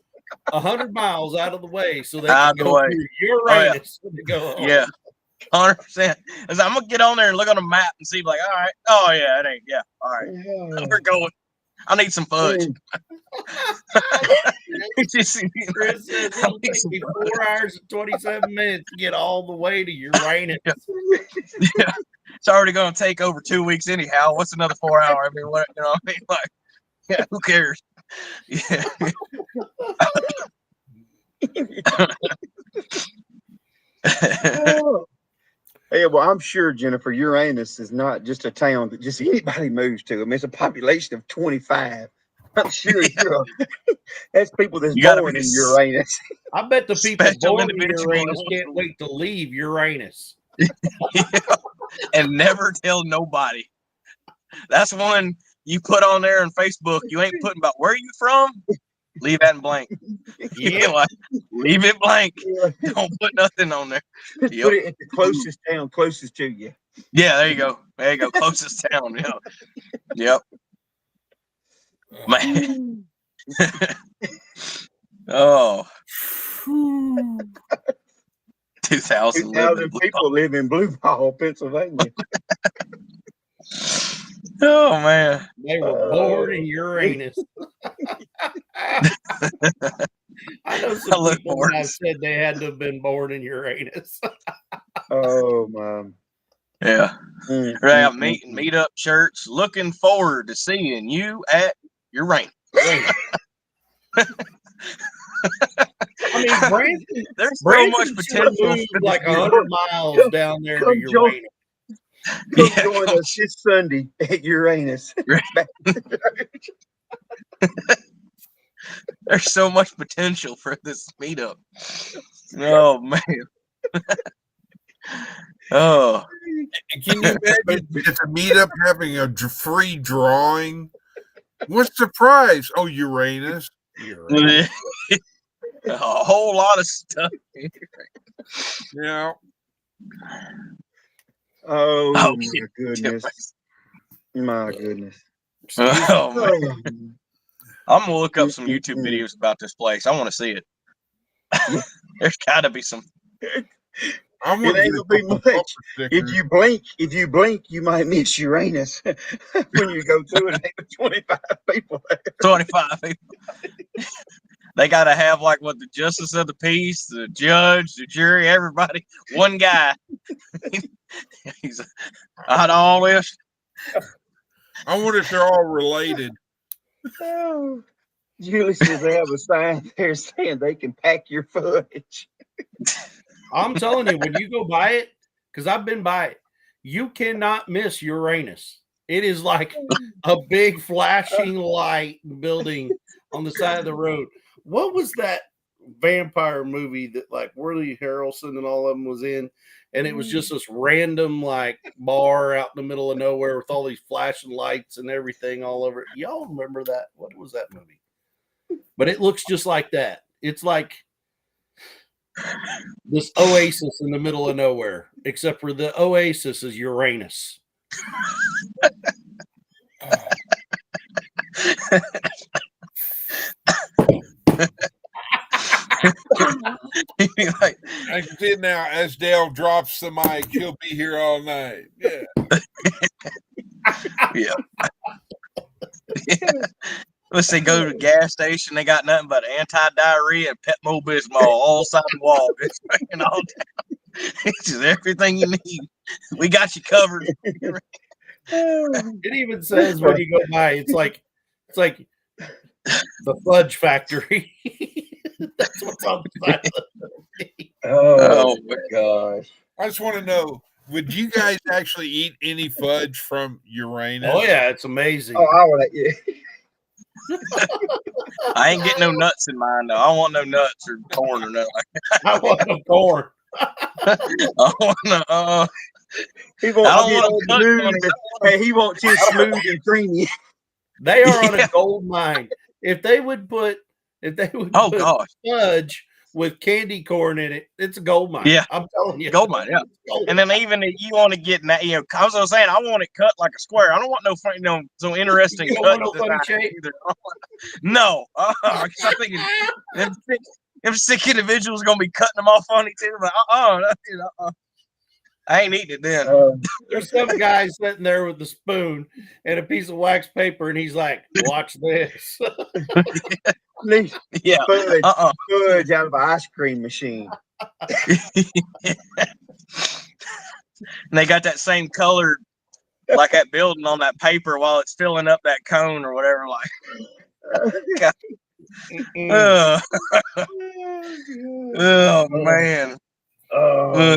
100 miles out of the way so they Out can of the go way. through Uranus when they go home. yeah, 100%. I'm gonna get on there and look on a map and see, like, all right, oh yeah, it ain't, yeah, all right, we're going. I need some fudge. Chris says it'll take me 4 hours and 27 minutes to get all the way to Uranus. Yeah. It's already going to take over 2 weeks anyhow. What's another 4 hour? I mean, what, you know what I mean? Like, yeah, who cares? Yeah. Oh. Yeah, well, I'm sure, Jennifer, Uranus is not just a town that just anybody moves to. I mean, it's a population of 25. I'm sure that's people that's You gotta born be in Uranus. I bet the people special born in individual Uranus that can't wait to leave Uranus. Yeah. And never tell nobody. That's one you put on there on Facebook. You ain't putting about where you from. Leave that in blank. Yeah. Like, leave it blank. Yeah. Don't put nothing on there. Put it at the closest town closest to you. Yeah, there you go. There you go. Closest town. Yeah. Yep. Man. Oh. 2,000 2,000 people live in Blue Ball, Pennsylvania. Oh man. They were born in Uranus. I know some people that have said they had to have been born in Uranus. Oh man. Yeah. Right. Meetup shirts. Looking forward to seeing you at Uranus. I mean, there's so Brandon much potential. moved like 100 miles down there to Uranus. Come join us this Sunday at Uranus. There's so much potential for this meetup. Oh man. Oh. Can you imagine at the meetup having a free drawing? What's the prize? Oh, Uranus. A whole lot of stuff. Yeah. Oh my goodness. My goodness. Oh man. I'm gonna look up some YouTube videos about this place. I want to see it. There's got to be some. It ain't gonna be much. If you blink, you might miss Uranus when you go through it. 25 people. 25 people. They got to have like what the justice of the peace, the judge, the jury, everybody. One guy. He's on all this. I wonder if they're all related. Oh, Julie says they have a sign there saying they can pack your fudge. I'm telling you, when you go by it, because I've been by it, you cannot miss Uranus. It is like a big flashing light building on the side of the road. What was that vampire movie that like Woody Harrelson and all of them was in? And it was just this random like bar out in the middle of nowhere with all these flashing lights and everything all over it. Y'all remember that? What was that movie? But it looks just like that. It's like This oasis in the middle of nowhere, except for the oasis is Uranus. Like, I can see it now as Dale drops the mic. He'll be here all night. Yeah. yeah. Let's say go to the gas station. They got nothing but anti-diarrhea and Pepto Bismol all side the wall. It's fucking all down. It's just everything you need. We got you covered. It even says when you go by, it's like the fudge factory. That's what's on the side of the thing. Oh my gosh. I just want to know, would you guys actually eat any fudge from Uranus? Oh yeah, it's amazing. Oh, I want to. I ain't getting no nuts in mine though. I don't want no nuts or corn or nothing. I want no corn. I want no, He won't I don't get want to smooth. Hey, he wants you smooth and creamy. They are on Yeah. a gold mine. If they would put Oh put gosh, fudge with candy corn in it, it's a gold mine. Yeah. I'm telling you. gold mine, yeah. And then even if you want to get that, you know, I was saying I want it cut like a square. I don't want no funny, so interesting You don't cut want no funny design shape? either. No, 'cause I'm thinking them sick individuals gonna be cutting them all funny too. But I ain't eating it then. There's some guy sitting there with the spoon and a piece of wax paper, and he's like, "Watch this." Yeah, Fudge out of an ice cream machine. And they got that same color, like that building on that paper while it's filling up that cone or whatever. Like, oh man. Oh,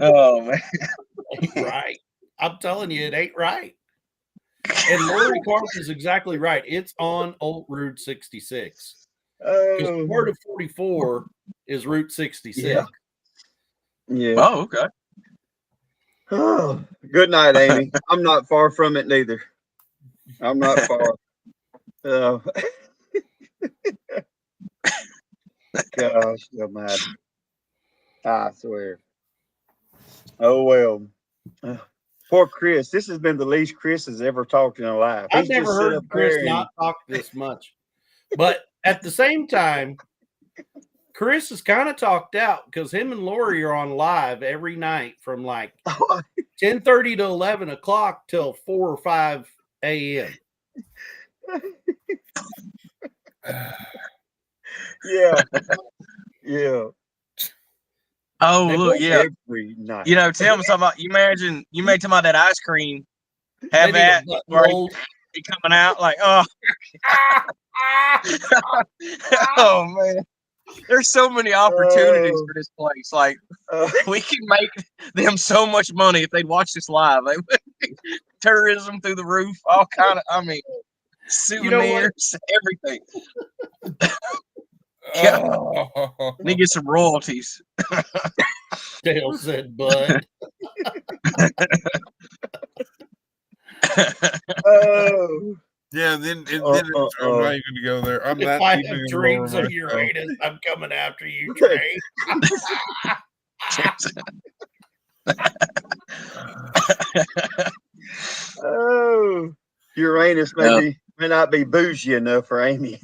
Oh man. Ain't right. I'm telling you, it ain't right. And Lori Clark is exactly right. It's on Old Route 66. Because part of 44 is Route 66. Yeah. Yeah. Oh, okay. Oh, good night, Amy. I'm not far from it neither. I'm not far. Gosh, almighty. I swear. Oh well. Poor Chris. This has been the least Chris has ever talked in a life. I've He's never just sit heard up Chris there and- not talk this much. But at the same time, Chris is kind of talked out because him and Lori are on live every night from like 10:30 to 11 o'clock till 4 or 5 a.m. Yeah. Yeah. Oh, They look, both yeah. Every night. You know, tell me something about, you imagine, you may talk about that ice cream, have They need a that, butt where mold. he coming out like, oh. Oh, man. There's so many opportunities for this place. Like, we can make them so much money if they'd watch this live. They would tourism through the roof, all kind of, I mean, souvenirs, everything. Yeah. Oh. They get some royalties. Dale said, "Bud." Oh. Yeah, then I'm not even going to go there. I'm If not I even have gonna dreams lower of myself. Uranus, I'm coming after you, Trey. Oh. Uranus may not be bougie enough for Amy.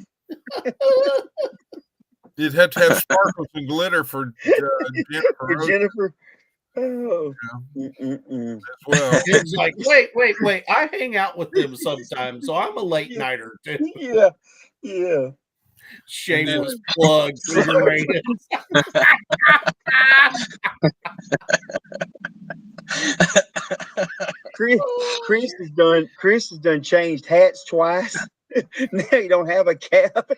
You'd have to have sparkles and glitter for Jennifer For Rose Jennifer. Oh. Mm-mm-mm. as well. It's like, wait. I hang out with them sometimes, so I'm a late nighter too. Yeah. Yeah. Shameless plug for Uranus. Chris has done changed hats twice. Now you don't have a cap.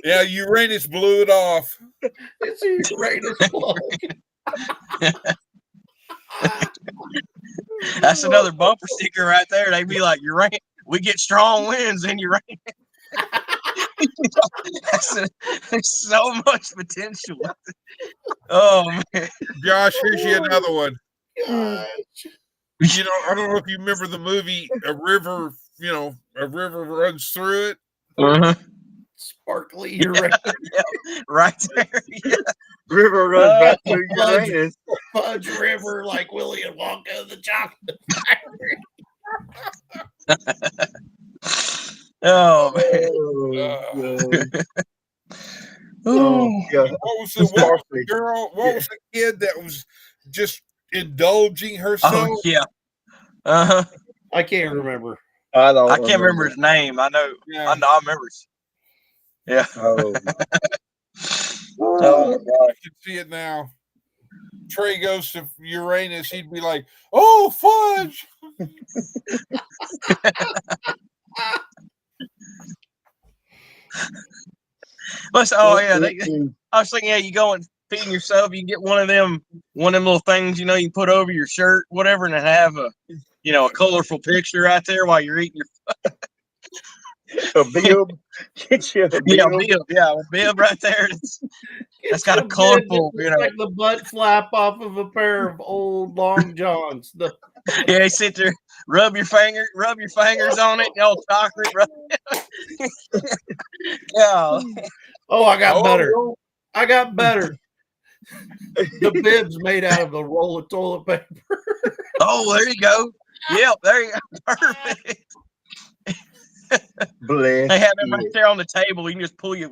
Yeah, Uranus blew it off. It's a Uranus plug. That's another bumper sticker right there. They'd be like, Uranus, we get strong winds in Uranus. There's so much potential. Oh man, Josh, here's you another one. Gosh. You know, I don't know if you remember the movie A River, a river runs through it. uh-huh. Sparkly Uranus. Yeah, right there. Yeah. River runs back to Fudge. Uranus. Fudge River like Willy and Wonka of the chocolate factory. Oh man. Oh, God. What was the Sparkly. girl? What was the kid that was just indulging herself? Oh yeah. Uh-huh. I can't remember. I don't. I can't remember his name. I know. Yeah. I know. I remember. Yeah. Oh, Oh my God. I can see it now. Trey goes to Uranus, he'd be like, "Oh, fudge!" Oh yeah. I was thinking, yeah, you go and feeding yourself. You can get one of them little things, you know, you put over your shirt, whatever, and it have a colorful picture right there while you're eating your a bib. Get you a bib. a bib right there. That's got a It's colorful, like the butt flap off of a pair of old long johns. Yeah, you sit there, rub your fingers on it, all chocolate. Yeah. Oh, I got better. no. I got better. The bib's made out of a roll of toilet paper. Oh, there you go. Yep, there you go. Perfect. Bless They have it right you. there on the table. You can just pull you.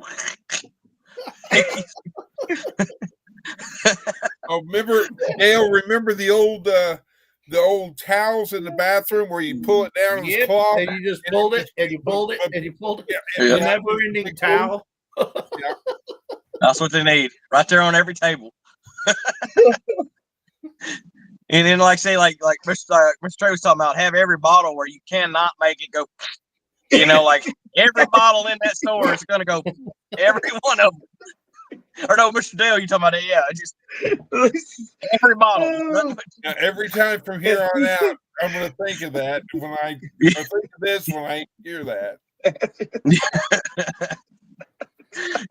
Oh, remember the old towels in the bathroom where you pull it down and it's cloth? And you just pulled it, and you pulled it, and you pulled it. Yeah, The never-ending towel. That's what they need. Right there on every table. And then, like say, like Mr. Trey was talking about, have every bottle where you cannot make it go. Like every bottle in that store is going to go. Every one of them. Or no, Mr. Dale, you talking about it? Yeah, just every bottle. Now, every time from here on out, I'm going to think of that when I think of this when I hear that.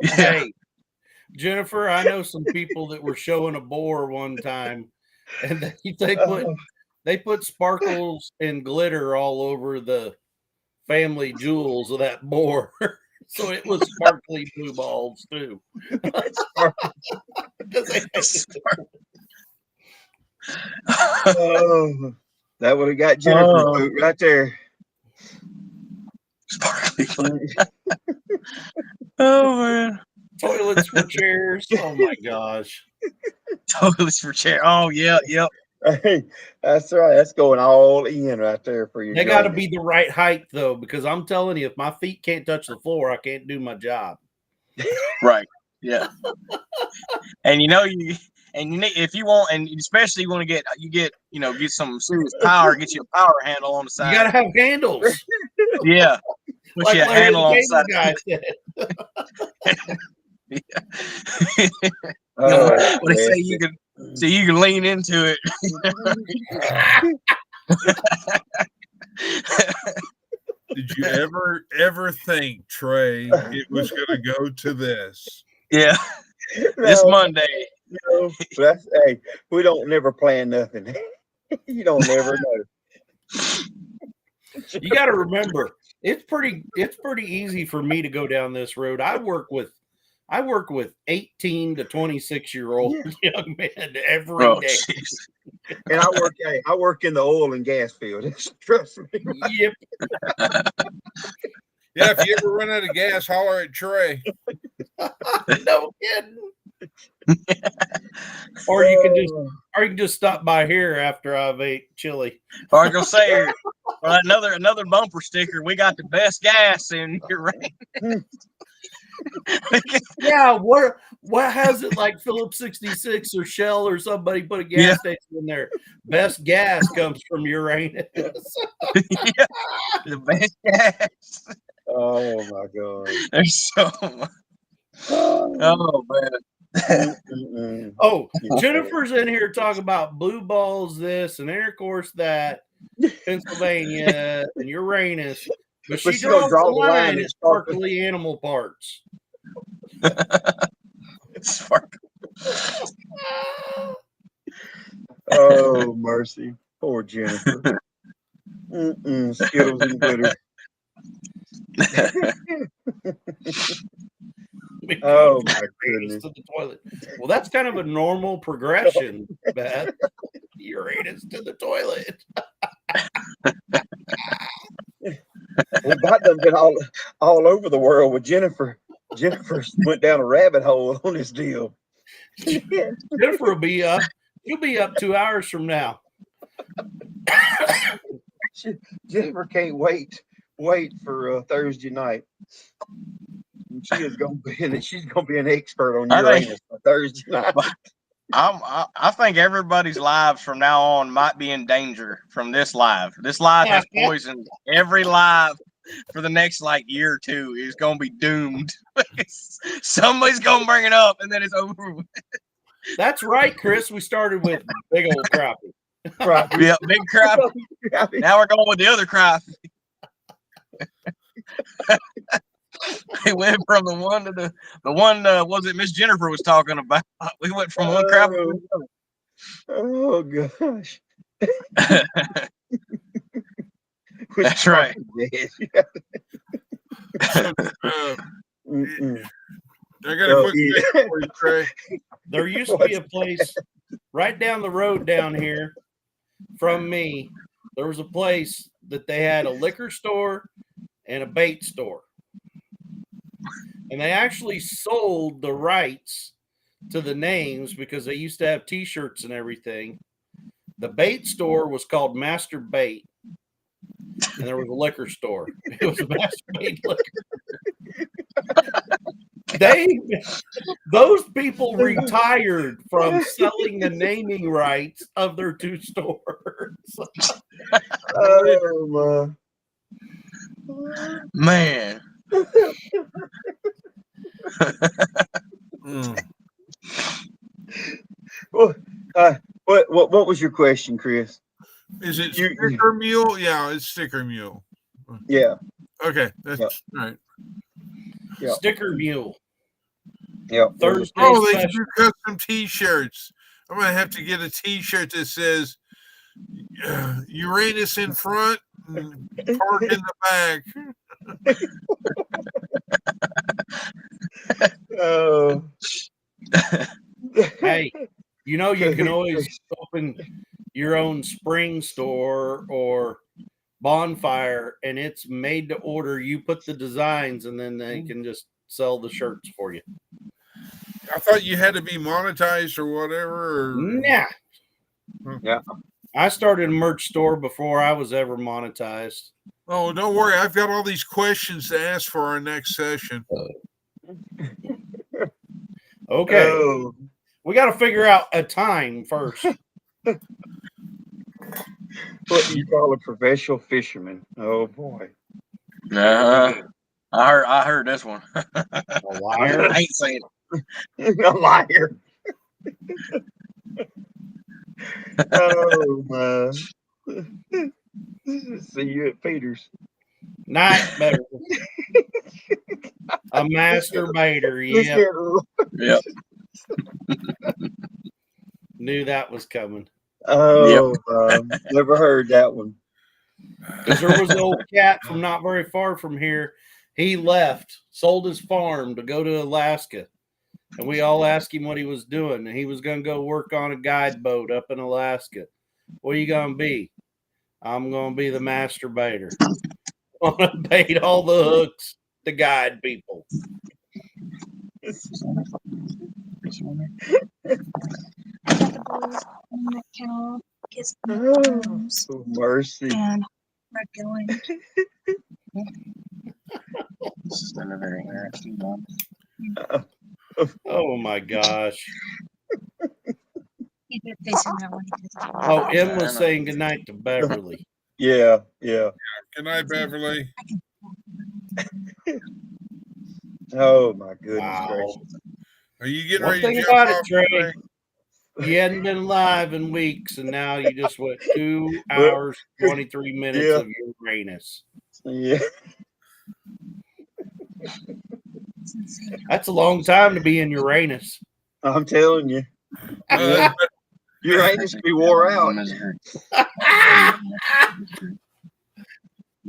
Hey, Jennifer, I know some people that were showing a boar one time, and they put sparkles and glitter all over the family jewels of that boar. So it was sparkly blue balls too. Oh, that would have got Jennifer's boot right there. Sparkly. Oh man. Toilets for chairs. Oh my gosh. Toilets for chair. Oh yeah, yep. Hey, that's right. That's going all in right there for you. They got to be the right height though, because I'm telling you, if my feet can't touch the floor, I can't do my job. Right. Yeah. And if you want, and especially you want to get some serious power, get you a power handle on the side. You got to have handles. Yeah. Put Like you a Larry handle on the the side. Cable Guy said. They say you can lean into it. Did you ever think, Trey, it was going to go to this? Yeah. This Monday. No, hey, we don't never plan nothing. You don't never know. You got to remember, it's pretty easy for me to go down this road. I work with 18 to 26-year-old young men every day. Geez. And I work in the oil and gas field. Trust me. Yep. Yeah, if you ever run out of gas, holler at Trey. No kidding. Or you can just stop by here after I've ate chili. Or I was gonna say another bumper sticker. We got the best gas in Uranus. Yeah, what has it like Phillips 66 or Shell or somebody put a gas station in there? Best gas comes from Uranus. Yeah, the best gas. Oh my God. There's so much. Oh man. Oh, Jennifer's in here talking about blue balls, this and intercourse that, Pennsylvania and Uranus. But she draws the line at sparkly animal parts. Oh mercy, poor Jennifer. Skittles and glitter. Oh my Uranus goodness. to the toilet. Well, that's kind of a normal progression, Beth. Uranus to the toilet. Well, that done been all over the world with Jennifer. Jennifer went down a rabbit hole on this deal. Jennifer will be up. She'll be up 2 hours from now. Jennifer can't wait for Thursday night. And she is going to be. She's going to be an expert on I think- Uranus for Thursday night. I think everybody's lives from now on might be in danger from this live. This live has poisoned every live for the next year or two. Is going to be doomed. Somebody's going to bring it up, and then it's over with. That's right, Chris. We started with big old crappie. Right. Yeah, big crap. Now we're going with the other crap. We went from the one to the one. Was it Miss Jennifer was talking about? We went from one crap. Oh gosh. That's right. Mm-mm. I got a quick question for you, Trey. There used to be a place right down the road down here from me. There was a place that they had a liquor store and a bait store. And they actually sold the rights to the names because they used to have t-shirts and everything. The bait store was called Master Bait. And there was a liquor store. It was a Master Bait liquor. Those people retired from selling the naming rights of their two stores. Oh Man. What was your question, Chris? Is it sticker mule? Yeah, it's sticker mule. Yeah. Okay, that's all right. Yeah. Sticker mule. Yeah. Thursday Oh, they special. do custom T-shirts. I'm gonna have to get a T-shirt that says Uranus in front, and park in the back. Oh. Hey, you know you can always open your own spring store or bonfire, and it's made to order. You put the designs, and then they can just sell the shirts for you. I thought you had to be monetized or whatever. Or... Nah. Yeah. I started a merch store before I was ever monetized. Oh, don't worry. I've got all these questions to ask for our next session. Okay. Oh. We got to figure out a time first. What you call a professional fisherman? Oh boy. I heard this one. A liar. I ain't saying A liar. Oh man. See you at Peter's. Night better. A masturbator. Yeah. Yep. Knew that was coming. Oh, never heard that one. Because there was an old cat from not very far from here. He left, sold his farm to go to Alaska. And we all asked him what he was doing. And he was going to go work on a guide boat up in Alaska. What are you going to be? I'm going to be the masturbator. I'm going to bait all the hooks to guide people. Oh, mercy. And we're going. this is not a very interesting one. Oh my gosh. Keep it facing that way. Oh, Em was saying goodnight to Beverly. Yeah, yeah. Good night, Beverly. Oh my goodness Wow. gracious. Are you getting One ready thing to about jump it, off, Trey, you hadn't been live in weeks, and now you just went 2 hours, 23 minutes Yeah. of Uranus. Yeah. That's a long time to be in Uranus. I'm telling you. Uh, Uranus be wore out.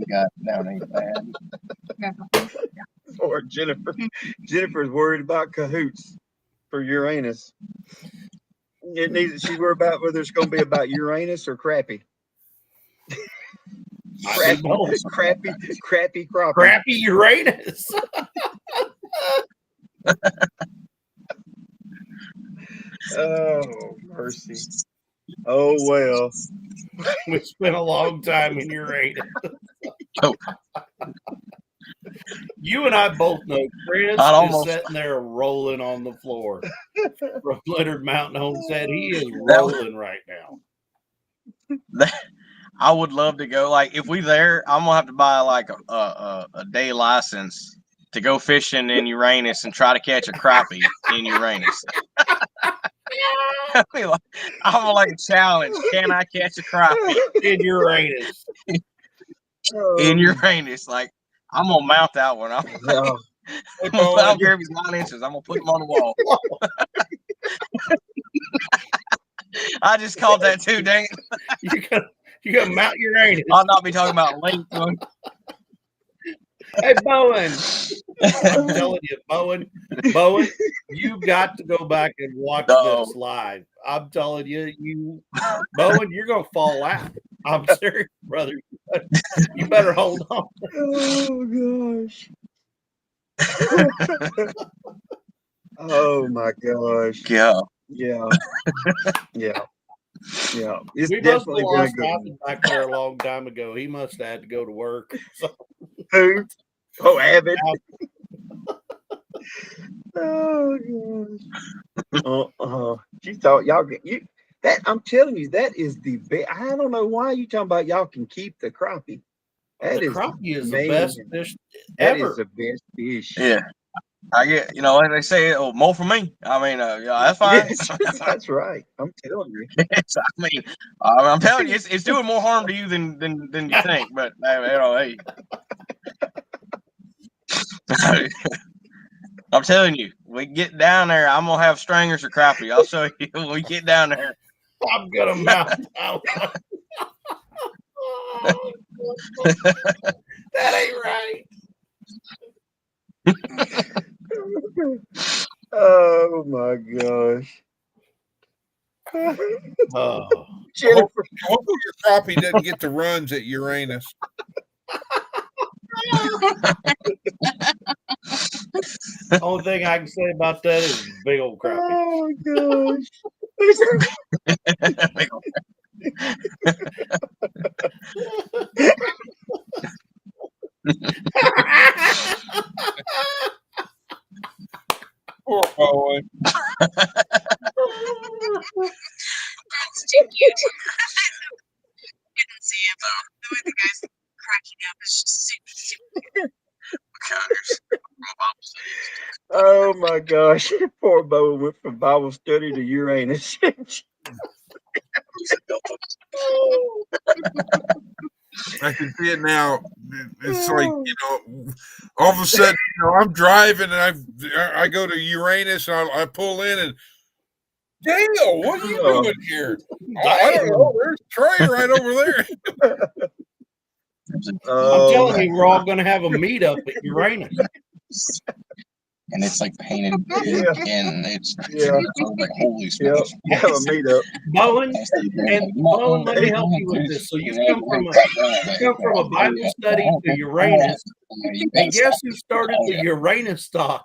got down ain't bad. Or Jennifer. Jennifer's worried about cahoots for Uranus. She's worried about whether it's going to be about Uranus or crappy. Might be both. Crappy crappy. Crappy Uranus. Oh, mercy. Oh, well. We spent a long time in Uranus. Oh. You and I both know Chris I'd is almost- sitting there rolling on the floor. From Leonard Mountain Homestead, he is That- rolling right now. I would love to go. Like, if we there, I'm gonna have to buy like a day license to go fishing in Uranus and try to catch a crappie in Uranus. I want like a challenge. Can I catch a crappie In Uranus. in Uranus? Like, I'm gonna mount that one. Oh, Hey, I don't Bowen, care if he's 9 inches. I'm gonna put him on the wall. I just called that too. Dang it! You gotta mount Uranus. I'll not be talking about length. Hey, Bowen. I'm telling you, Bowen, you got to go back and watch this live. I'm telling you, Bowen, you're gonna fall out. I'm serious, brother. You better hold on. Oh gosh. Oh my gosh. Yeah. Yeah. Yeah. Yeah. It's We must have definitely been a lost good one. Abbott back there a long time ago. He must have had to go to work. So, Who? Oh, Abbott. Oh gosh. She thought y'all get you that. I'm telling you, that is the best. I don't know why you talking about y'all can keep the crappie. That the is crappie is the man, best fish That ever. is the best fish. Yeah. I get, like they say, more for me. I mean, yeah, that's fine. Yes, that's right. I'm telling you. Yes, I mean, I'm telling you, it's doing more harm to you than you think. But hey, I'm telling you, we get down there. I'm gonna have stringers or crappie. I'll show you when we get down there. I'm gonna mount out. That ain't right. Oh my gosh. Oh. Jennifer. hopefully your crappie doesn't get the runs at Uranus. Only thing I can say about that is big old crappie. Oh gosh. Poor Bowen. That's too cute. You didn't see it, but the way the guy's cracking up is just super Oh my gosh. Poor Bo went from Bible study to Uranus. I can see it now. It's like, all of a sudden, I'm driving and I go to Uranus and I pull in and Daniel, what are you doing here? Oh, I don't know. There's Trey right over there. I'm telling you, we're all going to have a meetup at Uranus. And it's like painted Yeah. and it's Yeah. like holy Yep. smokes. You have a meetup. Bowen, let me help you with this. So you come from a Bible study to Uranus, and guess who started the Uranus talk?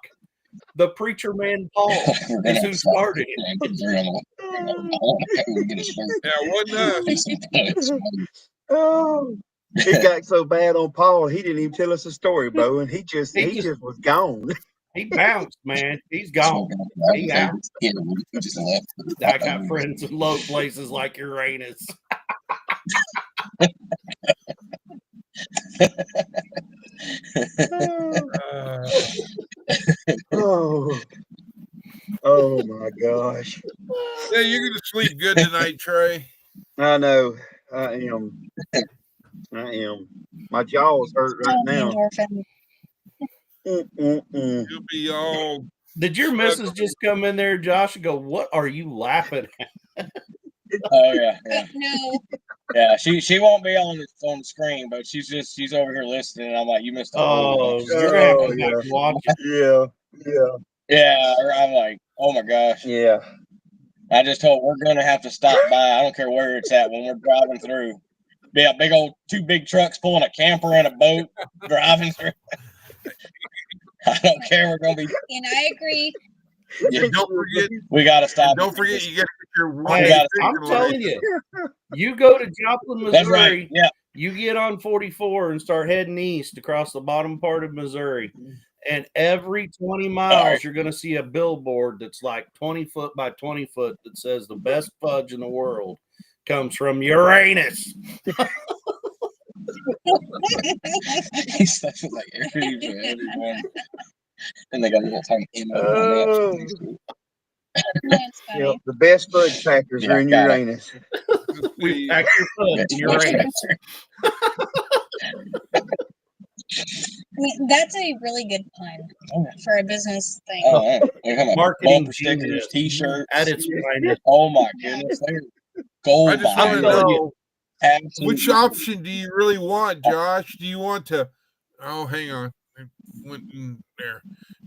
The preacher man Paul is who started it. Yeah, wasn't Oh, it got so bad on Paul, he didn't even tell us a story, Bo, and he just was gone. He bounced, man. He's gone. He out. I got friends in low places like Uranus. Oh my gosh. Yeah, you're gonna sleep good tonight, Trey. I know. I am. My jaw's hurt right now. You'll be all. Did your missus just come in there, Josh, and go, "What are you laughing at?" Oh yeah. No. Yeah, she won't be on the screen, but she's over here listening. And I'm like, you missed a whole bunch. Oh, you're gonna have to Oh, go back yeah. and watch it. Yeah. Yeah, I'm like, oh my gosh. Yeah. I just told we're gonna have to stop by. I don't care where it's at when we're driving through. Be a big old 2 big trucks pulling a camper and a boat driving through. I don't care. We're gonna be. And I agree. Yeah, Don't forget. we gotta stop. Don't forget, you got to get your Hey, one. I'm telling you, you go to Joplin, That's Missouri. right. Yeah. You get on 44 and start heading east across the bottom part of Missouri. And every 20 miles, right. you're going to see a billboard that's like 20 foot by 20 foot that says the best fudge in the world comes from Uranus. He's such like everyone. And they got a little tiny Oh. That's funny. Yep, the best fudge packers are in got it. Uranus. We pack your fudge in Uranus. I mean, that's a really good pun for a business thing. Oh, yeah. They're talking about Marketing bumper stickers, genius T-shirts. at its finest. Oh my goodness, they're gold. I just want to telling know Absolutely. which option do you really want, Josh? Do you want to? Oh, hang on. I went in there.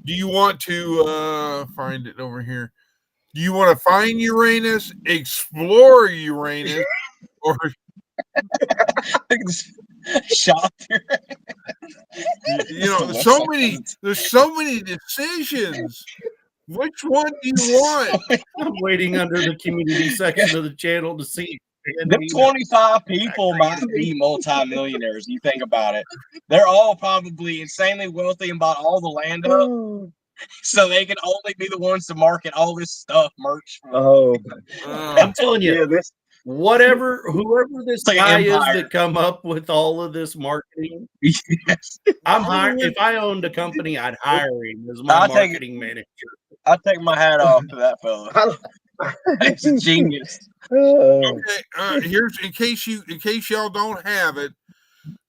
Do you want to find it over here? Do you want to find Uranus, explore Uranus, or shop? you know, there's so many decisions. Which one do you want? I'm waiting under the community section of the channel to see. The 25 people might be multimillionaires. You think about it. They're all probably insanely wealthy and bought all the land up. So they can only be the ones to market all this stuff, merch. Oh, I'm telling you, yeah, this whoever this It's like an guy is empire. that come up with all of this marketing, Yes. I'm hiring. If I owned a company, I'd hire him as my I'll take marketing manager. I take my hat off to that fella. He's a genius. Okay, here's in case y'all don't have it.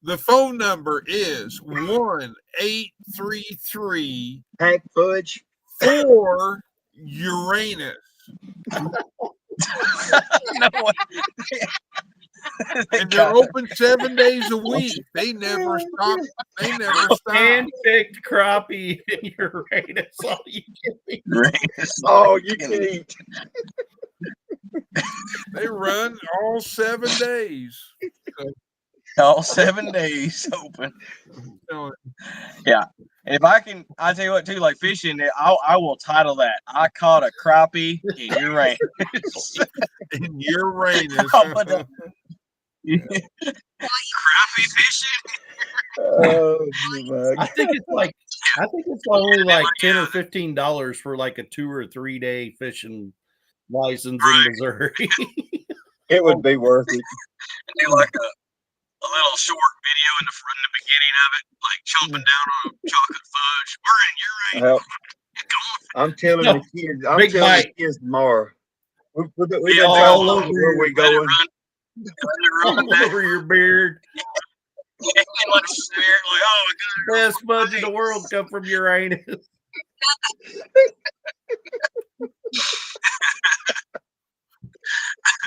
The phone number is 1-833 pack fudge. 4 Uranus. No way. And they're open 7 days a week. They never stop. Hand-picked crappie in Uranus. All you can eat. Oh, you can eat. They run all 7 days. All 7 days open. So, Yeah. If I can, I tell you what too, like fishing, I will title that. I caught a crappie in Uranus. in Uranus. I'll put that. Crappie fishing. Oh, my I think it's only like $10 or $15 for like a 2 or 3 day fishing license in Missouri. It would be worth it. Do like a little short video in the beginning of it, like chomping down on chocolate fudge. We're in Uranus. I'm telling the kids. I'm Big telling bite. the kids tomorrow. We've been all talking over about where we going. All over your beard. Best fudge in the world come from Uranus.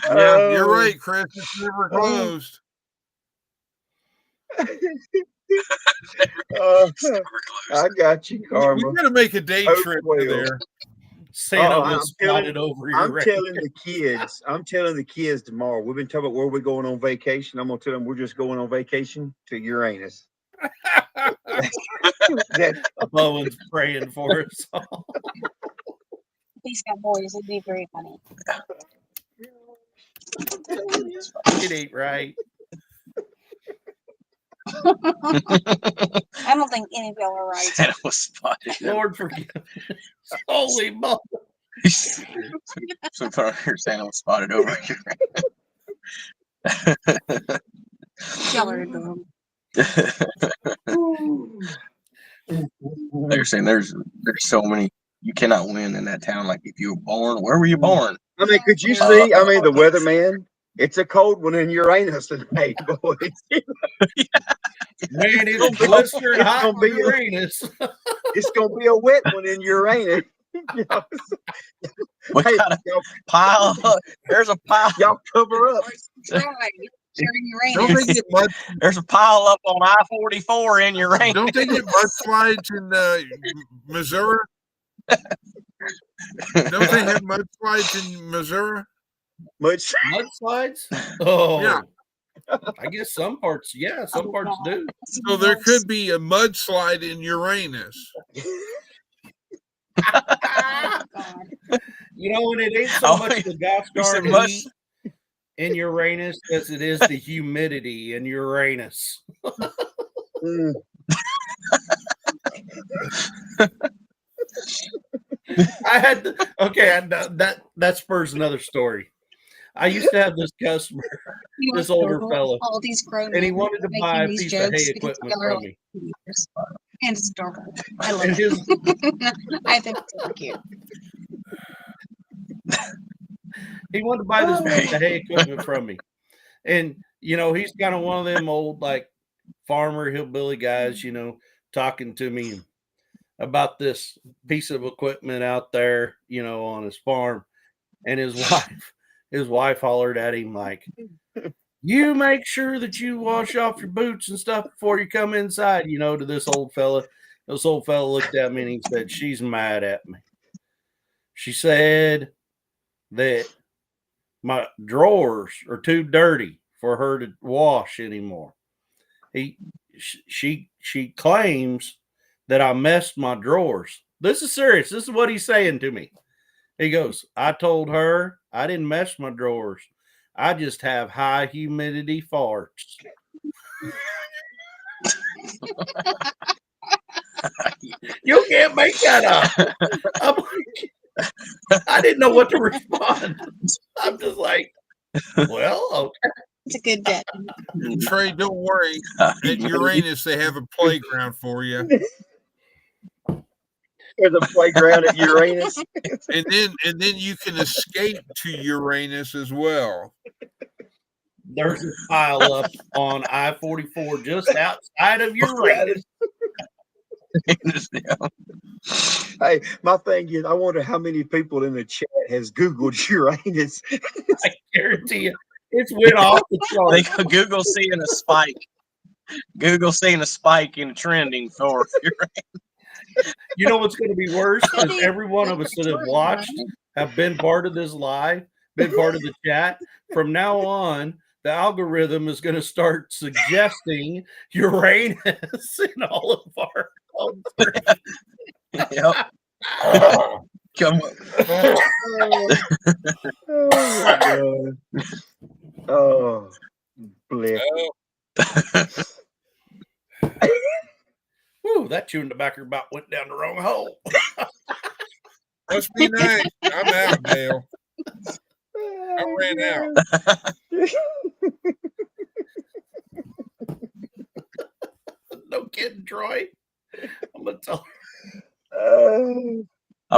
Yeah, you're right, Chris. It's never closed. I got you, Karma. We're gonna make a day Hope trip well. to there. Santa I'm was spotted over I'm Uranus. telling the kids tomorrow. We've been talking about where we're going on vacation. I'm gonna tell them we're just going on vacation to Uranus. Bowen's praying for us all. These got boys. It'd be very funny. It ain't right. I don't think any of y'all are right. Santa was spotted. Lord forgive me. Holy moly. So far, Santa was spotted over here. Y'all are dumb. They're saying there's so many. You cannot win in that town. Like if you were born, where were you born? I mean, could you see? I mean, the weatherman. It's a cold one in Uranus tonight, boys. Man, it's blistering hot in Uranus. It's gonna be a wet one in Uranus. We got a pile. There's a pile. Y'all cover up. Dry. During Don't they Uranus. get mud? There's a pile up on I-44 in Uranus. Don't they get mudslides in Missouri? Don't they have mudslides in Missouri? Much. Mudslides? Oh, Yeah. I guess some parts, yeah, some parts do. So there could be a mudslide in Uranus. Oh, God. You know, and it ain't so Oh, much the gosh you said darn mud- heat in Uranus as it is the humidity in Uranus. Mm. I had that spurs another story. I used to have this customer, You this know, older fella, all these grown and he men wanted to making buy a these piece of hay jokes because equipment y'all are from me. like teenagers. And it's adorable. I love And it. his I think it's so cute. he wanted to buy this piece of hay equipment from me. And you know, he's kind of one of them old like farmer hillbilly guys, you know, talking to me about this piece of equipment out there, you know, on his farm. And his wife hollered at him like, "You make sure that you wash off your boots and stuff before you come inside," you know, to this old fella. This old fella looked at me and he said, "She's mad at me. She said that my drawers are too dirty for her to wash anymore." She claims that I messed my drawers. This is serious. This is what he's saying to me. He goes, "I told her I didn't mess my drawers. I just have high humidity farts." You can't make that up. I'm like, I didn't know what to respond. I'm just like, well, okay. It's a good bit. Trey, don't worry. At Uranus, they have a playground for you. There's a playground at Uranus. And then you can escape to Uranus as well. There's a pile up on I-44 just outside of Uranus. Hey, my thing is, I wonder how many people in the chat has Googled Uranus. I guarantee you, it's went off the They chart. go Google seeing a spike. Google seeing a spike in trending for You know what's going to be worse is every one of us that have watched, have been part of this live, been part of the chat. From now on, the algorithm is going to start suggesting Uranus in all of our. Yep. Come on. Oh my God. Oh, bless. Whew, that chewing tobacco about went down the wrong hole. Must be nice. I'm out, Dale. I ran out. No kidding, Troy. I'm gonna tell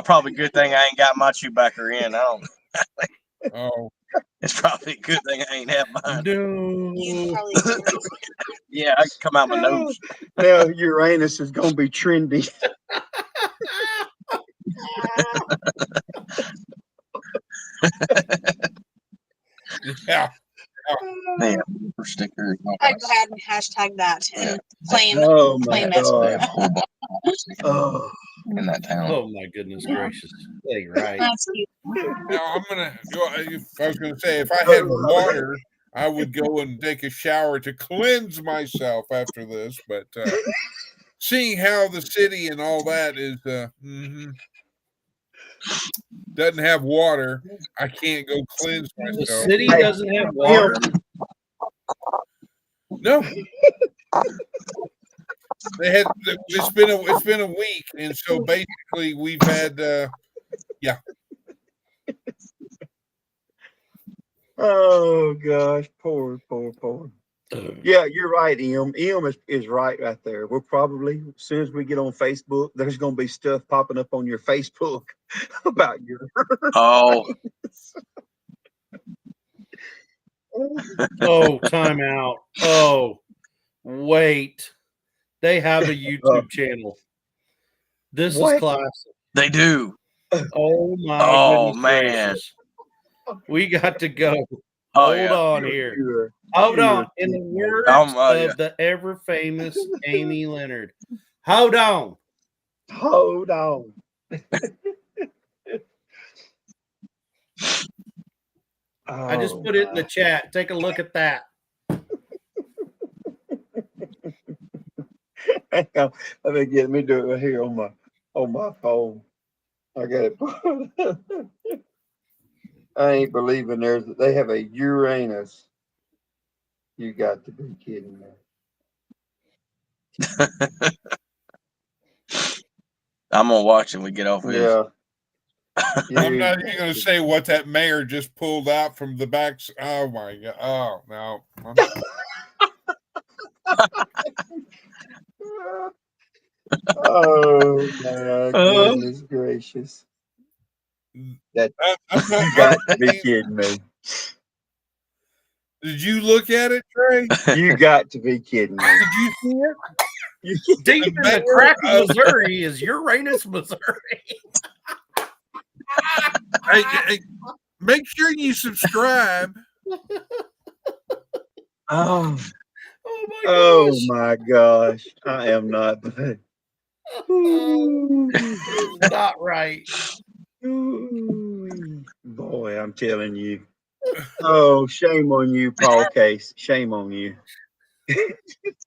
Probably a good thing I ain't got my Chewbacca in. I don't. Oh, It's probably a good thing I ain't have mine. You no. probably do. Yeah, I can come out my nose. Now Uranus is going to be trendy. yeah. Man, for stickers. I'd go ahead and hashtag that and claim Oh my claim it. God. Oh. In that town. Oh my goodness gracious. That ain't right. That's cute. Now I'm gonna. I was gonna say if I had water, I would go and take a shower to cleanse myself after this. But seeing how the city and all that is, doesn't have water, I can't go cleanse The myself. city doesn't have water. No. They had. It's been a week, and so basically we've had. Yeah. Oh gosh, poor. Yeah, you're right, Em. Em is right there. We're probably, as soon as we get on Facebook, there's going to be stuff popping up on your Facebook about your. Oh, Oh, time out. Oh, wait. They have a YouTube channel. This What? is classic. they do. Oh my Oh, goodness man. gracious. We got to go. Oh Hold yeah. on here. You're- Hold you're on. a In the kid, man. words Oh, yeah. of the ever famous Amy Leonard, hold on. Hold on. I just Oh, put it in the my. chat. Take a look at that. Hang on. Let me do it right here on my phone. I got it. I ain't believing they have a Uranus. You got to be kidding me. I'm gonna watch it when we get off this. Yeah. I'm not even going to say what that mayor just pulled out from the back. Oh my god! Oh no! Oh my goodness gracious! That you got to be kidding me. Did you look at it, Trey? You got to be kidding me. Did you see it? Deep in the crack of Missouri is Uranus, Missouri. Hey, make sure you subscribe. Oh, Oh my oh gosh. my gosh! I am not. It's not right. Boy, I'm telling you. Oh, shame on you, Paul Case. Shame on you.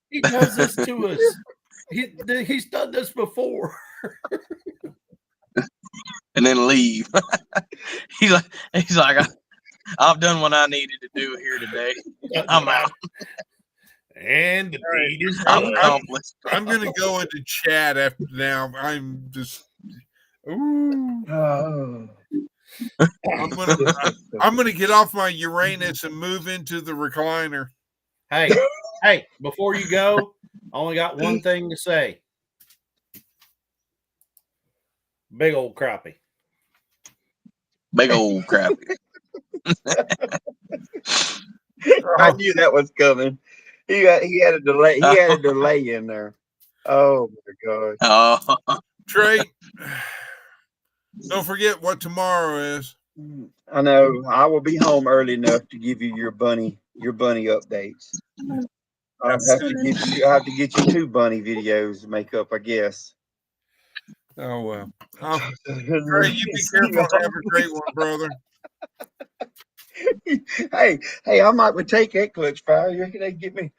He does this to us. He's done this before. And then leave. he's like, I've done what I needed to do here today. I'm out. And the deed is I'm done. accomplished. I'm going to go into chat after now. I'm just. Ooh. Oh. I'm gonna get off my Uranus and move into the recliner. Hey, before you go, I only got one thing to say. Big old crappie. Big old crappie. I knew that was coming. He had a delay. He had a delay in there. Oh my god. Oh. Trey, don't forget what tomorrow is. I know. I will be home early enough to give you your bunny updates. I'll have to get you 2 bunny videos to make up, I guess. Oh well. Trey, you be careful. Have a great one, brother. hey, I might take that clutch fire. You reckon they give me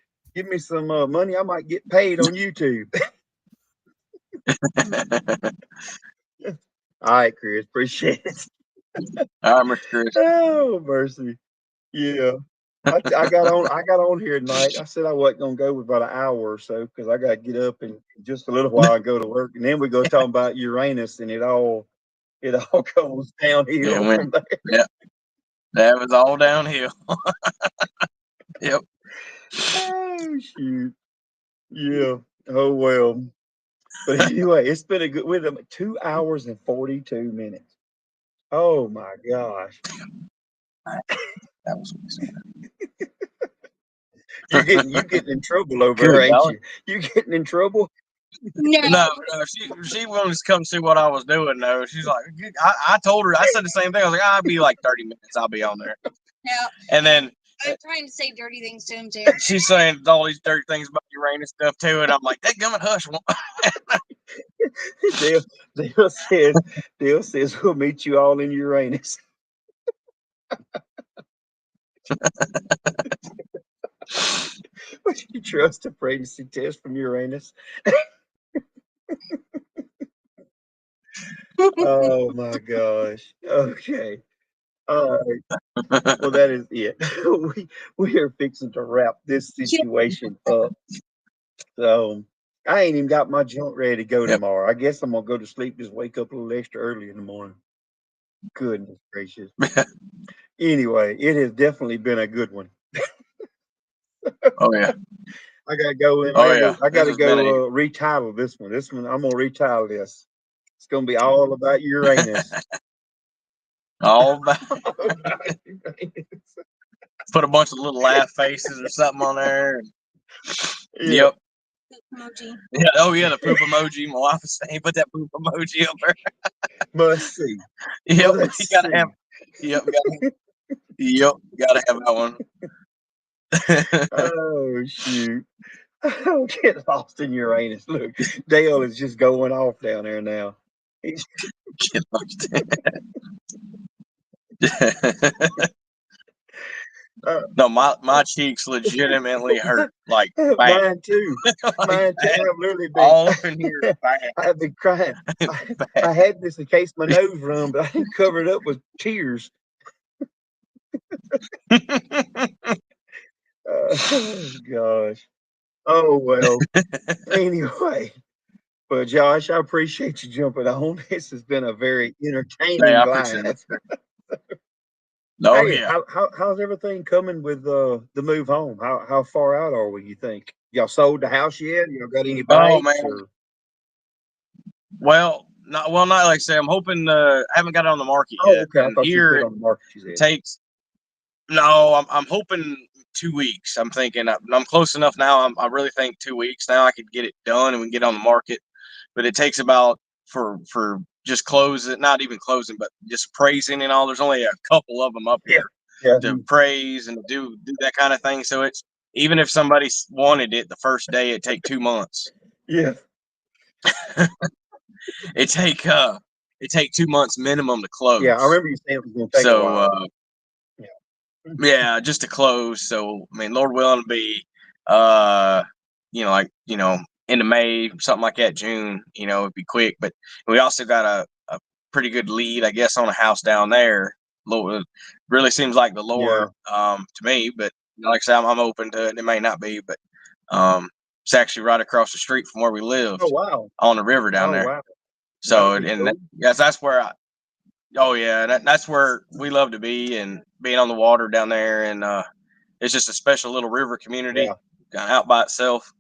some money? I might get paid on YouTube. All right, Chris, appreciate it. All right, Mr. Chris. Oh mercy, yeah. I got on here tonight. I said I wasn't gonna go with about an hour or so because I got to get up in just a little while and go to work, and then we go talking about Uranus, and it all goes downhill from there. Yeah, that was all downhill. Yep. Oh shoot. Yeah. Oh well. But anyway, it's been a good with them 2 hours and 42 minutes. Oh my gosh. That was You getting in trouble over Good her, ain't golly. you? You getting in trouble? No, she wanted to come see what I was doing though. She's like, I told her, I said the same thing. I was like, I'll be like 30 minutes, I'll be on there. Yeah. And then I'm trying to say dirty things to him too. she's saying all these dirty things about Uranus stuff too, and I'm like, that gummit hush. Dale says we'll meet you all in Uranus. Would you trust a pregnancy test from Uranus? Oh my gosh. Okay. All right. Well, that is it. We are fixing to wrap this situation up. So I ain't even got my junk ready to go tomorrow. I guess I'm gonna go to sleep, just wake up a little extra early in the morning. Goodness gracious. Anyway, it has definitely been a good one. Oh yeah. I gotta go in. I gotta go retitle this one. This one I'm gonna retitle this. It's gonna be all about Uranus. All about put a bunch of little laugh faces or something on there. Yeah. Yep. Emoji. Yeah. Oh yeah, the poop emoji. My wife was saying, put that poop emoji up there. Must see. Yep. Must You gotta see. have. Yep. Yep, gotta have that one. Oh shoot. Don't get lost in Uranus. Look, Dale is just going off down there now. He's Get lost. No, my cheeks legitimately hurt, like bad. mine too. Like, Mine too. bad. I've really been. All up in here, bad. I've been crying. I had this in case my nose run, but I didn't cover it up with tears. Oh gosh. Oh well. Anyway, but Josh, I appreciate you jumping on. This has been a very entertaining Hey, I appreciate live. it. Oh Hey, yeah. how's everything coming with the move home? How far out are we? You think y'all sold the house yet? Y'all got any Oh bites? man. Or? Well, not like I say. I'm hoping. I haven't got it on the market Oh, yet. okay. I And thought you here put it on the market. You it said. takes. No, I'm hoping 2 weeks. I'm thinking I'm close enough now. I really think 2 weeks now I could get it done and we can get on the market. But it takes about for just closing, not even closing, but just praising and all. There's only a couple of them up here Yeah. to praise and do that kind of thing. So it's even if somebody wanted it the first day, it take 2 months. Yeah. It take 2 months minimum to close. Yeah. I remember you saying it was going to take a while. Yeah, just to close. So I mean, Lord willing, to be into May, something like that, June. It'd be quick. But we also got a pretty good lead, I guess, on a house down there. Lord, really seems like the Lord to me. But like I said, I'm open to it. It may not be, but it's actually right across the street from where we lived. Oh wow. On the river down there. Wow. So Cool. yes, that's where that's where we love to be, and being on the water down there, and it's just a special little river community, kind of out by itself.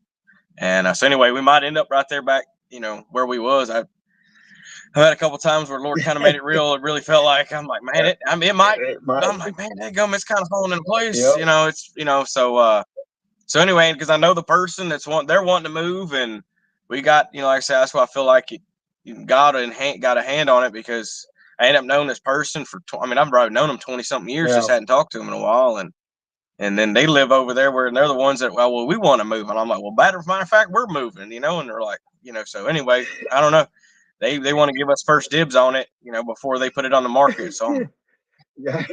And so anyway, we might end up right there back, where we was. I've had a couple times where Lord kind of made it real. It really felt like I'm like, man, it might. I'm like, man, that gum, it's kind of falling into place. Yep. So anyway, because I know the person they're wanting to move, and we got, like I said, that's why I feel like got a hand on it, because I ended up knowing this person for, I've probably known them 20 something years, just hadn't talked to them in a while. And then they live over there where they're the ones that, well, we want to move. And I'm like, well, matter of fact, we're moving, and they're like, so anyway, I don't know. They want to give us first dibs on it, before they put it on the market. So Yeah.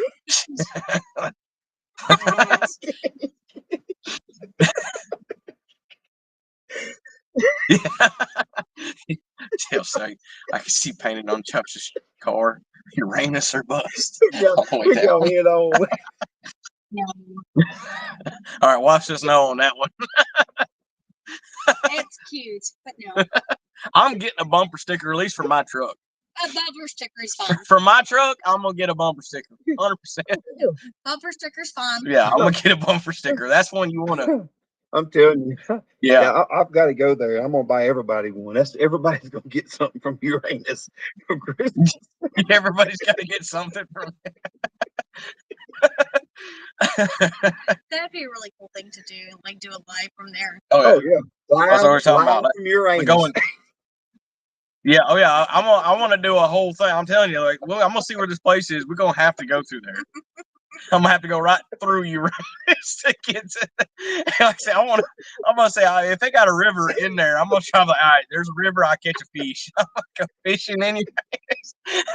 So I can see painted on Chuck's car, Uranus or bust. We go head on. All right, watch us know on that one. It's cute, but no. I'm getting a bumper sticker, at least for my truck. A bumper sticker is fine. For my truck, I'm gonna get a bumper sticker, 100%. Bumper sticker's fine. Yeah, I'm gonna get a bumper sticker. That's one you wanna. I'm telling you. Yeah. I've got to go there. I'm gonna buy everybody one. Everybody's gonna get something from Uranus for Christmas. Everybody's got to get something from it. That'd be a really cool thing to do, like do a live from there. Oh yeah, That's what we're talking about. from Uranus. We're going. Yeah. Oh yeah. I want to do a whole thing. I'm telling you, like, well, I'm gonna see where this place is. We're gonna have to go through there. I'm gonna have to go right through Uranus to get to. Like I say, I'm gonna say, if they got a river in there, I'm gonna try. Like, all right, there's a river. I catch a fish. I'm gonna go fishing anyways.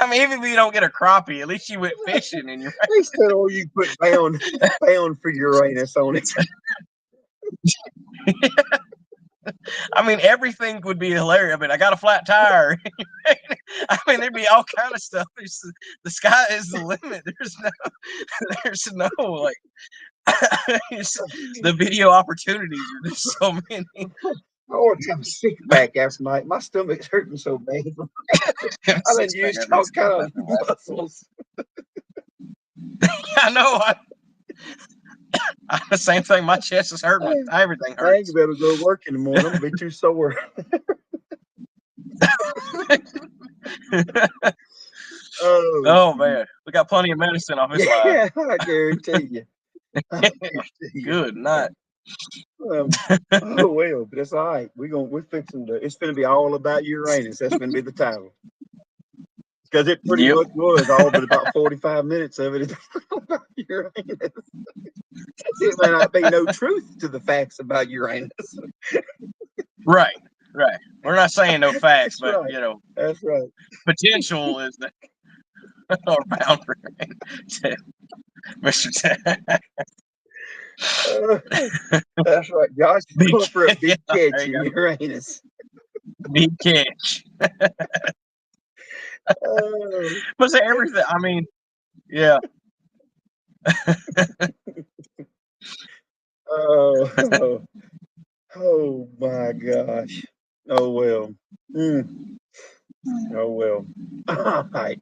Even if you don't get a crappie, at least you went fishing in Uranus. At least you put bound for Uranus on it. Everything would be hilarious. I got a flat tire. There'd be all kind of stuff. The sky is the limit. There's no like. The video opportunities are just so many. I want to have a sick back after night. My stomach's hurting so bad. I've been used all kind of muscles. I know. The same thing. My chest is hurting. Everything hurts. I ain't gonna be able to go to work in the morning. I'm gonna be too sore. Oh man, we got plenty of medicine off this live. Yeah, I guarantee you. Good night. Oh well, but it's all right. We're fixing to. It's gonna be all about Uranus. That's gonna be the title. It's because it pretty Yep. much was all but about 45 minutes of it is about Uranus. It may not be no truth to the facts about Uranus. Right. Right. We're not saying no facts, That's but right. you know, That's right. potential is the or boundary. Mr. That's right. Josh is Big, going for a big yeah, catch there you in go. Uranus. Big catch. Oh, But say everything. I mean, yeah. oh, oh my gosh. Oh well. Oh well. All right.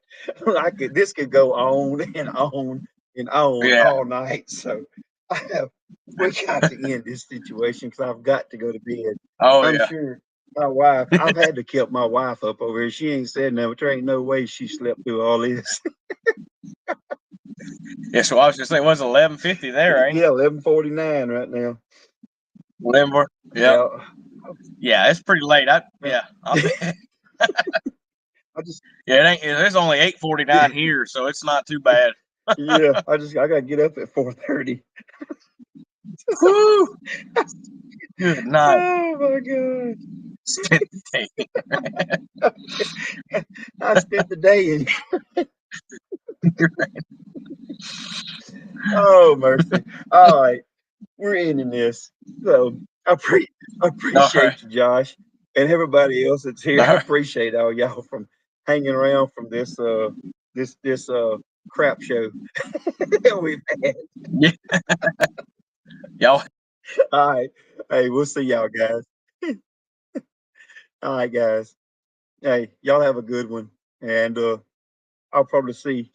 This could go on and on and on Yeah. all night. So we got to end this situation because I've got to go to bed. Oh I'm yeah. sure my wife, I've had to keep my wife up over here. She ain't said no, there ain't no way she slept through all this. Yeah. So I was just saying, it was 11:50 there, ain't Yeah, 11:49 right now. it? Yeah. Yeah. It's pretty late. Yeah. I just Yeah. It ain't. It's only 8:49 here, so it's not too bad. yeah, I gotta get up at 4:30. Woo! Good night. Oh my god. Spent the day. I spent the day in. Oh mercy. All right. We're ending this. So I appreciate right. you, Josh, and everybody else that's here. All I right. appreciate all y'all from hanging around from this crap show that we've had. Yeah. Y'all. All right. Hey, we'll see y'all guys. All right, guys. Hey, y'all have a good one. And I'll probably see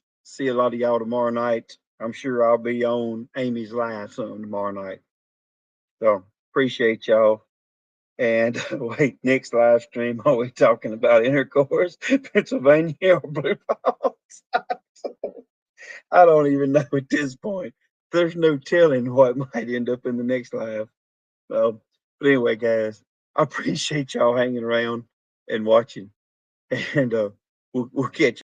a lot of y'all tomorrow night. I'm sure I'll be on Amy's live soon tomorrow night. So appreciate y'all. And wait, next live stream, are we talking about intercourse, Pennsylvania, or Blue Fox? I don't even know at this point. There's no telling what might end up in the next live. But anyway, guys, I appreciate y'all hanging around and watching. And we'll catch